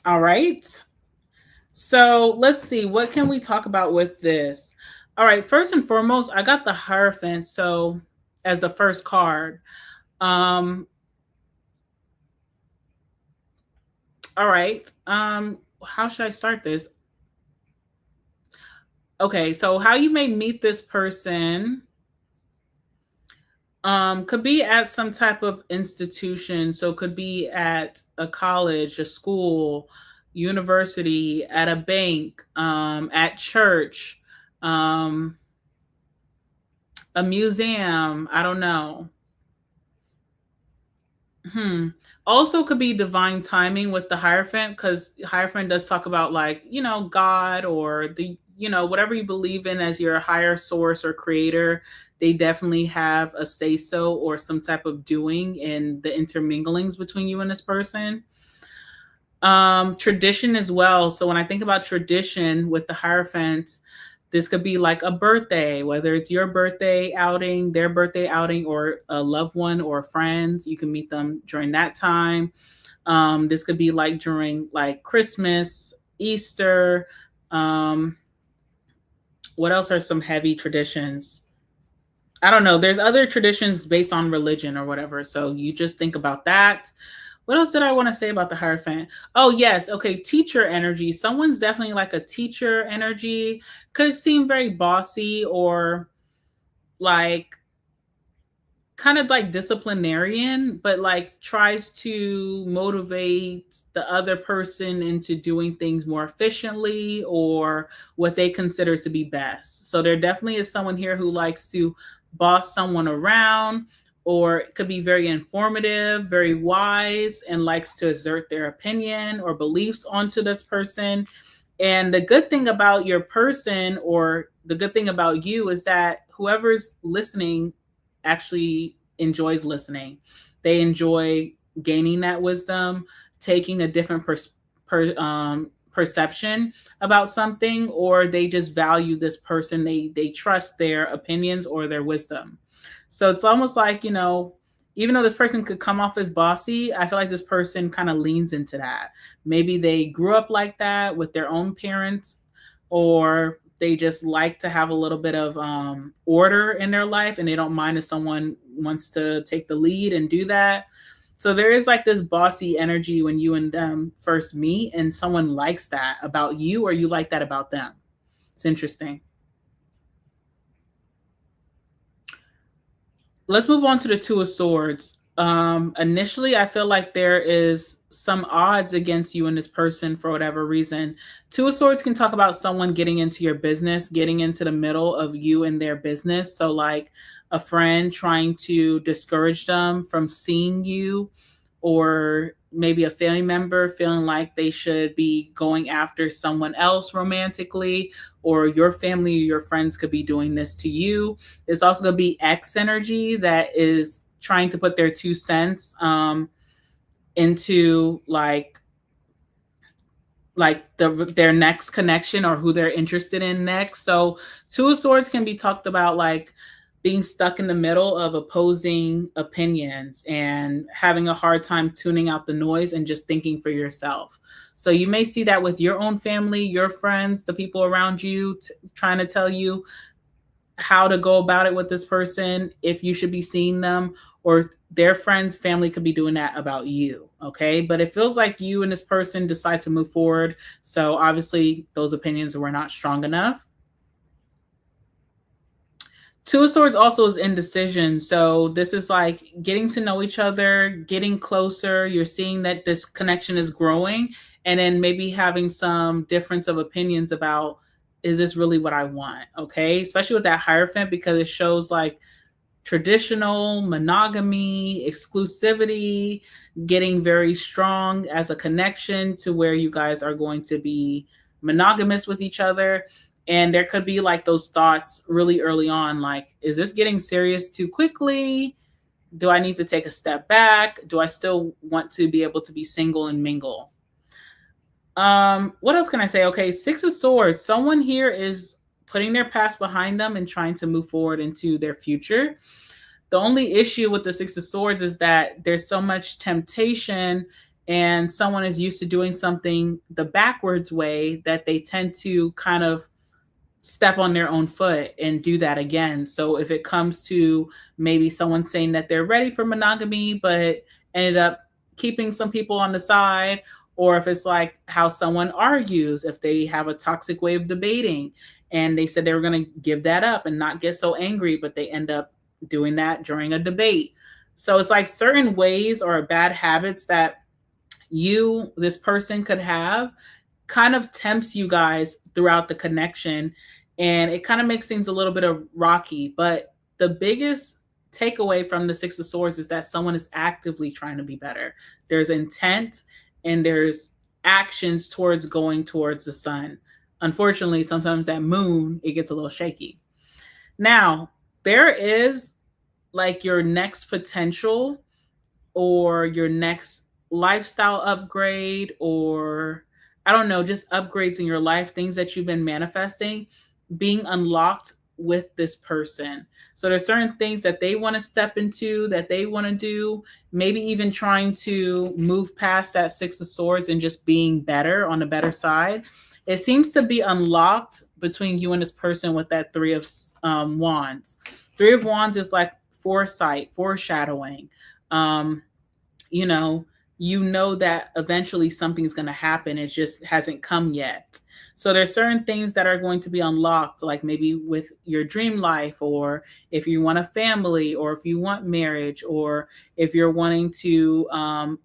All right. So let's see, what can we talk about with this? All right, first and foremost, I got the Hierophant. So as the first card. Um, all right. How should I start this? Okay, so how you may meet this person could be at some type of institution. So could be at a college, a school, university, at a bank, at church, um, a museum. I don't know. Hmm. Also, could be divine timing with the Hierophant, because Hierophant does talk about, like, God, or whatever you believe in as your higher source or creator. They definitely have a say so or some type of doing in the interminglings between you and this person. Tradition as well. So when I think about tradition with the Hierophant, this could be like a birthday, whether it's your birthday outing, their birthday outing, or a loved one or friends. You can meet them during that time. This could be like during like Christmas, Easter. Um, what else are some heavy traditions? I don't know. There's other traditions based on religion or whatever. So you just think about that. What else did I want to say about the Hierophant? Oh, yes. Okay. Teacher energy. Someone's definitely like a teacher energy. Could seem very bossy, or like kind of like disciplinarian, but like tries to motivate the other person into doing things more efficiently or what they consider to be best. So there definitely is someone here who likes to boss someone around, or it could be very informative, very wise, and likes to exert their opinion or beliefs onto this person. And the good thing about your person, or the good thing about you, is that whoever's listening actually enjoys listening. They enjoy gaining that wisdom, taking a different perception about something, or they just value this person. They trust their opinions or their wisdom. So it's almost like, even though this person could come off as bossy, I feel like this person kind of leans into that. Maybe they grew up like that with their own parents, or they just like to have a little bit of order in their life, and they don't mind if someone wants to take the lead and do that. So there is like this bossy energy when you and them first meet, and someone likes that about you, or you like that about them. It's interesting. Let's move on to the Two of Swords. Initially, I feel like there is some odds against you and this person for whatever reason. Two of Swords can talk about someone getting into your business, getting into the middle of you and their business. So, like a friend trying to discourage them from seeing you, or maybe a family member feeling like they should be going after someone else romantically, or your family or your friends could be doing this to you. There's also going to be X energy that is trying to put their 2 cents into their next connection, or who they're interested in next. So Two of Swords can be talked about like being stuck in the middle of opposing opinions and having a hard time tuning out the noise and just thinking for yourself. So you may see that with your own family, your friends, the people around you trying to tell you how to go about it with this person, if you should be seeing them, or their friends, family could be doing that about you. Okay. But it feels like you and this person decide to move forward. So obviously, those opinions were not strong enough. Two of Swords also is indecision. So this is like getting to know each other, getting closer. You're seeing that this connection is growing, and then maybe having some difference of opinions about, is this really what I want? Okay. Especially with that Hierophant, because it shows like traditional monogamy, exclusivity, getting very strong as a connection to where you guys are going to be monogamous with each other. And there could be like those thoughts really early on, like, is this getting serious too quickly? Do I need to take a step back? Do I still want to be able to be single and mingle? What else can I say? Okay, Six of Swords. Someone here is putting their past behind them and trying to move forward into their future. The only issue with the Six of Swords is that there's so much temptation, and someone is used to doing something the backwards way that they tend to kind of step on their own foot and do that again. So if it comes to maybe someone saying that they're ready for monogamy, but ended up keeping some people on the side, or if it's like how someone argues, if they have a toxic way of debating and they said they were going to give that up and not get so angry, but they end up doing that during a debate. So it's like certain ways or bad habits that this person could have, kind of tempts you guys throughout the connection, and it kind of makes things a little bit of rocky. But the biggest takeaway from the Six of Swords is that someone is actively trying to be better. There's intent and there's actions towards going towards the sun. Unfortunately, sometimes that moon, it gets a little shaky. Now, there is like your next potential or your next lifestyle upgrade, or I don't know, just upgrades in your life, things that you've been manifesting being unlocked with this person. So there's certain things that they want to step into, that they want to do, maybe even trying to move past that Six of Swords and just being better on the better side. It seems to be unlocked between you and this person with that Three of Wands. Three of Wands is like foresight, foreshadowing. You know that eventually something's going to happen. It just hasn't come yet. So there's certain things that are going to be unlocked, like maybe with your dream life, or if you want a family, or if you want marriage, or if you're wanting to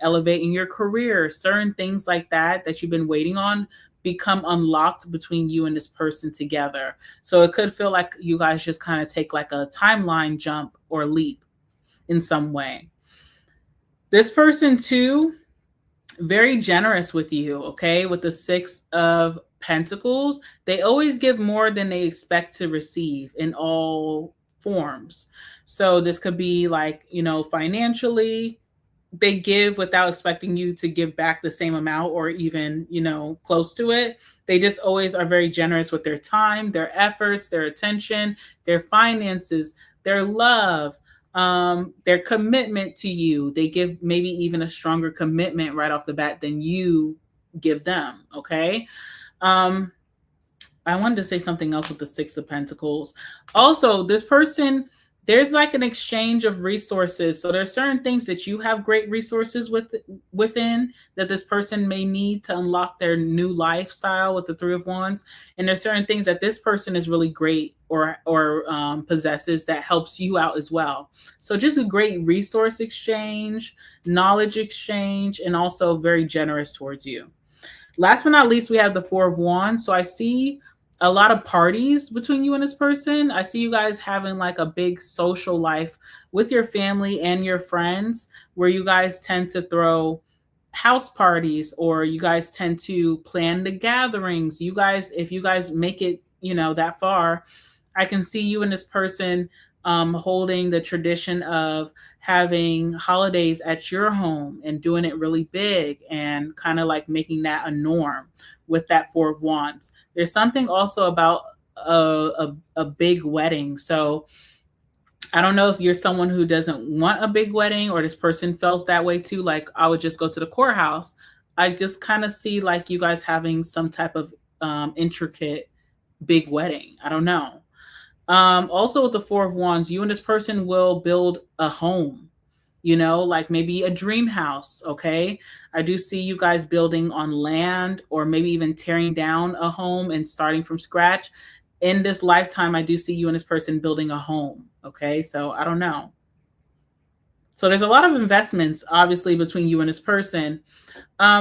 elevate in your career, certain things like that you've been waiting on become unlocked between you and this person together. So it could feel like you guys just kind of take like a timeline jump or leap in some way. This person too, very generous with you, okay? With the Six of Pentacles, they always give more than they expect to receive in all forms. So this could be like, financially, they give without expecting you to give back the same amount or even, close to it. They just always are very generous with their time, their efforts, their attention, their finances, their love, their commitment to you. They give maybe even a stronger commitment right off the bat than you give them. Okay. I wanted to say something else with the Six of Pentacles. Also, this person, there's like an exchange of resources. So there's certain things that you have great resources within that this person may need to unlock their new lifestyle with the Three of Wands. And there's certain things that this person is really great or possesses that helps you out as well. So just a great resource exchange, knowledge exchange, and also very generous towards you. Last but not least, we have the Four of Wands. So I see a lot of parties between you and this person. I see you guys having like a big social life with your family and your friends, where you guys tend to throw house parties, or you guys tend to plan the gatherings. You guys, if you guys make it, that far, I can see you and this person holding the tradition of having holidays at your home and doing it really big and kind of like making that a norm with that Four of Wands. There's something also about a big wedding. So I don't know if you're someone who doesn't want a big wedding or this person feels that way too. Like, I would just go to the courthouse. I just kind of see like you guys having some type of intricate big wedding. I don't know. Also with the Four of Wands, you and this person will build a home, you know, like maybe a dream house. Okay. I do see you guys building on land or maybe even tearing down a home and starting from scratch. In this lifetime, I do see you and this person building a home. Okay. So I don't know. So there's a lot of investments, obviously, between you and this person.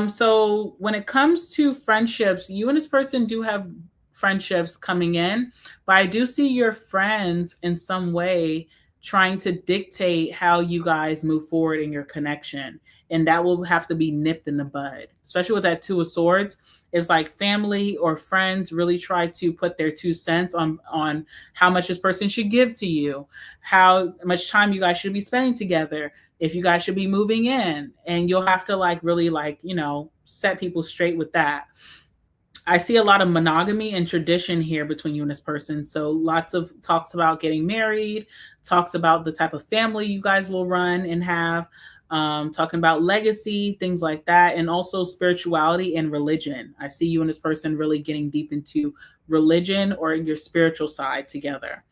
So when it comes to friendships, you and this person do have friendships coming in, but I do see your friends in some way trying to dictate how you guys move forward in your connection. And that will have to be nipped in the bud, especially with that Two of Swords. It's like family or friends really try to put their 2 cents on how much this person should give to you, how much time you guys should be spending together, if you guys should be moving in, and you'll have to like really like, you know, set people straight with that. I see a lot of monogamy and tradition here between you and this person. So lots of talks about getting married, talks about the type of family you guys will run and have, talking about legacy, things like that, and also spirituality and religion. I see you and this person really getting deep into religion or your spiritual side together.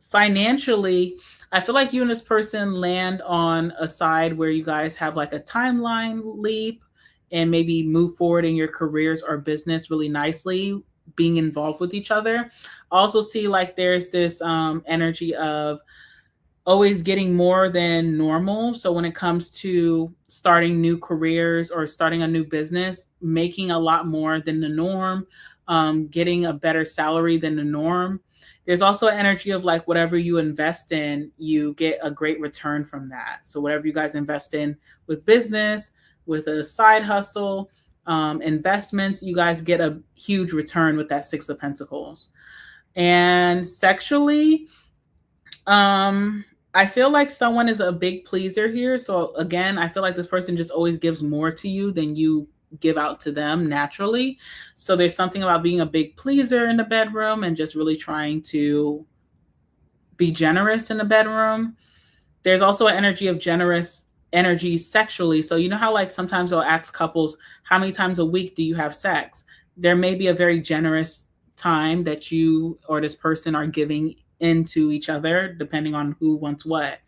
Financially, I feel like you and this person land on a side where you guys have like a timeline leap and maybe move forward in your careers or business really nicely, being involved with each other. Also see like there's this energy of always getting more than normal. So when it comes to starting new careers or starting a new business, making a lot more than the norm, getting a better salary than the norm. There's also an energy of like whatever you invest in, you get a great return from that. So whatever you guys invest in with business, with a side hustle, investments, you guys get a huge return with that Six of Pentacles. And sexually, I feel like someone is a big pleaser here. So again, I feel like this person just always gives more to you than you give out to them naturally. So there's something about being a big pleaser in the bedroom and just really trying to be generous in the bedroom. There's also an energy of generous energy sexually. So you know how like sometimes they'll ask couples, how many times a week do you have sex? There may be a very generous time that you or this person are giving into each other, depending on who wants what.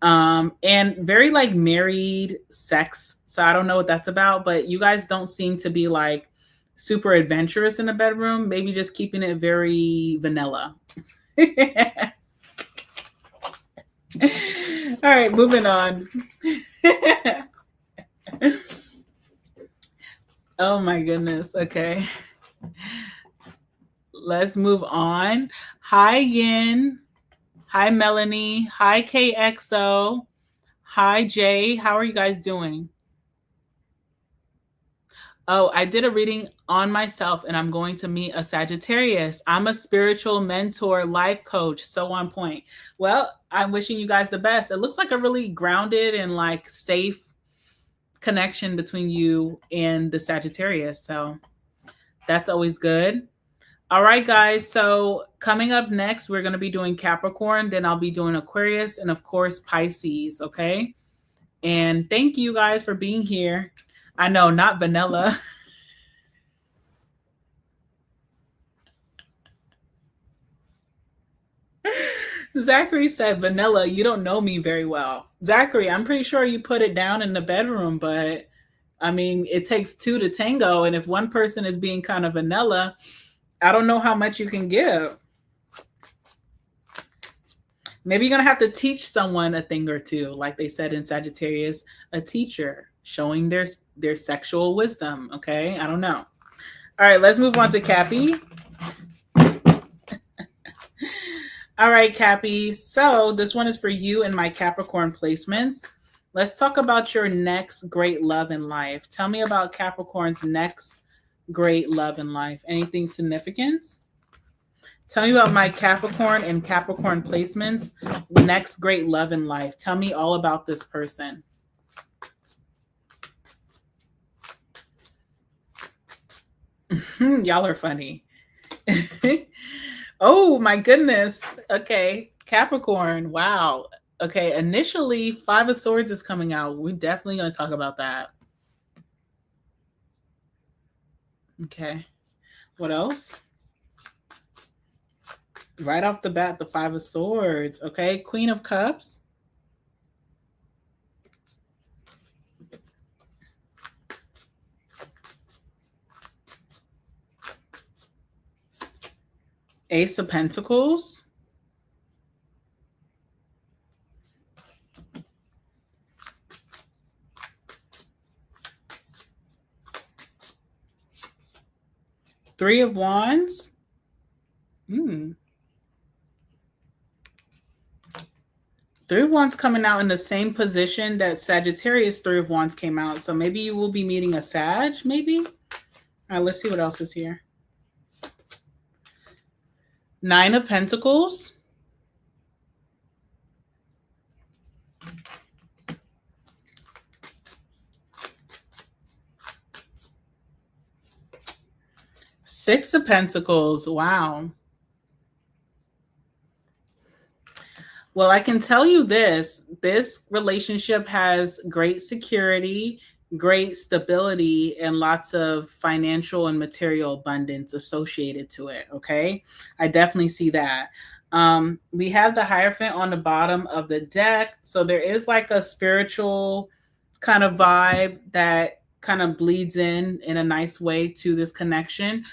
And very like married sex. So I don't know what that's about, but you guys don't seem to be like super adventurous in the bedroom. Maybe just keeping it very vanilla. All right, moving on. Oh my goodness. Okay. Let's move on. Hi, Yin. Hi, Melanie. Hi, KXO. Hi, Jay. How are you guys doing? Oh, I did a reading on myself and I'm going to meet a Sagittarius. I'm a spiritual mentor, life coach, so on point. Well, I'm wishing you guys the best. It looks like a really grounded and like safe connection between you and the Sagittarius. So that's always good. All right, guys. So coming up next, we're going to be doing Capricorn. Then I'll be doing Aquarius and, of course, Pisces. Okay. And thank you guys for being here. I know, not vanilla. Zachary said, vanilla, you don't know me very well. Zachary, I'm pretty sure you put it down in the bedroom, but I mean, it takes two to tango. And if one person is being kind of vanilla, I don't know how much you can give. Maybe you're going to have to teach someone a thing or two. Like they said in Sagittarius, a teacher showing their sexual wisdom. Okay. I don't know. All right. Let's move on to Cappy. All right, Cappy. So this one is for you and my Capricorn placements. Let's talk about your next great love in life. Tell me about Capricorn's next great love in life. Anything significant? Tell me about my Capricorn and Capricorn placements. Next great love in life. Tell me all about this person. Y'all are funny. Oh my goodness. Okay. Capricorn, wow. Okay, initially, Five of Swords is coming out. We're definitely going to talk about that. Okay, what else? Right off the bat, the Five of Swords. Okay, Queen of Cups. Ace of Pentacles. Three of Wands. Three of Wands coming out in the same position that Sagittarius Three of Wands came out. So maybe you will be meeting a Sag, maybe? All right, let's see what else is here. Nine of Pentacles. Six of Pentacles. Wow. Well, I can tell you this relationship has great security, great stability, and lots of financial and material abundance associated to it. Okay. I definitely see that. We have the Hierophant on the bottom of the deck. So there is like a spiritual kind of vibe that kind of bleeds in a nice way to this connection.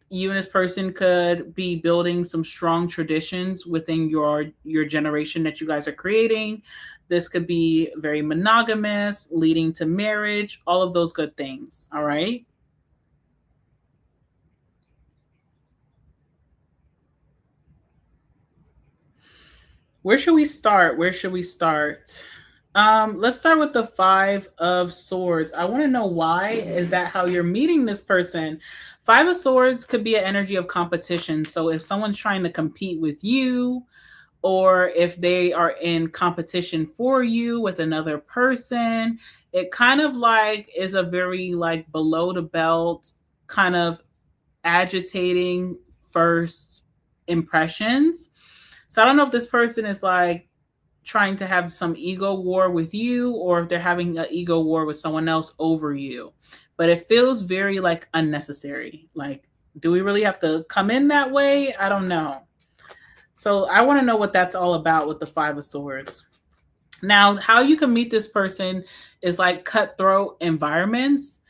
You and this person could be building some strong traditions within your generation that you guys are creating. This could be very monogamous, leading to marriage, all of those good things. All right. Where should we start? Let's start with the Five of Swords. I want to know, why is that how you're meeting this person? Five of Swords could be an energy of competition. So if someone's trying to compete with you, or if they are in competition for you with another person, it kind of like is a very like below the belt kind of agitating first impressions. So I don't know if this person is like trying to have some ego war with you, or if they're having an ego war with someone else over you. But it feels very like unnecessary. Like, do we really have to come in that way? I don't know. So I want to know what that's all about with the Five of Swords. Now, how you can meet this person is like cutthroat environments.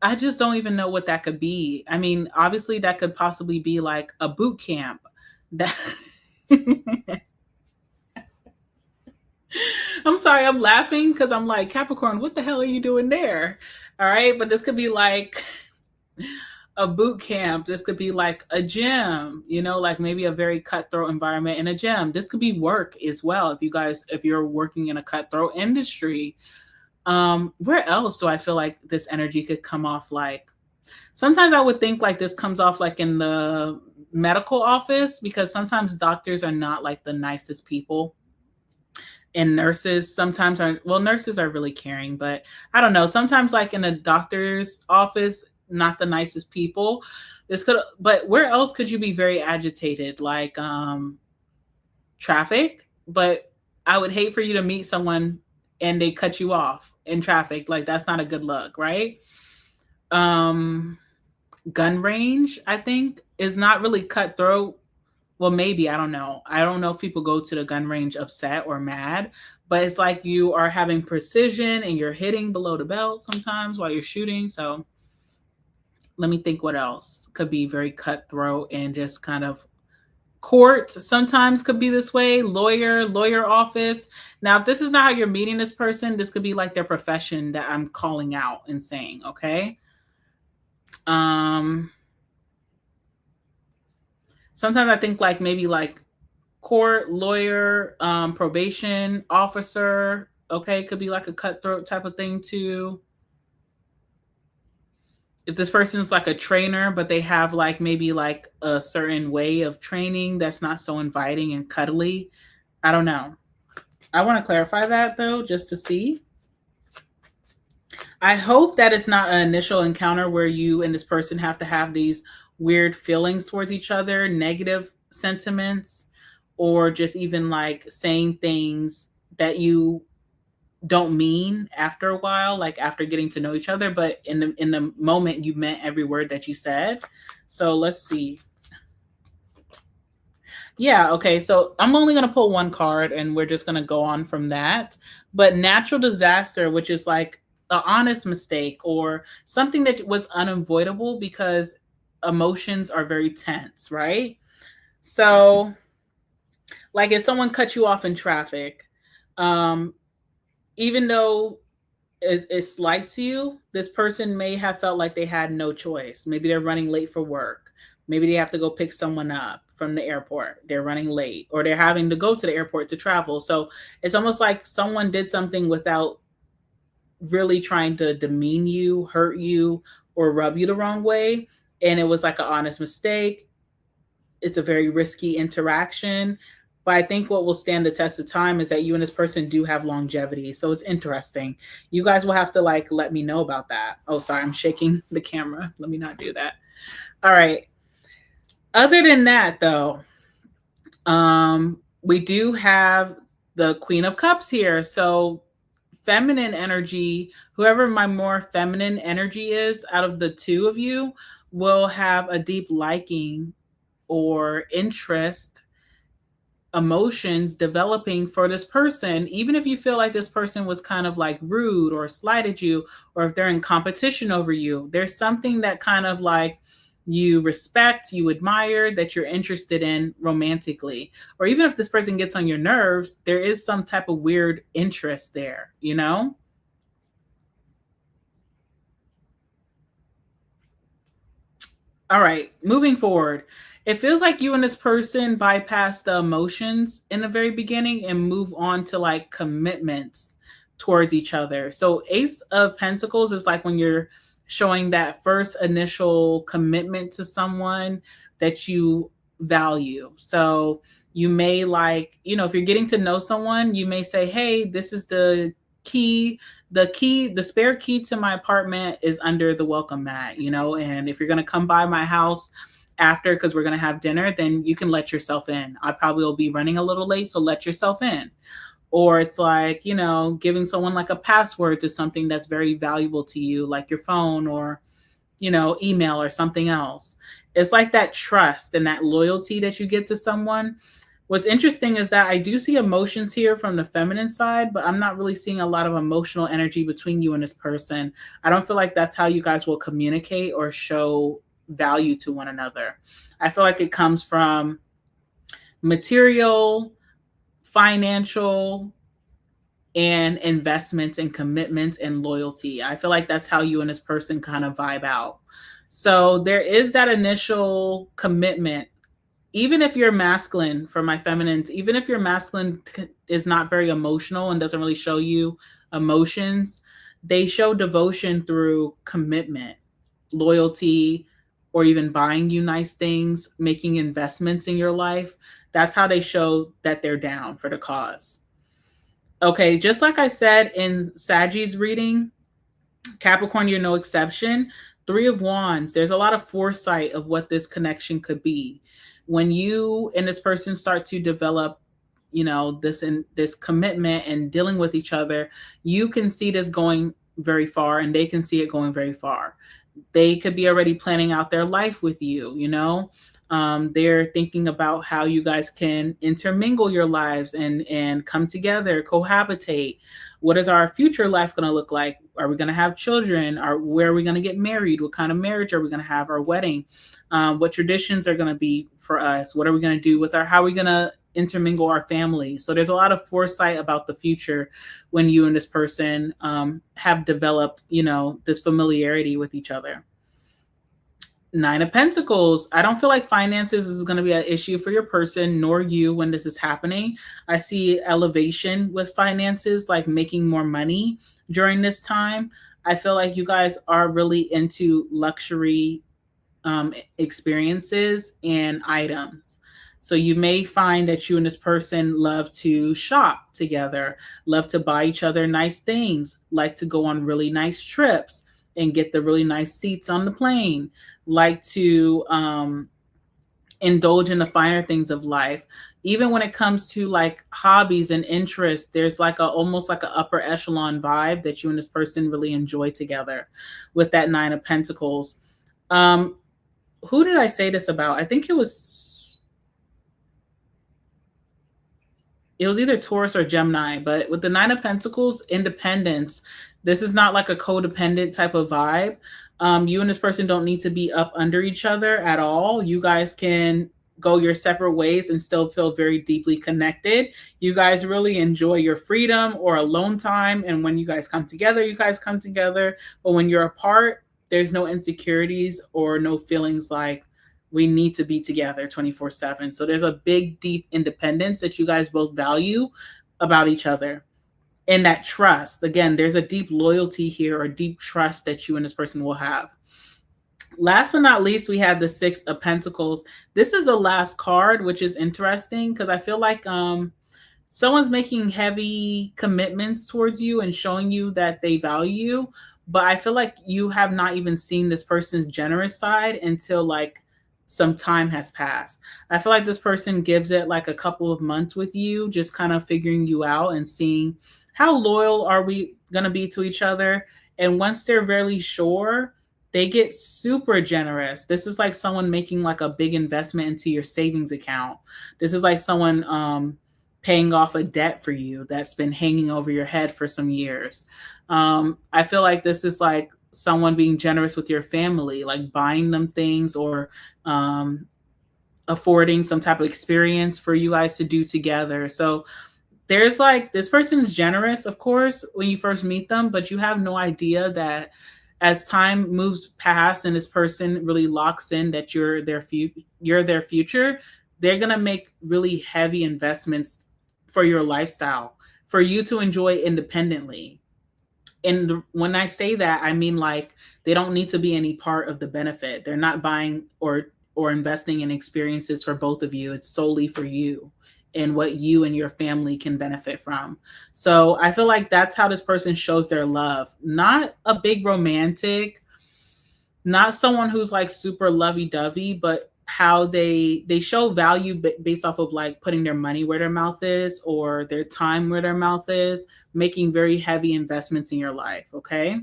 I just don't even know what that could be. I mean, obviously that could possibly be like a boot camp. That I'm sorry, I'm laughing because I'm like, Capricorn, what the hell are you doing there? All right, but this could be like a boot camp. This could be like a gym, like maybe a very cutthroat environment in a gym. This could be work as well. If you're working in a cutthroat industry, where else do I feel like this energy could come off like? Sometimes I would think like this comes off like in the medical office, because sometimes doctors are not like the nicest people. And nurses sometimes nurses are really caring, but I don't know. Sometimes like in a doctor's office, not the nicest people. But where else could you be very agitated? Like traffic. But I would hate for you to meet someone and they cut you off in traffic. Like, that's not a good look, right? Gun range, I think, is not really cutthroat. Well, maybe, I don't know. I don't know if people go to the gun range upset or mad, but it's like you are having precision and you're hitting below the belt sometimes while you're shooting. So let me think what else could be very cutthroat and just kind of court sometimes could be this way. Lawyer office. Now, if this is not how you're meeting this person, this could be like their profession that I'm calling out and saying, okay? Sometimes I think like maybe like court, lawyer, probation officer, okay, could be like a cutthroat type of thing too. If this person's like a trainer, but they have like maybe like a certain way of training that's not so inviting and cuddly, I don't know. I want to clarify that though, just to see. I hope that it's not an initial encounter where you and this person have to have these weird feelings towards each other, negative sentiments, or just even like saying things that you don't mean after a while, like after getting to know each other, but in the moment you meant every word that you said. So let's see. Yeah, okay. So I'm only going to pull one card and we're just going to go on from that. But natural disaster, which is like an honest mistake or something that was unavoidable because emotions are very tense, right? So, like if someone cut you off in traffic, um, even though it slights you, this person may have felt like they had no choice. Maybe they're running late for work. Maybe they have to go pick someone up from the airport. They're running late, or they're having to go to the airport to travel. So it's almost like someone did something without really trying to demean you, hurt you, or rub you the wrong way. And it was like an honest mistake. It's a very risky interaction. But I think what will stand the test of time is that you and this person do have longevity. So it's interesting. You guys will have to like let me know about that. Oh, sorry, I'm shaking the camera. Let me not do that. All right. Other than that, though, we do have the Queen of Cups here. So feminine energy, whoever my more feminine energy is out of the two of you, will have a deep liking or interest, emotions developing for this person, even if you feel like this person was kind of like rude or slighted you, or if they're in competition over you, there's something that kind of like you respect, you admire, that you're interested in romantically. Or even if this person gets on your nerves, there is some type of weird interest there, you know? All right, moving forward. It feels like you and this person bypass the emotions in the very beginning and move on to like commitments towards each other. So, Ace of Pentacles is like when you're showing that first initial commitment to someone that you value. So, you may like, if you're getting to know someone, you may say, "Hey, this is key the spare key to my apartment is under the welcome mat, and if you're going to come by my house after, because we're going to have dinner, then you can let yourself in. I probably will be running a little late, so let yourself in." Or it's like, giving someone like a password to something that's very valuable to you, like your phone or email or something else. It's like that trust and that loyalty that you get to someone. What's interesting is that I do see emotions here from the feminine side, but I'm not really seeing a lot of emotional energy between you and this person. I don't feel like that's how you guys will communicate or show value to one another. I feel like it comes from material, financial, and investments and commitments and loyalty. I feel like that's how you and this person kind of vibe out. So there is that initial commitment. Even if you're masculine, for my feminines, even if your masculine is not very emotional and doesn't really show you emotions, they show devotion through commitment, loyalty, or even buying you nice things, making investments in your life. That's how they show that they're down for the cause. Okay, just like I said in Sagi's reading, Capricorn, you're no exception. Three of Wands, there's a lot of foresight of what this connection could be. When you and this person start to develop, this commitment and dealing with each other, you can see this going very far and they can see it going very far. They could be already planning out their life with you. They're thinking about how you guys can intermingle your lives and come together, cohabitate. What is our future life going to look like? Are we going to have children? Where are we going to get married? What kind of marriage are we going to have? Our wedding? What traditions are going to be for us? What are we going to do with how are we going to intermingle our family? So there's a lot of foresight about the future when you and this person have developed, this familiarity with each other. Nine of Pentacles. I don't feel like finances is going to be an issue for your person, nor you, when this is happening. I see elevation with finances, like making more money during this time. I feel like you guys are really into luxury experiences and items. So you may find that you and this person love to shop together, love to buy each other nice things, like to go on really nice trips and get the really nice seats on the plane, like to indulge in the finer things of life. Even when it comes to like hobbies and interests, there's like a almost like an upper echelon vibe that you and this person really enjoy together with that Nine of Pentacles. Um, who did I say this about? I think it was either Taurus or Gemini, but with the Nine of Pentacles, independence. This is not like a codependent type of vibe. You and this person don't need to be up under each other at all. You guys can go your separate ways and still feel very deeply connected. You guys really enjoy your freedom or alone time. And when you guys come together, you guys come together. But when you're apart, there's no insecurities or no feelings like, we need to be together 24/7. So there's a big, deep independence that you guys both value about each other. And that trust, again, there's a deep loyalty here or deep trust that you and this person will have. Last but not least, we have the Six of Pentacles. This is the last card, which is interesting because I feel like someone's making heavy commitments towards you and showing you that they value you. But I feel like you have not even seen this person's generous side until like some time has passed. I feel like this person gives it like a couple of months with you, just kind of figuring you out and seeing how loyal are we going to be to each other. And once they're really sure, they get super generous. This is like someone making like a big investment into your savings account. This is like someone paying off a debt for you that's been hanging over your head for some years. I feel like this is like someone being generous with your family, like buying them things or affording some type of experience for you guys to do together. So there's like, this person's generous, of course, when you first meet them, but you have no idea that as time moves past and this person really locks in that you're their future, they're going to make really heavy investments for your lifestyle, for you to enjoy independently. And when I say that, I mean like they don't need to be any part of the benefit. They're not buying or investing in experiences for both of you. It's solely for you and what you and your family can benefit from. So I feel like that's how this person shows their love. Not a big romantic, not someone who's like super lovey-dovey, but how they show value based off of like putting their money where their mouth is or their time where their mouth is, making very heavy investments in your life. Okay.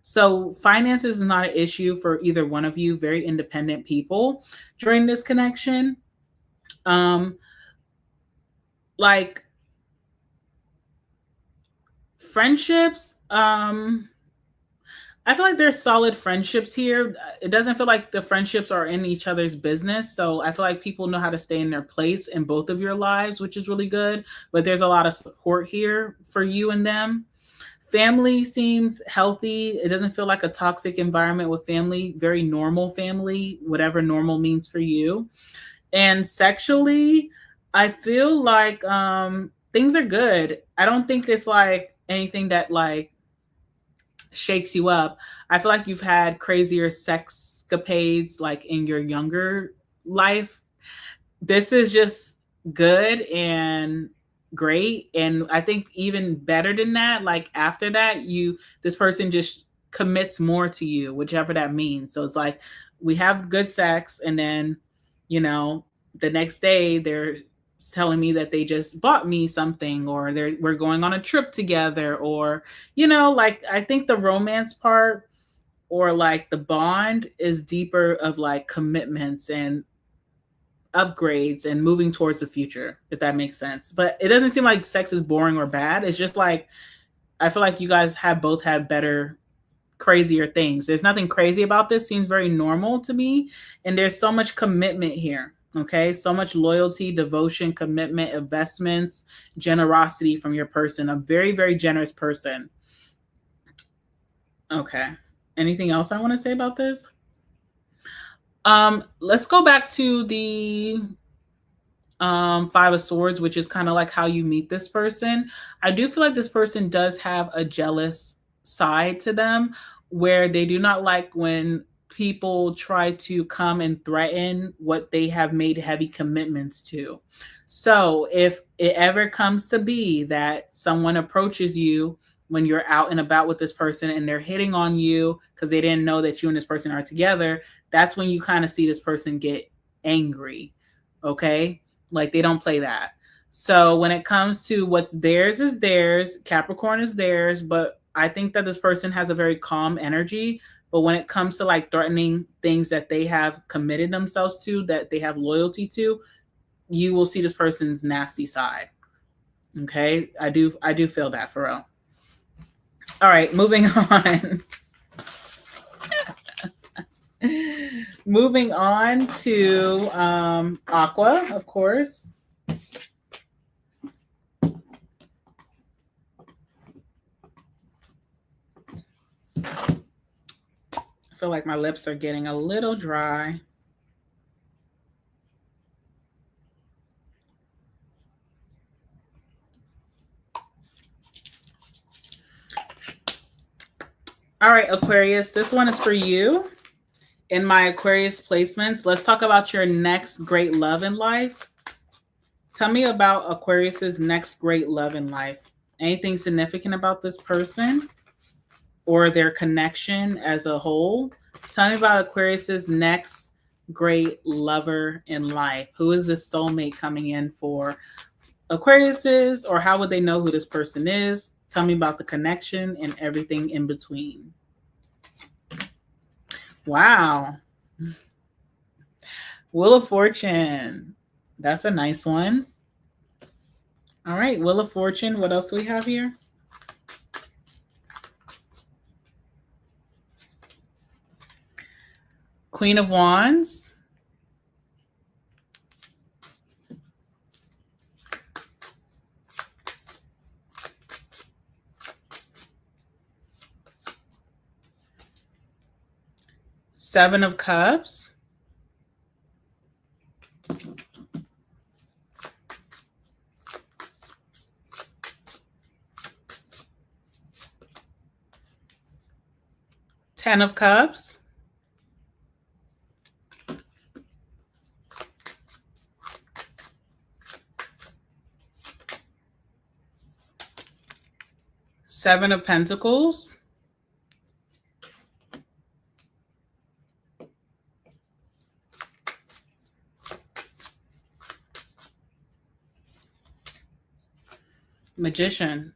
So finances is not an issue for either one of you, very independent people during this connection. Like friendships, I feel like there's solid friendships here. It doesn't feel like the friendships are in each other's business. So I feel like people know how to stay in their place in both of your lives, which is really good. But there's a lot of support here for you and them. Family seems healthy. It doesn't feel like a toxic environment with family, very normal family, whatever normal means for you. And sexually, I feel like things are good. I don't think it's like anything that like shakes you up. I feel like you've had crazier sexcapades like in your younger life. This is just good and great. And I think even better than that, like after that, this person just commits more to you, whichever that means. So it's like we have good sex and then, you know, the next day they're telling me that they just bought me something or we're going on a trip together or, you know, like I think the romance part or like the bond is deeper of like commitments and upgrades and moving towards the future, if that makes sense. But it doesn't seem like sex is boring or bad. It's just like I feel like you guys have both had better, crazier things. There's nothing crazy about this. Seems very normal to me. And there's so much commitment here. Okay. So much loyalty, devotion, commitment, investments, generosity from your person. A very, very generous person. Okay. Anything else I want to say about this? Let's go back to the Five of Swords, which is kind of like how you meet this person. I do feel like this person does have a jealous side to them where they do not like when people try to come and threaten what they have made heavy commitments to. So if it ever comes to be that someone approaches you when you're out and about with this person and they're hitting on you because they didn't know that you and this person are together, that's when you kind of see this person get angry. Okay? Like they don't play that. So when it comes to what's theirs is theirs, Capricorn is theirs, but I think that this person has a very calm energy. But when it comes to like threatening things that they have committed themselves to, that they have loyalty to, you will see this person's nasty side. Okay? I do feel that for real. All right, moving on. Moving on to Aqua, of course. I feel like my lips are getting a little dry. All right, Aquarius, this one is for you. In my Aquarius placements, let's talk about your next great love in life. Tell me about Aquarius's next great love in life. Anything significant about this person or their connection as a whole? Tell me about Aquarius's next great lover in life. Who is this soulmate coming in for Aquarius's, or how would they know who this person is? Tell me about the connection and everything in between. Wow. Wheel of Fortune. That's a nice one. All right, Wheel of Fortune. What else do we have here? Queen of Wands. Seven of Cups. Ten of Cups. Seven of Pentacles. Magician.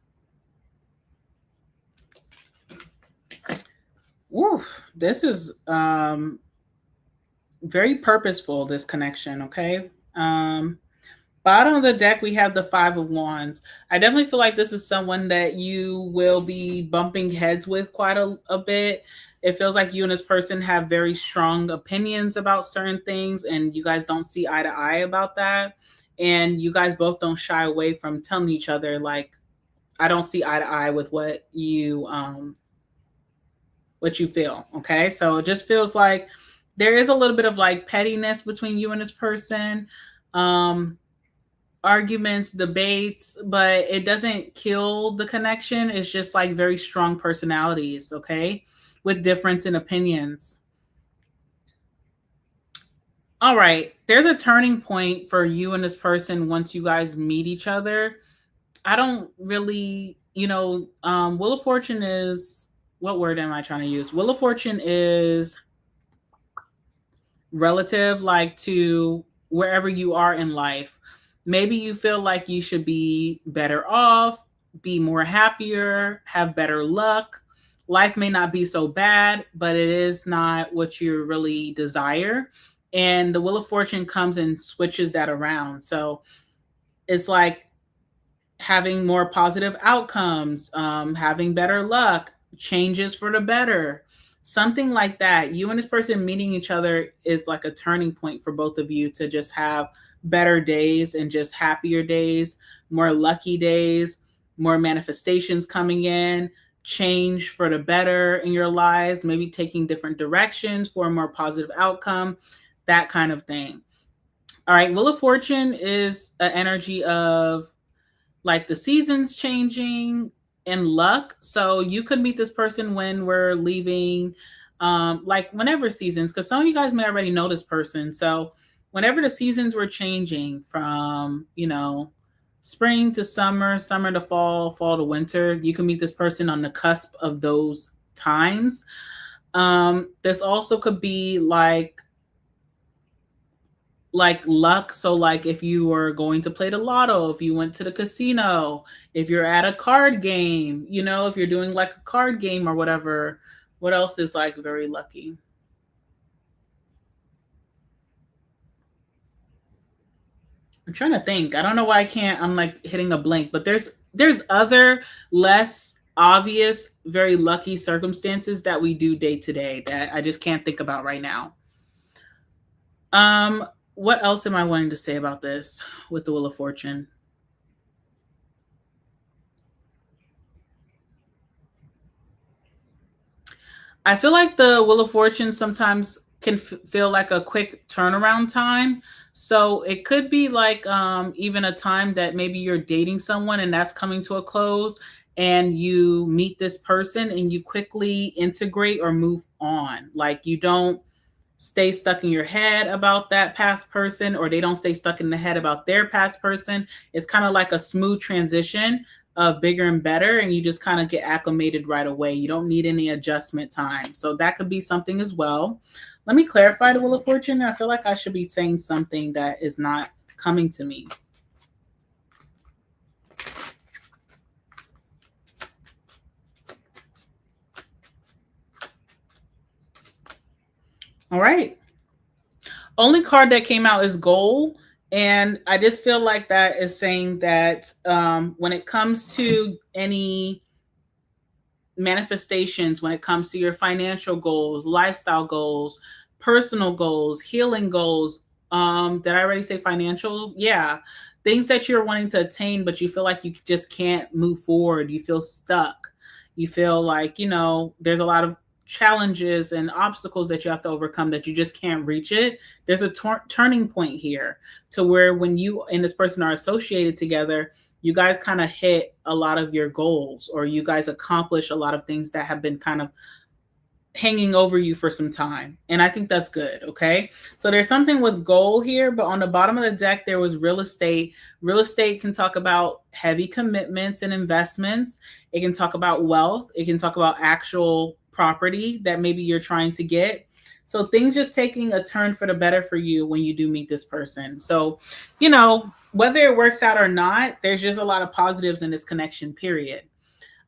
Woo, this is very purposeful, this connection, okay? Bottom of the deck, we have the Five of Wands. I definitely feel like this is someone that you will be bumping heads with quite a bit. It feels like you and this person have very strong opinions about certain things, and you guys don't see eye to eye about that. And you guys both don't shy away from telling each other, like, I don't see eye to eye with what you feel. Okay. So it just feels like there is a little bit of like pettiness between you and this person. Arguments, debates, but it doesn't kill the connection. It's just like very strong personalities, okay, with difference in opinions. All right, there's a turning point for you and this person once you guys meet each other. I don't really, Wheel of Fortune is, what word am I trying to use? Wheel of Fortune is relative, like to wherever you are in life. Maybe you feel like you should be better off, be more happier, have better luck. Life may not be so bad, but it is not what you really desire. And the Wheel of Fortune comes and switches that around. So it's like having more positive outcomes, having better luck, changes for the better, something like that. You and this person meeting each other is like a turning point for both of you to just have better days and just happier days, more lucky days, more manifestations coming in, change for the better in your lives, maybe taking different directions for a more positive outcome, that kind of thing. All right, Wheel of Fortune is an energy of like the seasons changing and luck. So you could meet this person when we're leaving, like whenever seasons, because some of you guys may already know this person. So whenever the seasons were changing from, spring to summer, summer to fall, fall to winter, you can meet this person on the cusp of those times. This also could be like like luck. So like if you were going to play the lotto, if you went to the casino, if you're at a card game, you know, if you're doing like a card game or whatever. What else is like very lucky? I'm trying to think. I don't know why I can't. I'm like hitting a blank, but there's other less obvious, very lucky circumstances that we do day to day that I just can't think about right now. Um, what else am I wanting to say about this with the Wheel of Fortune? I feel like the Wheel of Fortune sometimes can feel like a quick turnaround time. So it could be like even a time that maybe you're dating someone and that's coming to a close, and you meet this person and you quickly integrate or move on. Like you don't stay stuck in your head about that past person, or they don't stay stuck in the head about their past person. It's kind of like a smooth transition of bigger and better, and you just kind of get acclimated right away. You don't need any adjustment time. So that could be something as well. Let me clarify the Wheel of Fortune. I feel like I should be saying something that is not coming to me. All right. Only card that came out is goal. And I just feel like that is saying that when it comes to any manifestations, when it comes to your financial goals, lifestyle goals, personal goals, healing goals, did I already say financial? Yeah. Things that you're wanting to attain, but you feel like you just can't move forward. You feel stuck. You feel like, you know, there's a lot of challenges and obstacles that you have to overcome that you just can't reach it. There's a turning point here to where when you and this person are associated together, you guys kind of hit a lot of your goals, or you guys accomplish a lot of things that have been kind of hanging over you for some time. And I think that's good. Okay. So there's something with goal here, but on the bottom of the deck, there was real estate. Real estate can talk about heavy commitments and investments. It can talk about wealth. It can talk about actual property that maybe you're trying to get. So things just taking a turn for the better for you when you do meet this person. So, you know, whether it works out or not, there's just a lot of positives in this connection, period.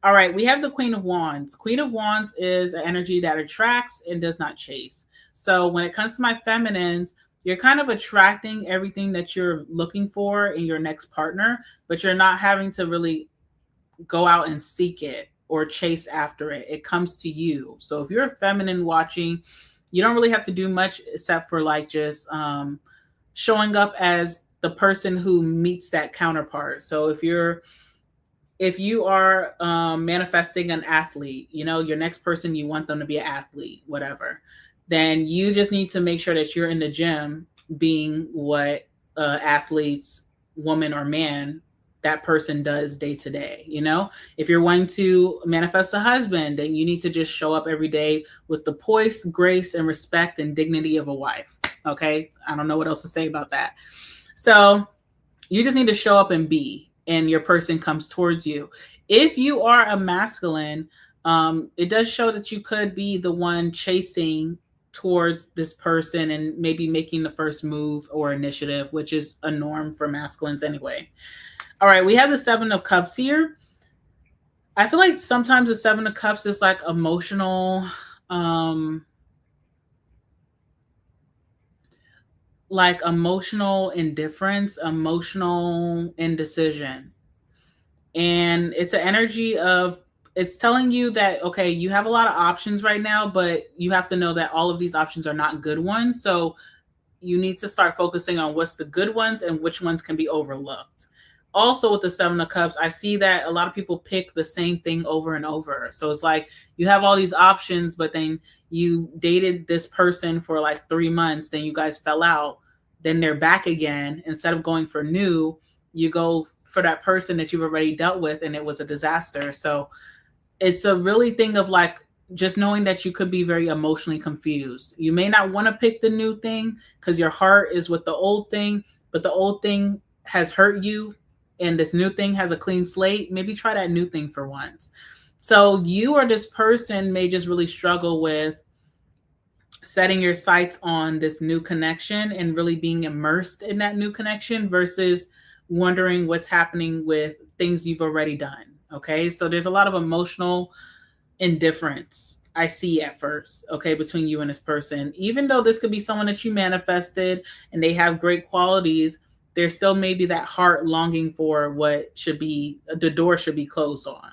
All right, we have the Queen of Wands. Queen of Wands is an energy that attracts and does not chase. So when it comes to my feminines, you're kind of attracting everything that you're looking for in your next partner, but you're not having to really go out and seek it or chase after it. It comes to you. So if you're a feminine watching, you don't really have to do much except for like just showing up as the person who meets that counterpart. So if you are manifesting an athlete, you know, your next person, you want them to be an athlete, whatever, then you just need to make sure that you're in the gym being what athletes, woman or man, that person does day to day. You know, if you're wanting to manifest a husband, then you need to just show up every day with the poise, grace, and respect and dignity of a wife. Okay. I don't know what else to say about that. So you just need to show up and be, and your person comes towards you. If you are a masculine, it does show that you could be the one chasing towards this person and maybe making the first move or initiative, which is a norm for masculines anyway. All right, we have the Seven of Cups here. I feel like sometimes the Seven of Cups is like emotional, like emotional indifference, emotional indecision. And it's an energy of, it's telling you that, okay, you have a lot of options right now, but you have to know that all of these options are not good ones. So you need to start focusing on what's the good ones and which ones can be overlooked. Also, with the Seven of Cups, I see that a lot of people pick the same thing over and over. So it's like you have all these options, but then you dated this person for like 3 months, then you guys fell out, then they're back again. Instead of going for new, you go for that person that you've already dealt with and it was a disaster. So it's a really thing of like just knowing that you could be very emotionally confused. You may not want to pick the new thing because your heart is with the old thing, but the old thing has hurt you and this new thing has a clean slate. Maybe try that new thing for once. So you or this person may just really struggle with setting your sights on this new connection and really being immersed in that new connection versus wondering what's happening with things you've already done. Okay. So there's a lot of emotional indifference I see at first, okay, between you and this person. Even though this could be someone that you manifested and they have great qualities, there's still maybe that heart longing for what should be, the door should be closed on.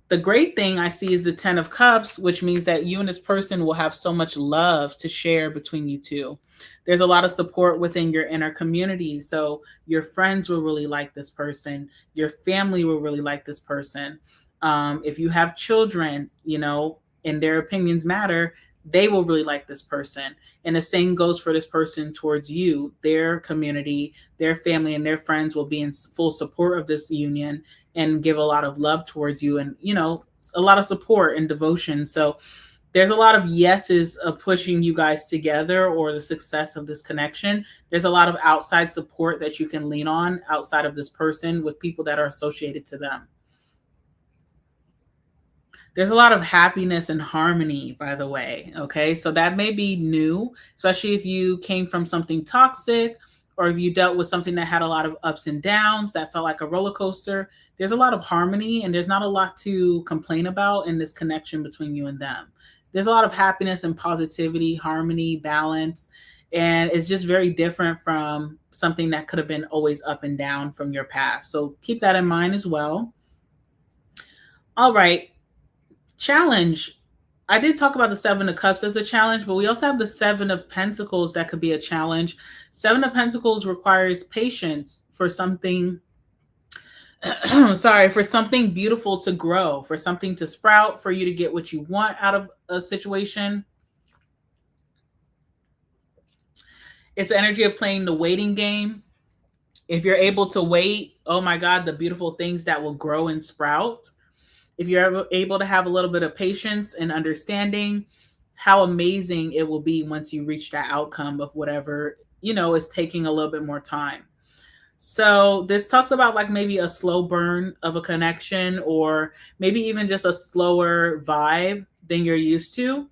The great thing I see is the 10 of Cups, which means that you and this person will have so much love to share between you two. There's a lot of support within your inner community. So your friends will really like this person. Your family will really like this person. If you have children, you know, and their opinions matter, they will really like this person. And the same goes for this person towards you. Their community, their family, and their friends will be in full support of this union and give a lot of love towards you, and, you know, a lot of support and devotion. So there's a lot of yeses of pushing you guys together or the success of this connection. There's a lot of outside support that you can lean on outside of this person with people that are associated to them. There's a lot of happiness and harmony, by the way. Okay. So that may be new, especially if you came from something toxic or if you dealt with something that had a lot of ups and downs that felt like a roller coaster. There's a lot of harmony and there's not a lot to complain about in this connection between you and them. There's a lot of happiness and positivity, harmony, balance. And it's just very different from something that could have been always up and down from your past. So keep that in mind as well. All right. Challenge. I did talk about the 7 of Cups as a challenge, but we also have the 7 of Pentacles that could be a challenge. 7 of Pentacles requires patience for something sorry, for something beautiful to grow, for something to sprout, for you to get what you want out of a situation. It's the energy of playing the waiting game. If you're able to wait, oh my God, the beautiful things that will grow and sprout. If you're able to have a little bit of patience and understanding, how amazing it will be once you reach that outcome of whatever, you know, is taking a little bit more time. So this talks about like maybe a slow burn of a connection or maybe even just a slower vibe than you're used to.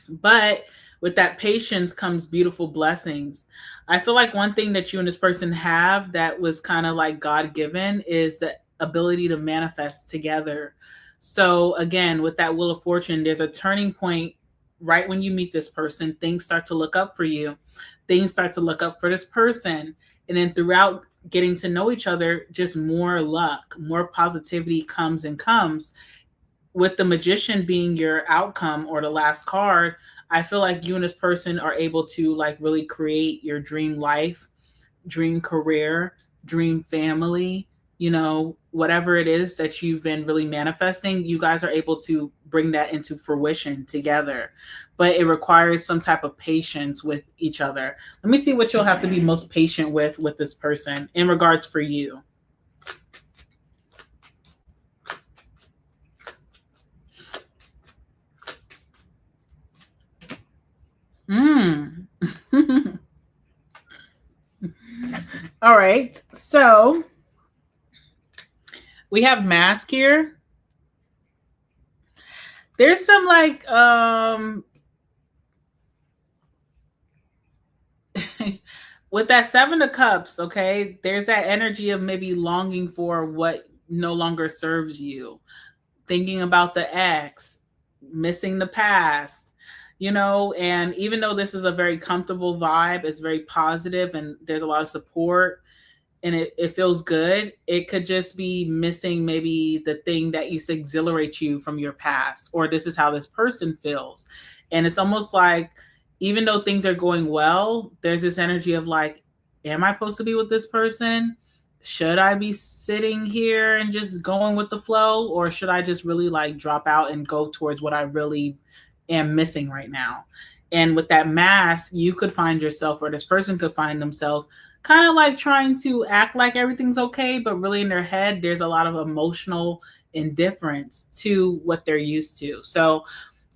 But with that patience comes beautiful blessings. I feel like one thing that you and this person have that was kind of like God given is the ability to manifest together. So again, with that Wheel of Fortune, there's a turning point right when you meet this person. Things start to look up for you. Things start to look up for this person. And then throughout getting to know each other, just more luck, more positivity comes and comes. With the Magician being your outcome or the last card, I feel like you and this person are able to like really create your dream life, dream career, dream family, you know, whatever it is that you've been really manifesting, you guys are able to bring that into fruition together. But it requires some type of patience with each other. Let me see what you'll have to be most patient with this person in regards for you. All right. So we have Mask here. There's some like with that 7 of Cups, okay, there's that energy of maybe longing for what no longer serves you, thinking about the ex, missing the past, you know. And even though this is a very comfortable vibe, it's very positive and there's a lot of support and it feels good, it could just be missing maybe the thing that used to exhilarate you from your past, or this is how this person feels. And it's almost like, even though things are going well, there's this energy of like, am I supposed to be with this person? Should I be sitting here and just going with the flow? Or should I just really like drop out and go towards what I really am missing right now? And with that mask, you could find yourself, or this person could find themselves kind of like trying to act like everything's okay, but really in their head, there's a lot of emotional indifference to what they're used to. So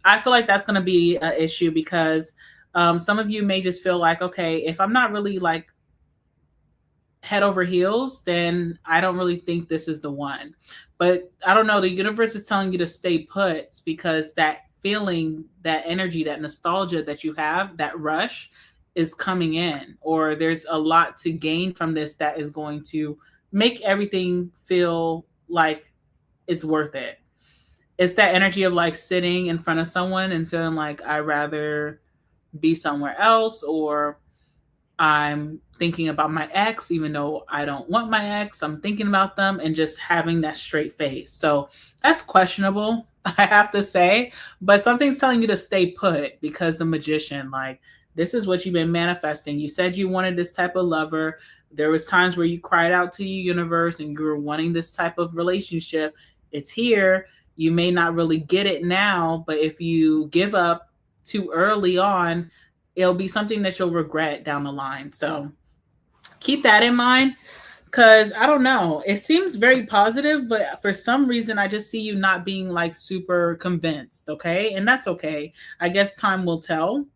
I feel like that's going to be an issue because some of you may just feel like, okay, if I'm not really like head over heels, then I don't really think this is the one. But I don't know, the universe is telling you to stay put because that feeling, that energy, that nostalgia that you have, that rush is coming in, or there's a lot to gain from this that is going to make everything feel like it's worth it. It's that energy of like sitting in front of someone and feeling like I'd rather be somewhere else, or I'm thinking about my ex, even though I don't want my ex. I'm thinking about them and just having that straight face. So that's questionable, I have to say. But something's telling you to stay put, because the Magician, like, this is what you've been manifesting. You said you wanted this type of lover. There was times where you cried out to your universe and you were wanting this type of relationship. It's here. You may not really get it now, but if you give up too early on, it'll be something that you'll regret down the line. So keep that in mind, because I don't know, it seems very positive, but for some reason I just see you not being like super convinced. Okay, and that's okay. I guess time will tell.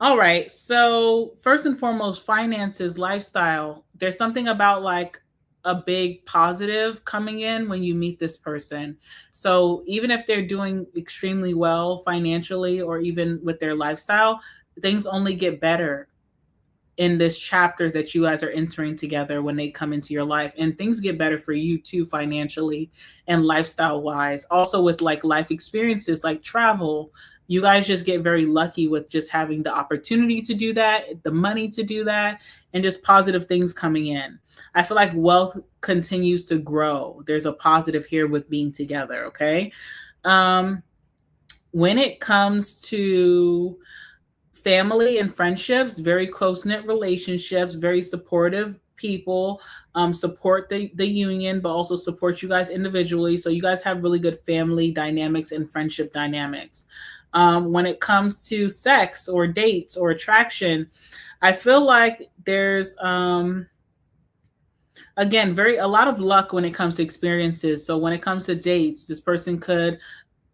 All right, so first and foremost, finances, lifestyle. There's something about like a big positive coming in when you meet this person. So even if they're doing extremely well financially or even with their lifestyle, things only get better in this chapter that you guys are entering together when they come into your life. And things get better for you too, financially and lifestyle wise. Also with like life experiences like travel, you guys just get very lucky with just having the opportunity to do that, the money to do that, and just positive things coming in. I feel like wealth continues to grow. There's a positive here with being together. Okay. When it comes to family and friendships, very close-knit relationships, very supportive people, support the union, but also support you guys individually. So you guys have really good family dynamics and friendship dynamics. When it comes to sex or dates or attraction, I feel like there's again a lot of luck when it comes to experiences. So when it comes to dates, this person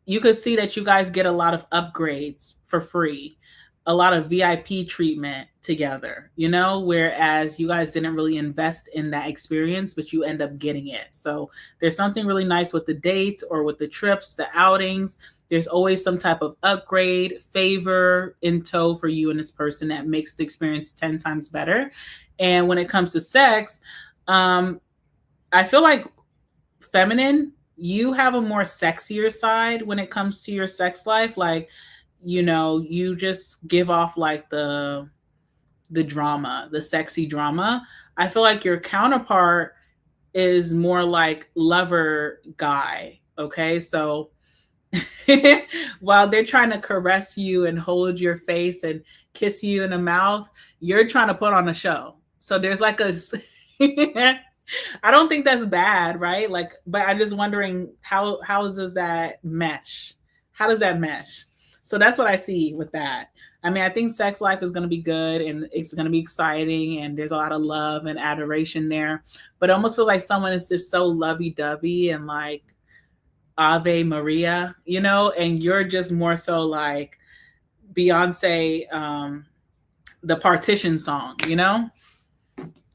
you could see that you guys get a lot of upgrades for free, a lot of VIP treatment together, whereas you guys didn't really invest in that experience, but you end up getting it. So there's something really nice with the dates or with the trips, the outings. There's always some type of upgrade, favor in tow for you and this person that makes the experience 10 times better. And when it comes to sex, I feel like feminine, you have a more sexier side when it comes to your sex life. Like, you just give off like the drama, the sexy drama. I feel like your counterpart is more like lover guy. Okay. So while they're trying to caress you and hold your face and kiss you in the mouth, you're trying to put on a show. So there's like I don't think that's bad, right? Like, but I'm just wondering how does that mesh? How does that mesh? So that's what I see with that. I mean, I think sex life is going to be good and it's going to be exciting and there's a lot of love and adoration there. But it almost feels like someone is just so lovey-dovey and like Ave Maria, and you're just more so like Beyonce, the Partition song, All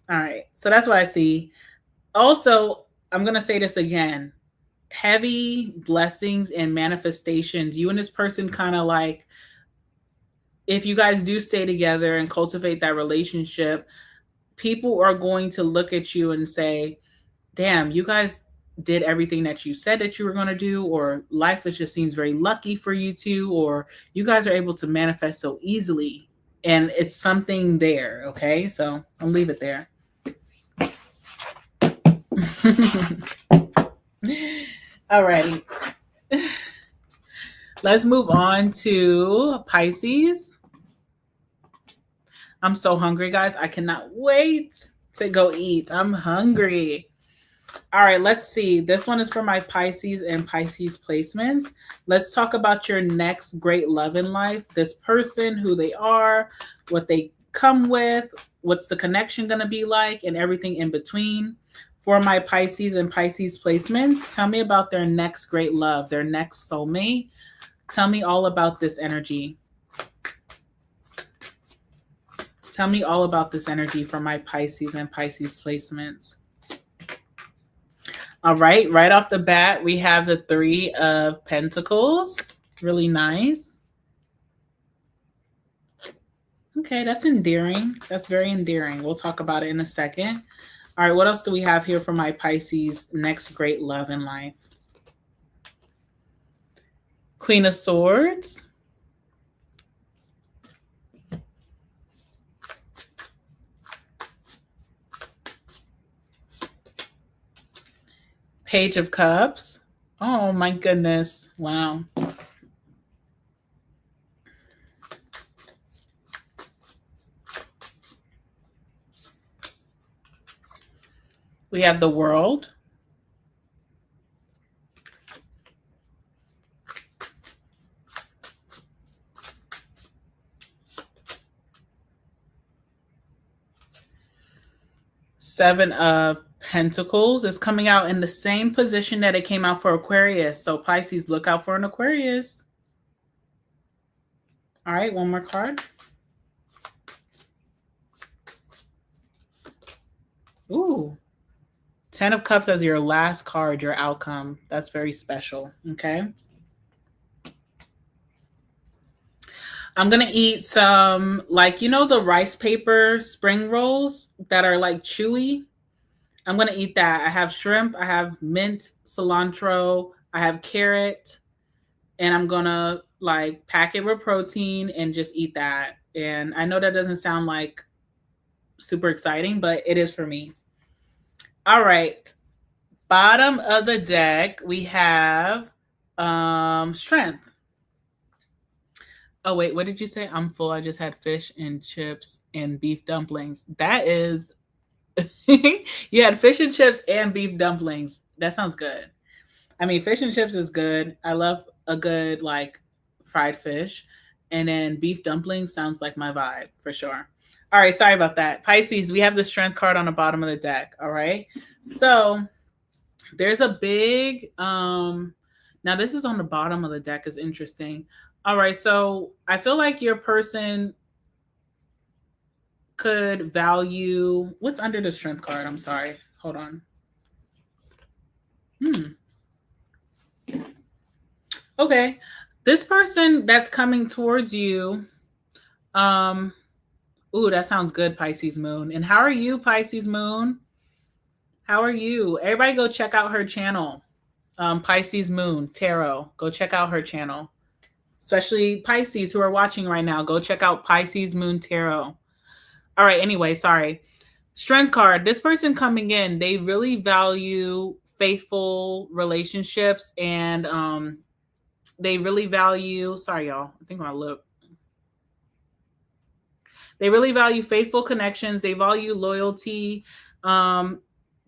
right. So that's what I see. Also, I'm going to say this again. Heavy blessings and manifestations. You and this person kind of like, if you guys do stay together and cultivate that relationship, people are going to look at you and say, damn, you guys did everything that you said that you were going to do, or life just seems very lucky for you two, or you guys are able to manifest so easily. And it's something there. Okay. So I'll leave it there. All righty. Let's move on to Pisces. I'm so hungry, guys. I cannot wait to go eat. I'm hungry. All right, let's see. This one is for my Pisces and Pisces placements. Let's talk about your next great love in life. This person, who they are, what they come with, what's the connection going to be like, and everything in between. For my Pisces and Pisces placements, tell me about their next great love, their next soulmate. Tell me all about this energy. Tell me all about this energy for my Pisces and Pisces placements. All right, right off the bat, we have the 3 of Pentacles. Really nice. Okay, that's endearing. That's very endearing. We'll talk about it in a second. All right, what else do we have here for my Pisces next great love in life? Queen of Swords. Page of Cups. Oh my goodness. Wow. We have the World. Seven of Pentacles is coming out in the same position that it came out for Aquarius. So Pisces, look out for an Aquarius. All right, one more card. Ooh. 10 of Cups as your last card, your outcome. That's very special, okay? I'm going to eat some, like, you know, the rice paper spring rolls that are like chewy? I'm going to eat that. I have shrimp, I have mint, cilantro, I have carrot, and I'm going to like pack it with protein and just eat that. And I know that doesn't sound like super exciting, but it is for me. All right. Bottom of the deck, we have strength. Oh, wait, what did you say? I'm full. I just had fish and chips and beef dumplings. That is, you had fish and chips and beef dumplings. That sounds good. I mean, fish and chips is good. I love a good, like, fried fish. And then beef dumplings sounds like my vibe for sure. All right, sorry about that. Pisces, we have the strength card on the bottom of the deck. All right. So there's a big, now this is on the bottom of the deck, is interesting. All right, so I feel like your person could value, what's under the strength card? I'm sorry. Hold on. Okay. This person that's coming towards you, ooh, that sounds good, Pisces Moon. And how are you, Pisces Moon? How are you? Everybody go check out her channel. Pisces Moon Tarot. Go check out her channel. Especially Pisces who are watching right now. Go check out Pisces Moon Tarot. All right, anyway, sorry. Strength card. This person coming in, they really value faithful relationships, and they really value, sorry y'all, I think my lip. They really value faithful connections. They value loyalty.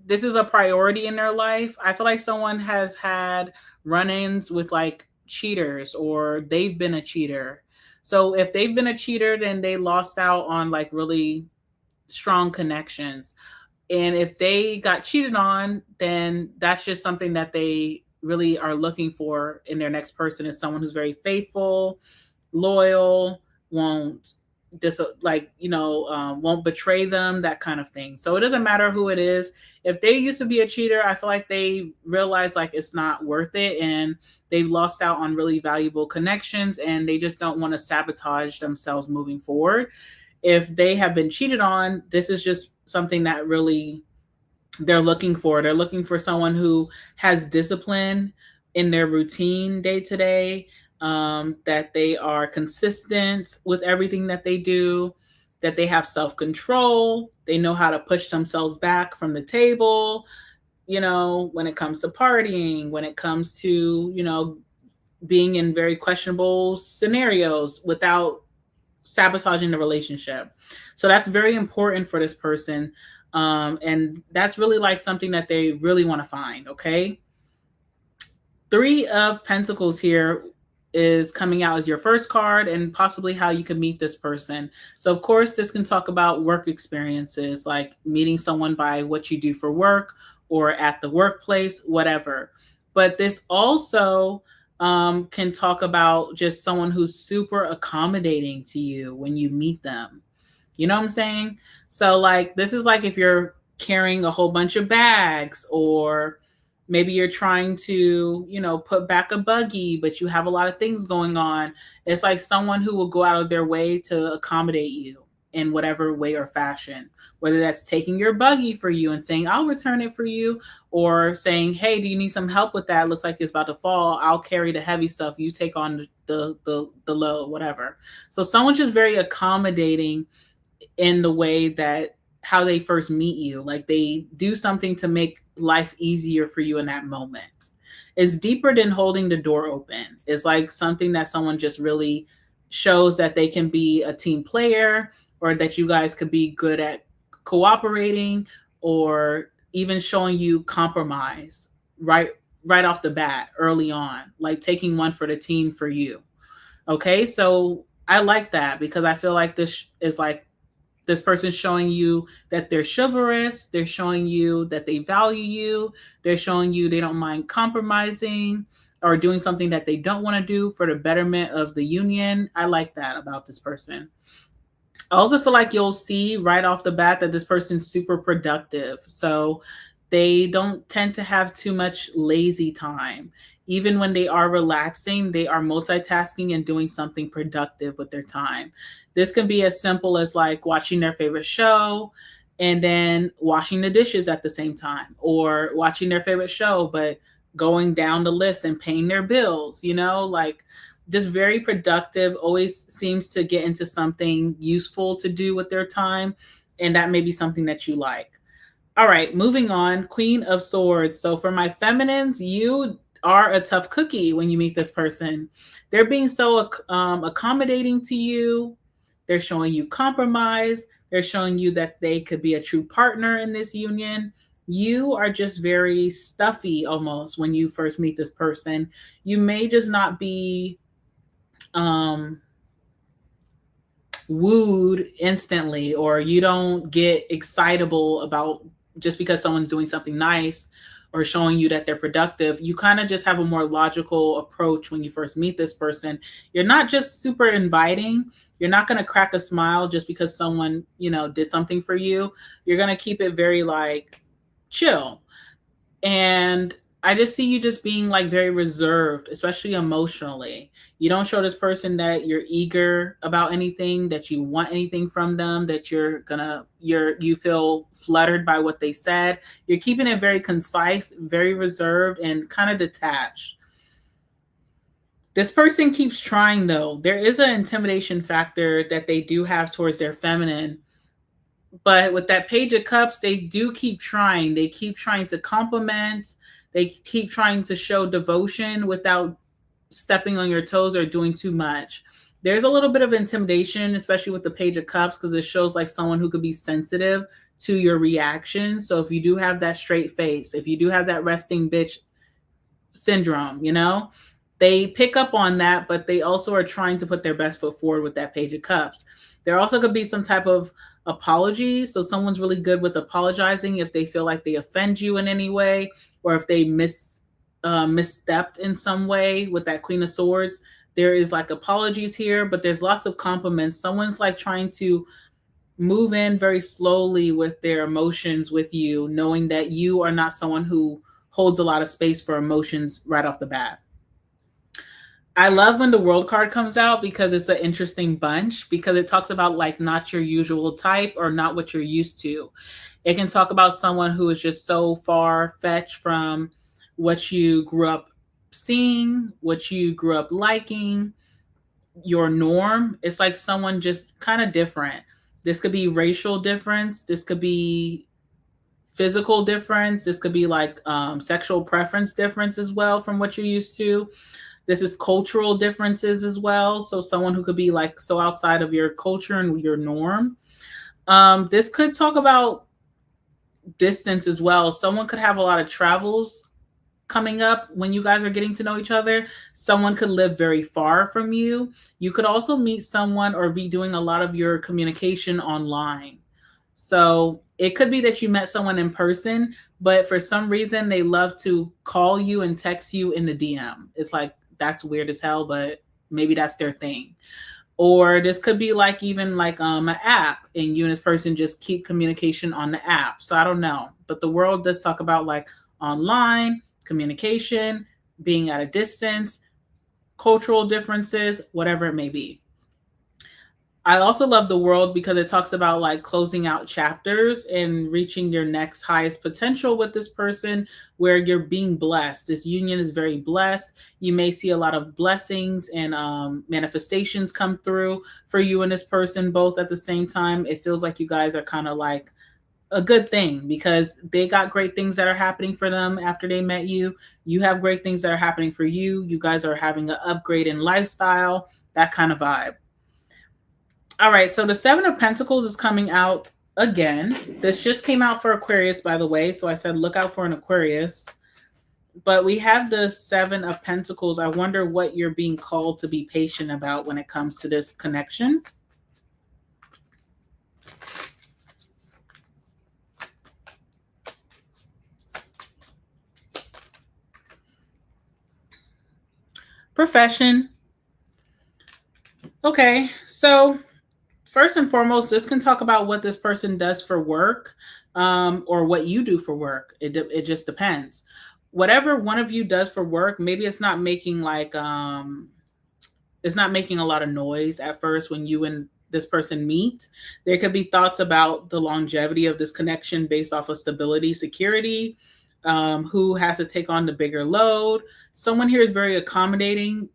This is a priority in their life. I feel like someone has had run-ins with like cheaters, or they've been a cheater. So if they've been a cheater, then they lost out on like really strong connections. And if they got cheated on, then that's just something that they really are looking for in their next person, is someone who's very faithful, loyal, won't won't betray them, that kind of thing. So it doesn't matter who it is. If they used to be a cheater, I feel like they realize like it's not worth it, and they've lost out on really valuable connections, and they just don't want to sabotage themselves moving forward. If they have been cheated on, this is just something that really they're looking for. They're looking for someone who has discipline in their routine day to day, that they are consistent with everything that they do, that they have self-control, they know how to push themselves back from the table, when it comes to partying, when it comes to, being in very questionable scenarios without sabotaging the relationship. So that's very important for this person. And that's really like something that they really want to find. Okay. 3 of Pentacles here is coming out as your first card, and possibly how you can meet this person. So of course, this can talk about work experiences, like meeting someone by what you do for work or at the workplace, whatever. But this also can talk about just someone who's super accommodating to you when you meet them. You know what I'm saying? So like, this is like if you're carrying a whole bunch of bags, or Maybe you're trying to, put back a buggy, but you have a lot of things going on. It's like someone who will go out of their way to accommodate you in whatever way or fashion, whether that's taking your buggy for you and saying, I'll return it for you, or saying, hey, do you need some help with that? It looks like it's about to fall. I'll carry the heavy stuff. You take on the load, whatever. So someone's just very accommodating in the way that how they first meet you. Like they do something to make life easier for you in that moment. It's deeper than holding the door open. It's like something that someone just really shows that they can be a team player, or that you guys could be good at cooperating, or even showing you compromise right off the bat early on, like taking one for the team for you. Okay, so I like that because I feel like this is like this person's showing you that they're chivalrous. They're showing you that they value you. They're showing you they don't mind compromising or doing something that they don't want to do for the betterment of the union. I like that about this person. I also feel like you'll see right off the bat that this person's super productive. So they don't tend to have too much lazy time. Even when they are relaxing, they are multitasking and doing something productive with their time. This can be as simple as like watching their favorite show and then washing the dishes at the same time, or watching their favorite show, but going down the list and paying their bills, like just very productive, always seems to get into something useful to do with their time. And that may be something that you like. All right, moving on. Queen of Swords. So for my feminines, you are a tough cookie when you meet this person. They're being so accommodating to you. They're showing you compromise. They're showing you that they could be a true partner in this union. You are just very stuffy almost when you first meet this person. You may just not be wooed instantly, or you don't get excitable about just because someone's doing something nice or showing you that they're productive. You kind of just have a more logical approach when you first meet this person. You're not just super inviting. You're not going to crack a smile just because someone, did something for you. You're going to keep it very like chill. And I just see you just being like very reserved, especially emotionally. You don't show this person that you're eager about anything, that you want anything from them, that you feel fluttered by what they said. You're keeping it very concise, very reserved, and kind of detached. This person keeps trying though. There is an intimidation factor that they do have towards their feminine. But with that Page of Cups, they do keep trying. They keep trying to compliment. They keep trying to show devotion without stepping on your toes or doing too much. There's a little bit of intimidation, especially with the Page of Cups, because it shows like someone who could be sensitive to your reaction. So if you do have that straight face, if you do have that resting bitch syndrome, they pick up on that, but they also are trying to put their best foot forward with that Page of Cups. There also could be some type of apology. So someone's really good with apologizing if they feel like they offend you in any way, or if they misstepped in some way with that Queen of Swords. There is like apologies here, but there's lots of compliments. Someone's like trying to move in very slowly with their emotions with you, knowing that you are not someone who holds a lot of space for emotions right off the bat. I love when the World card comes out because it's an interesting bunch, because it talks about like not your usual type or not what you're used to. It can talk about someone who is just so far fetched from what you grew up seeing, what you grew up liking, your norm. It's like someone just kind of different. This could be racial difference. This could be physical difference. This could be like sexual preference difference as well from what you're used to. This is cultural differences as well. So someone who could be like so outside of your culture and your norm. This could talk about distance as well. Someone could have a lot of travels coming up when you guys are getting to know each other. Someone could live very far from you. You could also meet someone or be doing a lot of your communication online. So it could be that you met someone in person, but for some reason they love to call you and text you in the DM. It's like, that's weird as hell, but maybe that's their thing. Or this could be like even like an app, and you and this person just keep communication on the app. So I don't know. But the world does talk about like online communication, being at a distance, cultural differences, whatever it may be. I also love the world because it talks about like closing out chapters and reaching your next highest potential with this person where you're being blessed. This union is very blessed. You may see a lot of blessings and manifestations come through for you and this person both at the same time. It feels like you guys are kind of like a good thing because they got great things that are happening for them after they met you. You have great things that are happening for you. You guys are having an upgrade in lifestyle, that kind of vibe. All right, so the Seven of Pentacles is coming out again. This just came out for Aquarius, by the way. So I said look out for an Aquarius. But we have the Seven of Pentacles. I wonder what you're being called to be patient about when it comes to this connection. Profession. Okay, so first and foremost, this can talk about what this person does for work or what you do for work. It just depends. Whatever one of you does for work, maybe it's not making like it's not making a lot of noise at first when you and this person meet. There could be thoughts about the longevity of this connection based off of stability, security, who has to take on the bigger load. Someone here is very accommodating,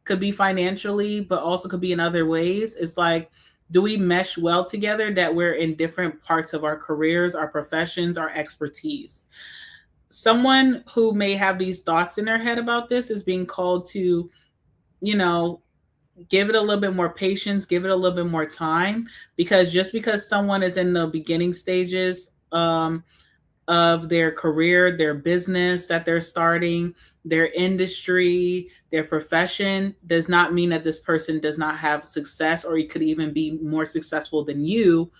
could be financially, but also could be in other ways. It's like, do we mesh well together that we're in different parts of our careers, our professions, our expertise? Someone who may have these thoughts in their head about this is being called to, you know, give it a little bit more patience, give it a little bit more time, because just because someone is in the beginning stages of their career, their business that they're starting, their industry, their profession, does not mean that this person does not have success, or he could even be more successful than you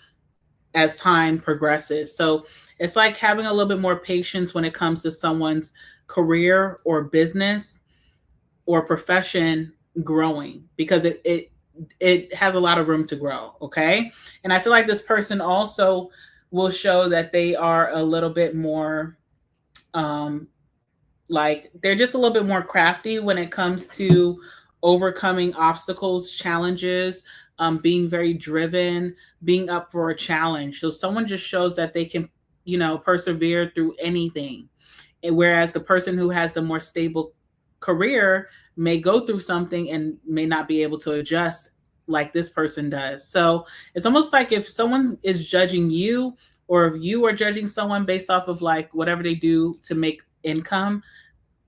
as time progresses. So it's like having a little bit more patience when it comes to someone's career or business or profession growing, because it has a lot of room to grow. Okay. And I feel like this person also will show that they are a little bit more like they're just a little bit more crafty when it comes to overcoming obstacles, challenges, being very driven, being up for a challenge. So someone just shows that they can, persevere through anything. And whereas the person who has the more stable career may go through something and may not be able to adjust like this person does. So it's almost like if someone is judging you, or if you are judging someone based off of like whatever they do to make income,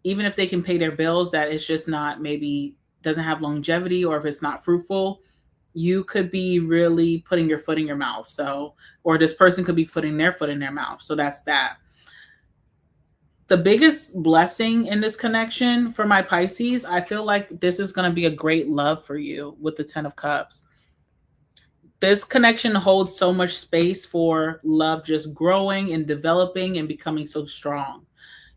even if they can pay their bills, that it's just not, maybe doesn't have longevity, or if it's not fruitful, you could be really putting your foot in your mouth. So, or this person could be putting their foot in their mouth. So that's that. The biggest blessing in this connection for my Pisces, I feel like this is going to be a great love for you with the 10 of Cups. This connection holds so much space for love just growing and developing and becoming so strong.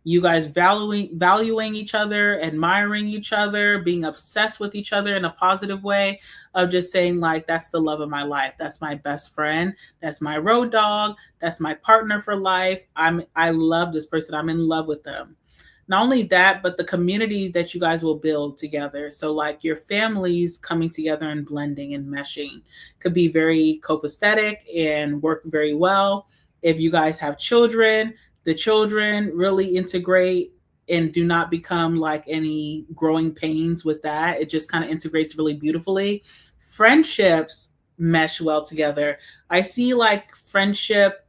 You guys valuing each other, admiring each other, being obsessed with each other in a positive way, of just saying like, that's the love of my life. That's my best friend. That's my road dog. That's my partner for life. I love this person. I'm in love with them. Not only that, but the community that you guys will build together. So like your families coming together and blending and meshing could be very copacetic and work very well. If you guys have children, the children really integrate and do not become like any growing pains with that. It just kind of integrates really beautifully. Friendships mesh well together. I see like friendship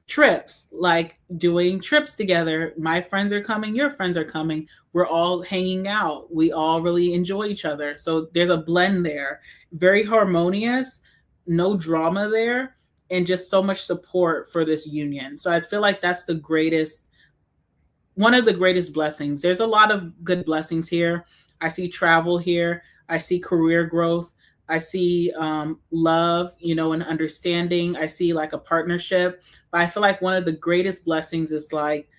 trips, like doing trips together. My friends are coming, your friends are coming. We're all hanging out. We all really enjoy each other. So there's a blend there. Very harmonious, no drama there, and just so much support for this union. So I feel like that's one of the greatest blessings. There's a lot of good blessings here. I see travel here. I see career growth. I see love, and understanding. I see like a partnership. But I feel like one of the greatest blessings is like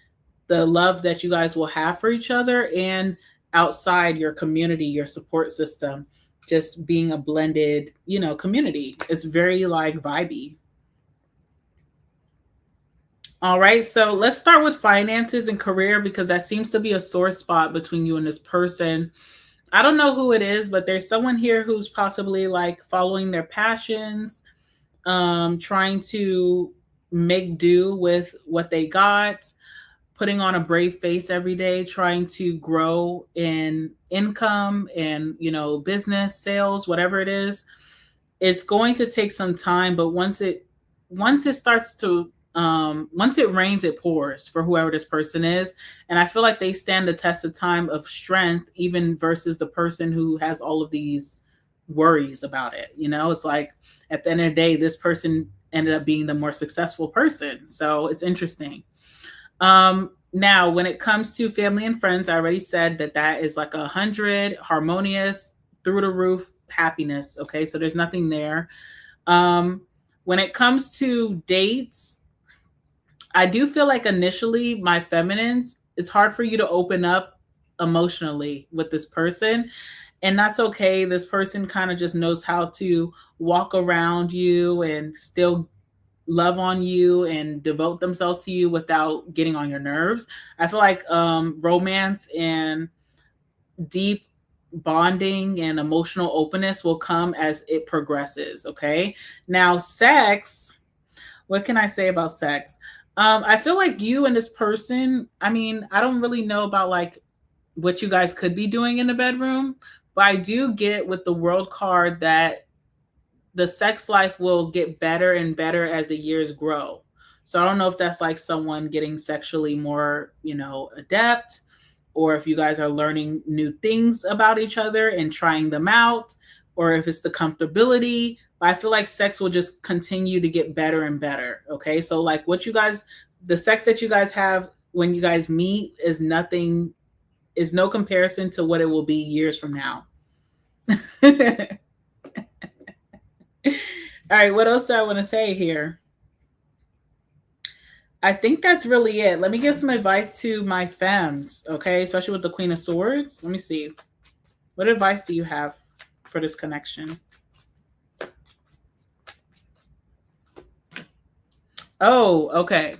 the love that you guys will have for each other and outside your community, your support system, just being a blended, community. It's very like vibey. All right, so let's start with finances and career because that seems to be a sore spot between you and this person. I don't know who it is, but there's someone here who's possibly like following their passions, trying to make do with what they got, putting on a brave face every day, trying to grow in income and, business, sales, whatever it is. It's going to take some time, but once it starts to once it rains, it pours for whoever this person is. And I feel like they stand the test of time of strength, even versus the person who has all of these worries about it. It's like at the end of the day, this person ended up being the more successful person. So it's interesting. Now, when it comes to family and friends, I already said that is like 100, harmonious, through the roof happiness. Okay, so there's nothing there. When it comes to dates, I do feel like initially, my feminines, it's hard for you to open up emotionally with this person. And that's okay. This person kind of just knows how to walk around you and still love on you and devote themselves to you without getting on your nerves. I feel like romance and deep bonding and emotional openness will come as it progresses. Okay. Now, sex, what can I say about sex? I feel like you and this person, I mean, I don't really know about like what you guys could be doing in the bedroom, but I do get with the world card that the sex life will get better and better as the years grow. So I don't know if that's like someone getting sexually more, adept, or if you guys are learning new things about each other and trying them out, or if it's the comfortability. But I feel like sex will just continue to get better and better. Okay. So like the sex that you guys have when you guys meet is no comparison to what it will be years from now. All right, what else do I want to say here? I think that's really it. Let me give some advice to my femmes, okay? Especially with the Queen of Swords. Let me see. What advice do you have for this connection? Oh, okay.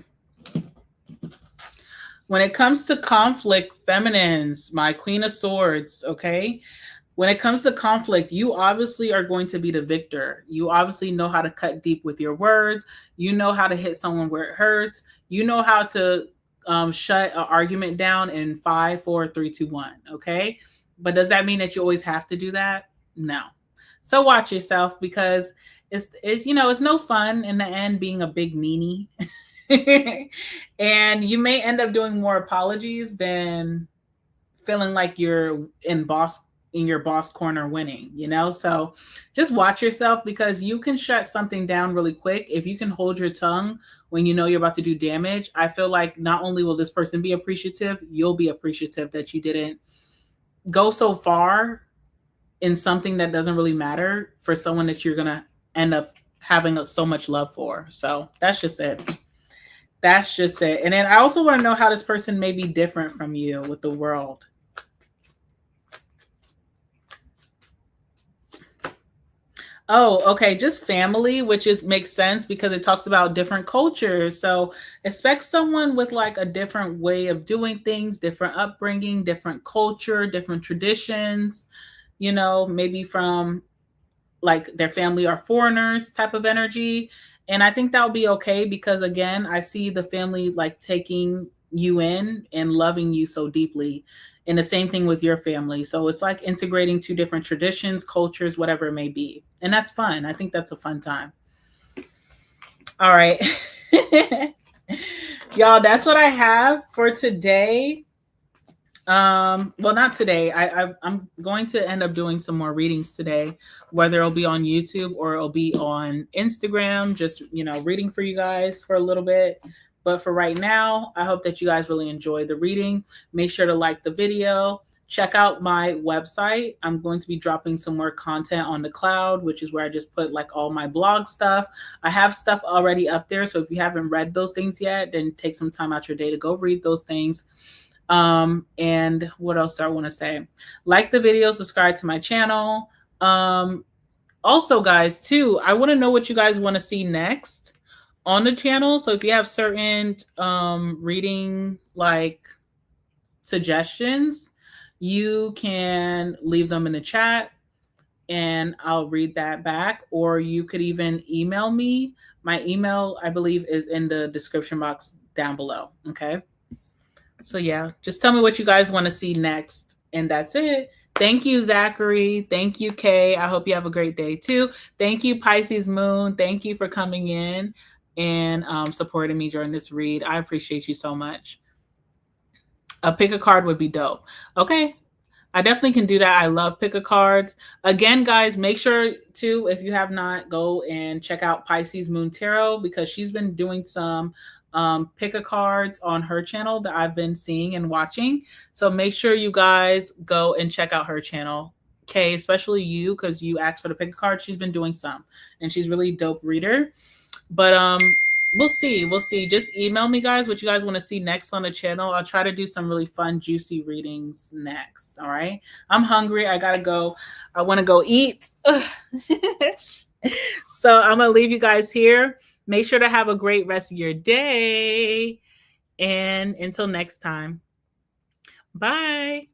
When it comes to conflict, feminines, my Queen of Swords, okay? When it comes to conflict, you obviously are going to be the victor. You obviously know how to cut deep with your words. You know how to hit someone where it hurts. You know how to shut an argument down in 5, 4, 3, 2, 1. Okay. But does that mean that you always have to do that? No. So watch yourself because it's no fun in the end being a big meanie. And you may end up doing more apologies than feeling like you're in your boss corner winning, So just watch yourself because you can shut something down really quick. If you can hold your tongue when you know you're about to do damage, I feel like not only will this person be appreciative, you'll be appreciative that you didn't go so far in something that doesn't really matter for someone that you're going to end up having so much love for. So that's just it. That's just it. And then I also want to know how this person may be different from you with the world. Oh, okay. Just family, which makes sense because it talks about different cultures. So expect someone with like a different way of doing things, different upbringing, different culture, different traditions, maybe from like their family are foreigners type of energy. And I think that'll be okay because again, I see the family like taking you in and loving you so deeply. And the same thing with your family. So it's like integrating two different traditions, cultures, whatever it may be. And that's fun. I think that's a fun time. All right. Y'all, that's what I have for today. Well, not today. I'm going to end up doing some more readings today, whether it'll be on YouTube or it'll be on Instagram, just, reading for you guys for a little bit. But for right now, I hope that you guys really enjoyed the reading. Make sure to like the video. Check out my website. I'm going to be dropping some more content on the cloud, which is where I just put like all my blog stuff. I have stuff already up there. So if you haven't read those things yet, then take some time out your day to go read those things. And what else do I want to say? Like the video, subscribe to my channel. Also, guys, too, I want to know what you guys want to see next on the channel. So if you have certain reading like suggestions, you can leave them in the chat and I'll read that back. Or you could even email me. My email, I believe, is in the description box down below. Okay. So yeah, just tell me what you guys want to see next. And that's it. Thank you, Zachary. Thank you, Kay. I hope you have a great day too. Thank you, Pisces Moon. Thank you for coming in and supporting me during this read. I appreciate you so much. A pick a card would be dope. Okay. I definitely can do that. I love pick a cards. Again, guys, make sure to, if you have not, go and check out Pisces Moon Tarot, because she's been doing some pick a cards on her channel that I've been seeing and watching. So make sure you guys go and check out her channel. Okay, especially you, because you asked for the pick a card. She's been doing some, and she's really dope reader. But we'll see. Just email me, guys, what you guys want to see next on the channel. I'll try to do some really fun, juicy readings next. All right. I'm hungry. I gotta go. I want to go eat. So I'm gonna leave you guys here. Make sure to have a great rest of your day. And until next time, bye.